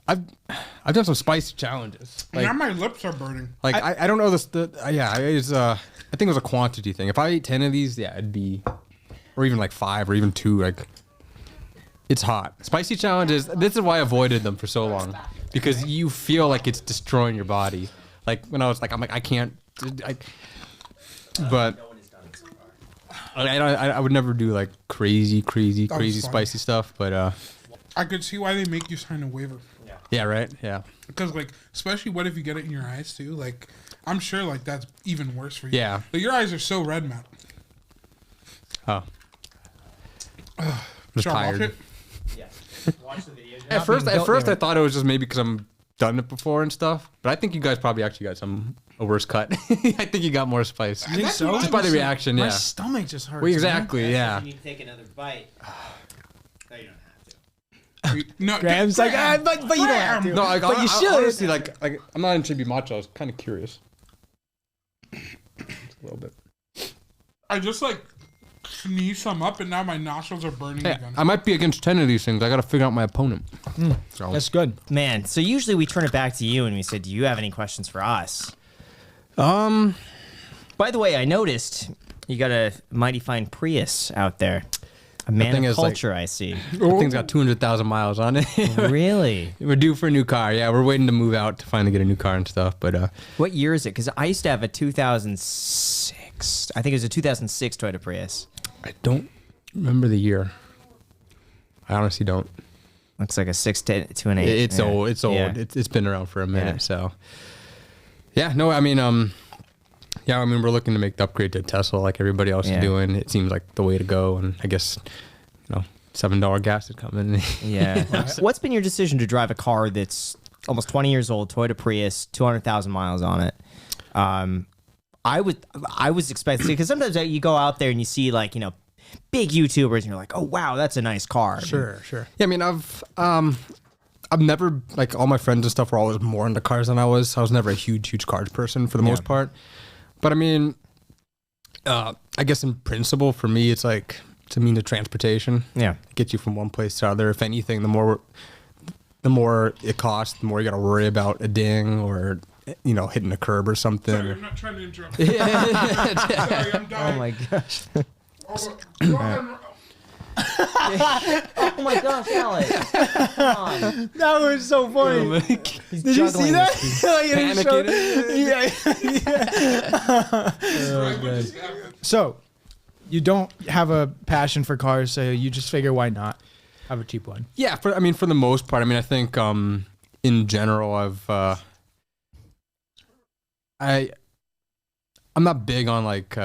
I've done some spicy challenges. Like, Now my lips are burning. I don't know this. I think it was a quantity thing. If I ate 10 of these, yeah, it'd be, or even like 5 or even 2. Like, it's hot. Spicy challenges. This is why I avoided them for so long. because you feel like it's destroying your body. Like when I was like, I'm like, I can't. But I would never do like crazy spicy stuff. But I could see why they make you sign a waiver. yeah, right, yeah. Because like, especially what if you get it in your eyes too? Like, I'm sure like that's even worse for you. Yeah. Like, your eyes are so red, Matt. Oh, Should I watch tired. it? Yeah. Watch the video. At first, I thought it was just maybe because I'm done it before and stuff. But I think you guys probably actually got a worse cut. I think you got more spice. You think so? Just by the reaction, My yeah. stomach just hurts. Well, exactly, yeah. You need to take another bite. No, you don't have to. No, Graham's like, but you don't have to. No, like, but you should. Honestly, like I'm not into be macho. I was kind of curious. A little bit. I just like sneeze some up, and now my nostrils are burning Yeah, again. I might be against 10 of these things. I got to figure out my opponent. So. That's good. Man, so usually we turn it back to you and we say, do you have any questions for us? By the way, I noticed you got a mighty fine Prius out there. A man thing of is, like- culture, I see. The thing's got 200,000 miles on it. Really? We're due for a new car. Yeah, we're waiting to move out to finally get a new car and stuff. But What year is it? Because I used to have a 2006. I think it was a 2006 Toyota Prius. I don't remember the year. I honestly don't. Looks like a 6 to an 8. It's Yeah. old. It's old. Yeah. It's been around for a minute. Yeah. So, yeah. No, I mean, yeah. I mean, we're looking to make the upgrade to Tesla, like everybody else Yeah. is doing. It seems like the way to go. And I guess, $7 gas is coming. Yeah. What's been your decision to drive a car that's almost 20 years old, Toyota Prius, 200,000 miles on it? I was expecting, because sometimes you go out there and you see like, big YouTubers and you're like, oh wow, that's a nice car. Sure. Yeah, I mean, I've never, like, all my friends and stuff were always more into cars than I was. I was never a huge cars person for the most part. But I mean, I guess in principle for me, it's like, it's a means of transportation. Yeah. Get you from one place to other. If anything, the more it costs, the more you got to worry about a ding or, hitting a curb or something. Sorry, I'm not trying to interrupt. Sorry, I'm dying. Oh my gosh. Oh, Oh my gosh, Alex. Come on. That was so funny. He's Did you see juggling that? this piece. Yeah. So, you don't have a passion for cars, so you just figure why not have a cheap one? Yeah, for the most part. I mean, I think in general, I'm not big on like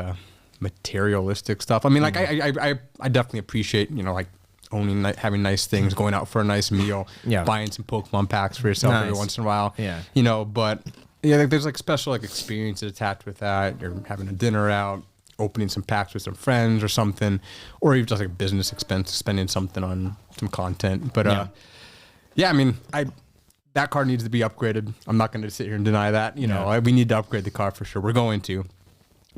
materialistic stuff. I mean, like I definitely appreciate like owning, having nice things, going out for a nice meal, buying some Pokemon packs for yourself every once in a while. Yeah. But yeah, like, there's like special like experiences attached with that. You're having a dinner out, opening some packs with some friends or something, or even just like a business expense, spending something on some content. But yeah, I mean, that car needs to be upgraded. I'm not going to sit here and deny that. We need to upgrade the car for sure. We're going to.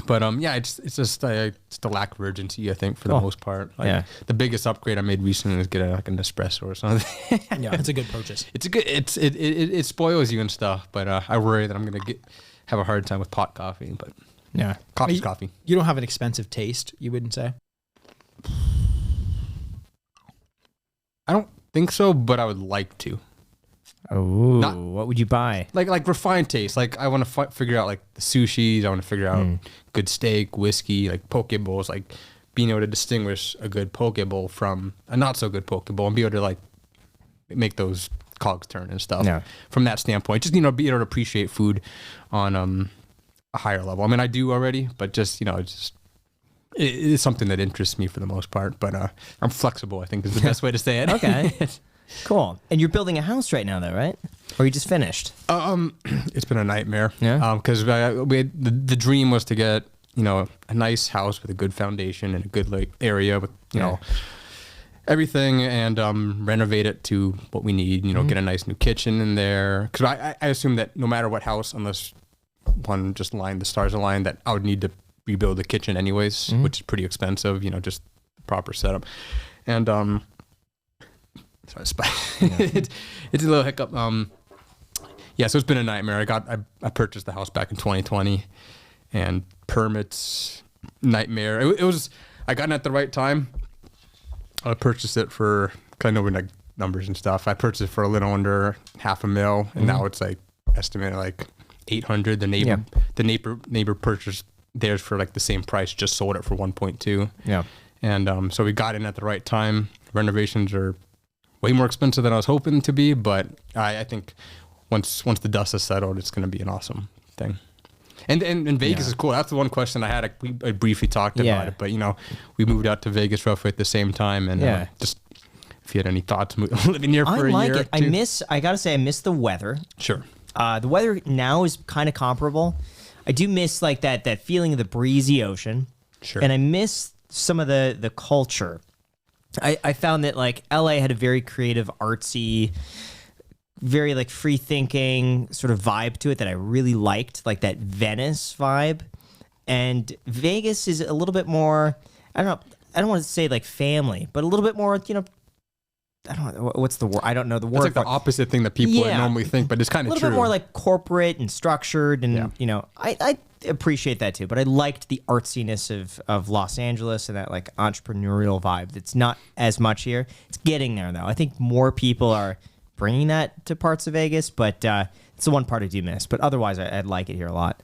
But yeah, it's just the lack of urgency, I think, for the most part. Like, the biggest upgrade I made recently was get an espresso or something. Yeah, it's a good purchase. It spoils you and stuff. But I worry that I'm gonna have a hard time with pot coffee. But Yeah. coffee's coffee. You don't have an expensive taste, you wouldn't say? I don't think so, but I would like to. Oh, what would you buy? Like refined taste. Like I want to figure out like the sushis. I want to figure out good steak, whiskey, like poke bowls. Like being able to distinguish a good poke bowl from a not so good poke bowl and be able to like make those cogs turn and stuff. Yeah. From that standpoint, just be able to appreciate food on a higher level. I mean, I do already, but just it is something that interests me for the most part. But I'm flexible, I think, is the best way to say it. Okay. Cool. And you're building a house right now, though, right? Or you just finished? It's been a nightmare. Yeah. Because the dream was to get a nice house with a good foundation and a good area with everything, and renovate it to what we need. Get a nice new kitchen in there. Because I assume that no matter what house, unless one just the stars aligned, that I would need to rebuild the kitchen anyways, which is pretty expensive. Just the proper setup, and sorry, it's a little hiccup. Yeah, so it's been a nightmare. I purchased the house back in 2020, and permits, nightmare. It was I got in at the right time. I purchased it for kind of when numbers and stuff. I purchased it for a little under $500,000, and now it's like estimated like 800. The neighbor purchased theirs for like the same price, just sold it for 1.2. Yeah. And so we got in at the right time. Renovations are way more expensive than I was hoping to be, but I think once the dust has settled, it's going to be an awesome thing. And Vegas is cool. That's the one question I had. I briefly talked about it, but we moved out to Vegas roughly at the same time, and just if you had any thoughts living here for a year. It. I gotta say, I miss the weather. Sure. The weather now is kind of comparable. I do miss like that feeling of the breezy ocean. Sure. And I miss some of the culture. I found that like LA had a very creative, artsy, very like free thinking sort of vibe to it that I really liked, like that Venice vibe. And Vegas is a little bit more, I don't want to say like family, but a little bit more, I don't know, what's the word? I don't know the word. It's like the opposite thing that people would normally think, but it's kind of true. A little bit more like corporate and structured, and I appreciate that too. But I liked the artsiness of Los Angeles and that like entrepreneurial vibe. That's not as much here. It's getting there though. I think more people are bringing that to parts of Vegas, but it's the one part I do miss. But otherwise, I'd like it here a lot.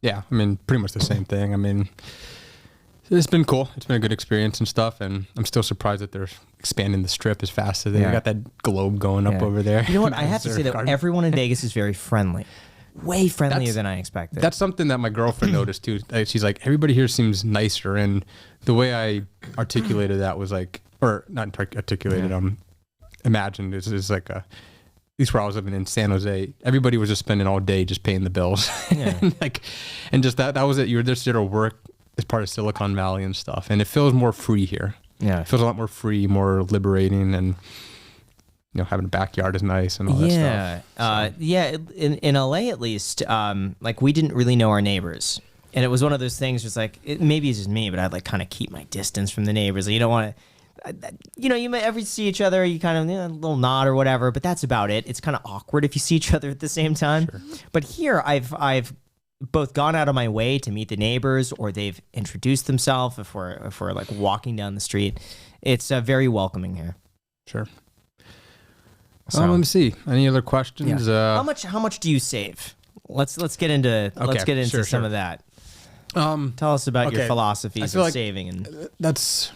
Yeah, I mean, pretty much the same thing. I mean, it's been cool. It's been a good experience and stuff, and I'm still surprised that they're expanding the strip as fast as they got that globe going up over there. You know what? I have to say that everyone in Vegas is very friendly. Way friendlier than I expected. That's something that my girlfriend noticed too. She's like, everybody here seems nicer, and the way I articulated that was like, or not articulated, imagined is like at least where I was living in San Jose, everybody was just spending all day just paying the bills. and just that was it. You were just there to work as part of Silicon Valley and stuff. And it feels more free here. Yeah. It feels a lot more free, more liberating, and having a backyard is nice and all that stuff. In LA at least, like we didn't really know our neighbors. And it was one of those things just like, maybe it's just me, but I'd like kind of keep my distance from the neighbors. Like, you don't want to, you might ever see each other, you kind of a little nod or whatever, but that's about it. It's kind of awkward if you see each other at the same time. Sure. But here I've both gone out of my way to meet the neighbors, or they've introduced themselves if we're like walking down the street. It's very welcoming here. Sure. So, let me see. Any other questions? How much do you save? Let's get into some of that. Tell us about your philosophies of saving, and that's.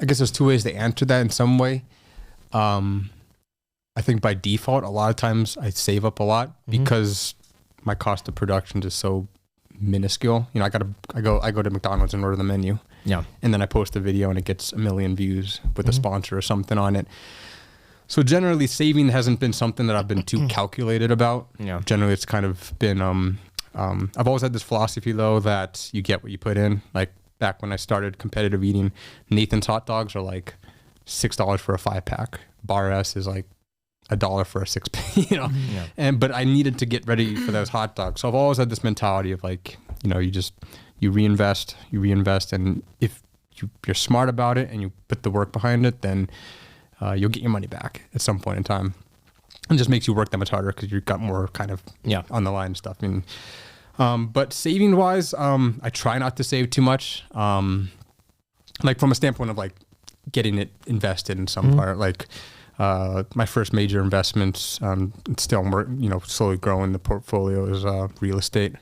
I guess there's two ways to answer that in some way. I think by default, a lot of times I save up a lot because my cost of production is so minuscule. I go to McDonald's and order the menu. Yeah. And then I post a video and it gets 1 million views with a sponsor or something on it. So generally saving hasn't been something that I've been too calculated about. Yeah. Generally it's kind of been, I've always had this philosophy though, that you get what you put in. Like back when I started competitive eating, Nathan's hot dogs are like $6 for a 5-pack. Bar S is like $1 for a 6-pack, but I needed to get ready for those hot dogs. So I've always had this mentality of like, you reinvest, and if you're smart about it and you put the work behind it, then you'll get your money back at some point in time. It just makes you work that much harder because you've got more kind of on the line and stuff. But saving wise, I try not to save too much. Like from a standpoint of like getting it invested in some part, like my first major investments, still slowly growing the portfolio is real estate.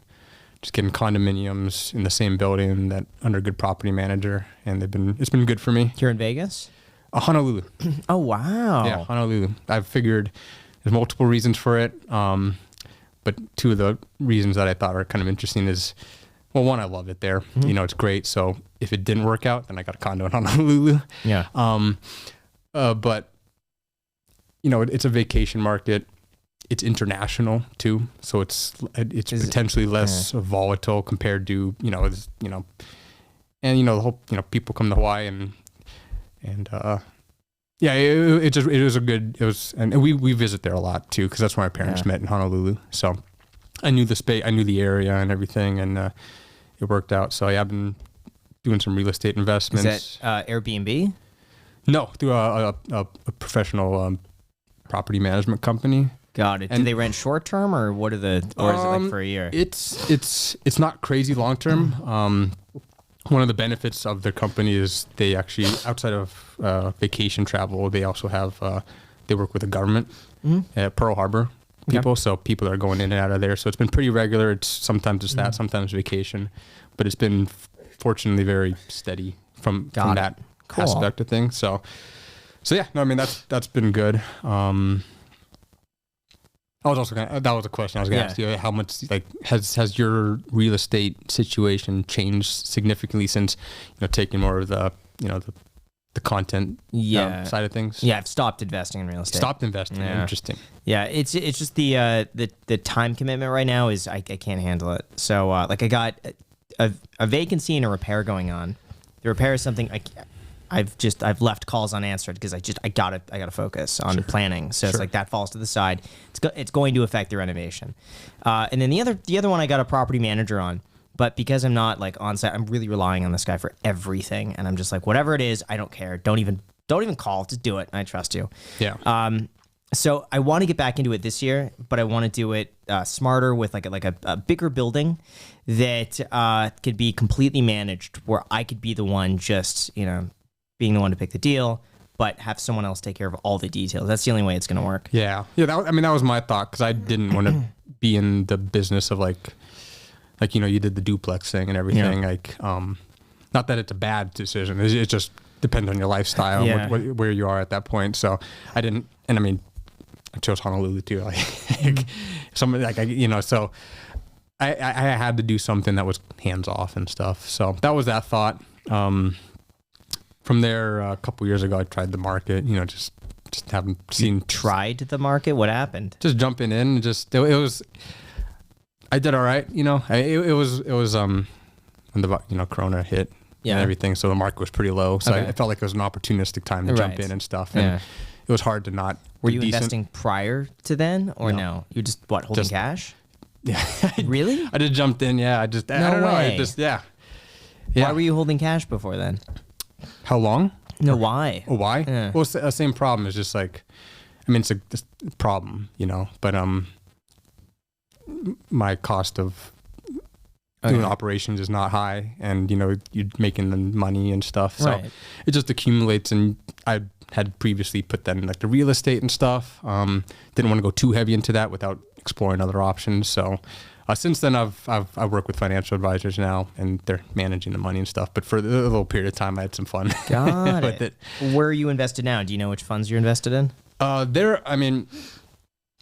Just getting condominiums in the same building that under a good property manager, and it's been good for me. Here in Vegas? Honolulu. Oh wow. Yeah, Honolulu. I've figured there's multiple reasons for it. But two of the reasons that I thought are kind of interesting is, well, one, I love it there. It's great. So if it didn't work out, then I got a condo in Honolulu. Yeah. But it's a vacation market. It's international too, so it's potentially less volatile compared to the whole people come to Hawaii and we visit there a lot too because that's where my parents met in Honolulu. So I knew the space, I knew the area and everything, and it worked out. So I've been doing some real estate investments. Is that Airbnb? No, through a professional property management company. Got it. Do they rent short term or or is it like for a year? It's not crazy long term. One of the benefits of their company is they actually, outside of vacation travel, they also have they work with the government at Pearl Harbor people. So people are going in and out of there. So it's been pretty regular. It's sometimes it's that, sometimes vacation, but it's been fortunately very steady from that aspect of things. So yeah, no, I mean, that's been good. I was also that was a question I was going to ask you. How much like has your real estate situation changed significantly since taking more of the the content side of things? Yeah, I've stopped investing in real estate. Stopped investing. Yeah. Interesting. Yeah, it's just the time commitment right now is I can't handle it. So like I got a vacancy and a repair going on. The repair is something I've left calls unanswered because I gotta focus on planning. So it's like that falls to the side. It's going to affect the renovation. And then the other one I got a property manager on, but because I'm not like on site, I'm really relying on this guy for everything. And I'm just like, whatever it is, I don't care. Don't even call. Just do it. I trust you. Yeah. So I want to get back into it this year, but I want to do it smarter with like a bigger building that could be completely managed, where I could be the one just being the one to pick the deal, but have someone else take care of all the details. That's the only way it's going to work. Yeah. That was my thought, because I didn't want to be in the business of like you did the duplex thing and everything. Like, not that it's a bad decision. It just depends on your lifestyle and where you are at that point. So I didn't, and I mean, I chose Honolulu too. Like, somebody like so I had to do something that was hands off and stuff. So that was that thought. From there, a couple years ago, I tried the market. Just haven't seen. Tried the market. What happened? Just jumping in. It was. I did all right. It was when the Corona hit and everything, so the market was pretty low. So I felt like it was an opportunistic time to jump in and stuff. And it was hard to not. Were you investing prior to then, or no? You just holding cash? Yeah. Really? I just jumped in. Yeah. I don't know. Why were you holding cash before then? How long? No, why? Oh, why? Yeah. Well, it's the same problem. It's just like, I mean, it's a problem, but my cost of doing operations is not high, and you're making the money and stuff, so it just accumulates. And I had previously put that in like the real estate and stuff. Didn't want to go too heavy into that without exploring other options. So since then, I've worked with financial advisors now, and they're managing the money and stuff. But for a little period of time, I had some fun. Got with it. Where are you invested now? Do you know which funds you're invested in?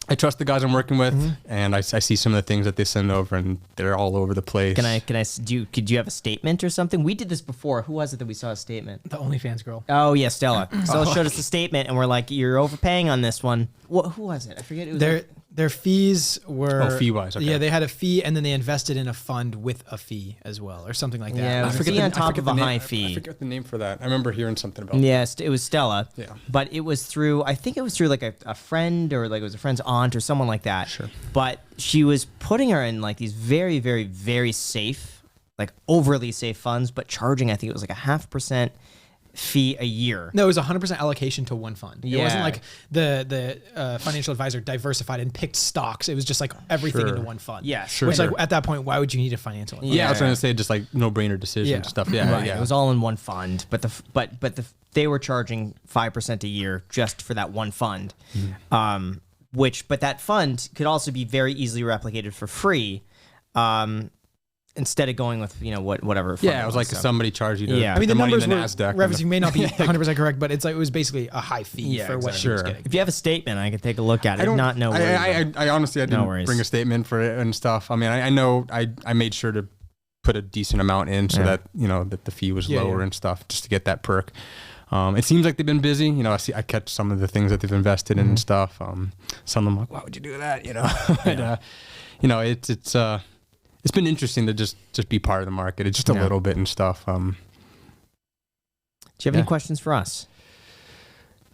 I trust the guys I'm working with, and I see some of the things that they send over, and they're all over the place. Could you have a statement or something? We did this before. Who was it that we saw a statement? The OnlyFans girl. Oh yeah, Stella. Stella showed us the statement, and we're like, "You're overpaying on this one." Who was it? I forget. It was their fees were fee-wise. Okay. Yeah, they had a fee, and then they invested in a fund with a fee as well, or something like that. Yeah, I forget on top of a high fee. I forget the name for that. I remember hearing something about. Yes, it was Stella. Yeah, but it was through. I think it was through like a friend, or like it was a friend's aunt or someone like that. Sure. But she was putting her in like these very, very, very safe, like overly safe funds, but charging, I think it was like 0.5% fee a year. No, it was 100% allocation to one fund. It wasn't like the financial advisor diversified and picked stocks. It was just like everything into one fund. Yeah, sure. Which like at that point, why would you need a financial advisor? Yeah, I was trying to say just like no-brainer decision stuff. Yeah, right. It was all in one fund, but they were charging 5% a year just for that one fund. But that fund could also be very easily replicated for free. Instead of going with whatever. Yeah, it was like somebody charged you to. Yeah, I mean the numbers were NASDAQ. Reference, you may not be 100% correct, but it's like it was basically a high fee for what she was getting. If you have a statement, I could take a look at it. I honestly didn't bring a statement for it and stuff. I mean, I know I made sure to put a decent amount in so that that the fee was lower and stuff, just to get that perk. It seems like they've been busy. I catch some of the things that they've invested in and stuff. Some of them like, why would you do that? But, it's been interesting to just be part of the market. It's just a little bit and stuff. Do you have any questions for us?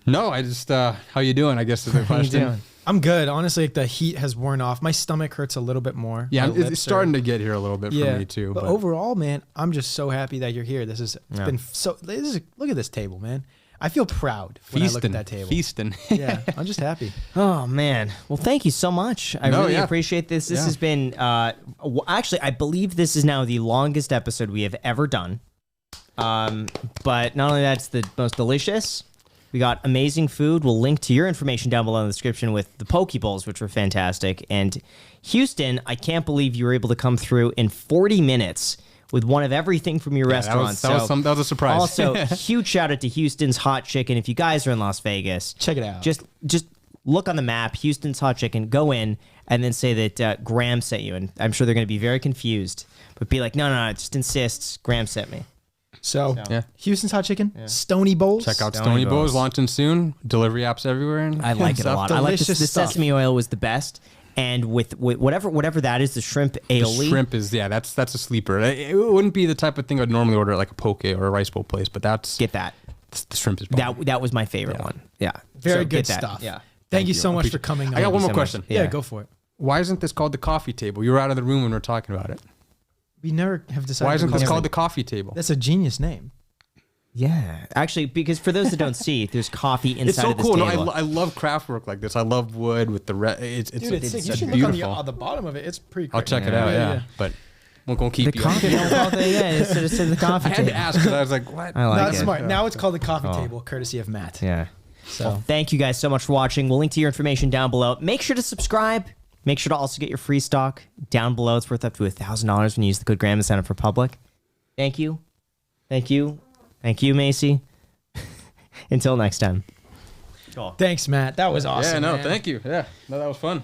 No, I just how you doing? I guess is the question. I'm good. Honestly, like the heat has worn off. My stomach hurts a little bit more. Yeah, it's starting to get here a little bit for me too. But overall, man, I'm just so happy that you're here. This has been so. Look at this table, man. I feel proud when I look at that table. Feasting. Yeah, I'm just happy. Oh, man. Well, thank you so much. I really appreciate this. This has been, actually, I believe this is now the longest episode we have ever done. But not only that's the most delicious, We got amazing food. We'll link to your information down below in the description with the poke bowls, which were fantastic. And Houston, I can't believe you were able to come through in 40 minutes with one of everything from your restaurant. That was a surprise. Also, huge shout out to Houston's Hot Chicken. If you guys are in Las Vegas, Check it out. Just look on the map, Houston's Hot Chicken, go in, and then say that Graham sent you. And I'm sure they're going to be very confused. But be like, no, just insist, Graham sent me. So, Yeah. Houston's Hot Chicken, Stony Bowls. Check out Stony Stony Bowls. Bowls launching soon. Delivery apps everywhere. And I like it a lot. I like the Delicious stuff. sesame oil was the best. And with whatever that is, the shrimp aioli. The shrimp is, that's a sleeper. It wouldn't be the type of thing I'd normally order at like a poke or a rice bowl place, but Get that. the shrimp is bomb. That was my favorite one. Yeah. Very So good get that. stuff. Yeah. Thank you so much for coming on. I got one more so much. question. Yeah. Yeah, go for it. Why isn't this called the coffee table? You were out of the room when we were talking about it. We never have decided. Why isn't to this do called that. the coffee table? That's a genius name. Yeah. Actually, because for those that don't see, there's coffee inside It's so of this cool. No, table. I love craft work like this. I love wood with the it's Dude, it's sick. You it's should beautiful. look on the bottom of it. It's pretty I'll great. check it out. Yeah, but we're gonna keep the you. coffee table. Yeah, it should have said the coffee I had table. to ask because I was like, what? I like That's it. smart. Now it's called the coffee table, courtesy of Matt. Yeah. So Well, thank you guys so much for watching. We'll link to your information down below. Make sure to subscribe. Make sure to also get your free stock down below. It's worth up to $1,000 when you use the code Graham and sign up for public. Thank you. Thank you. Thank you, Macy. Until next time. thanks, Matt. That was awesome. Yeah, no, man. thank you. Yeah, no, that was fun.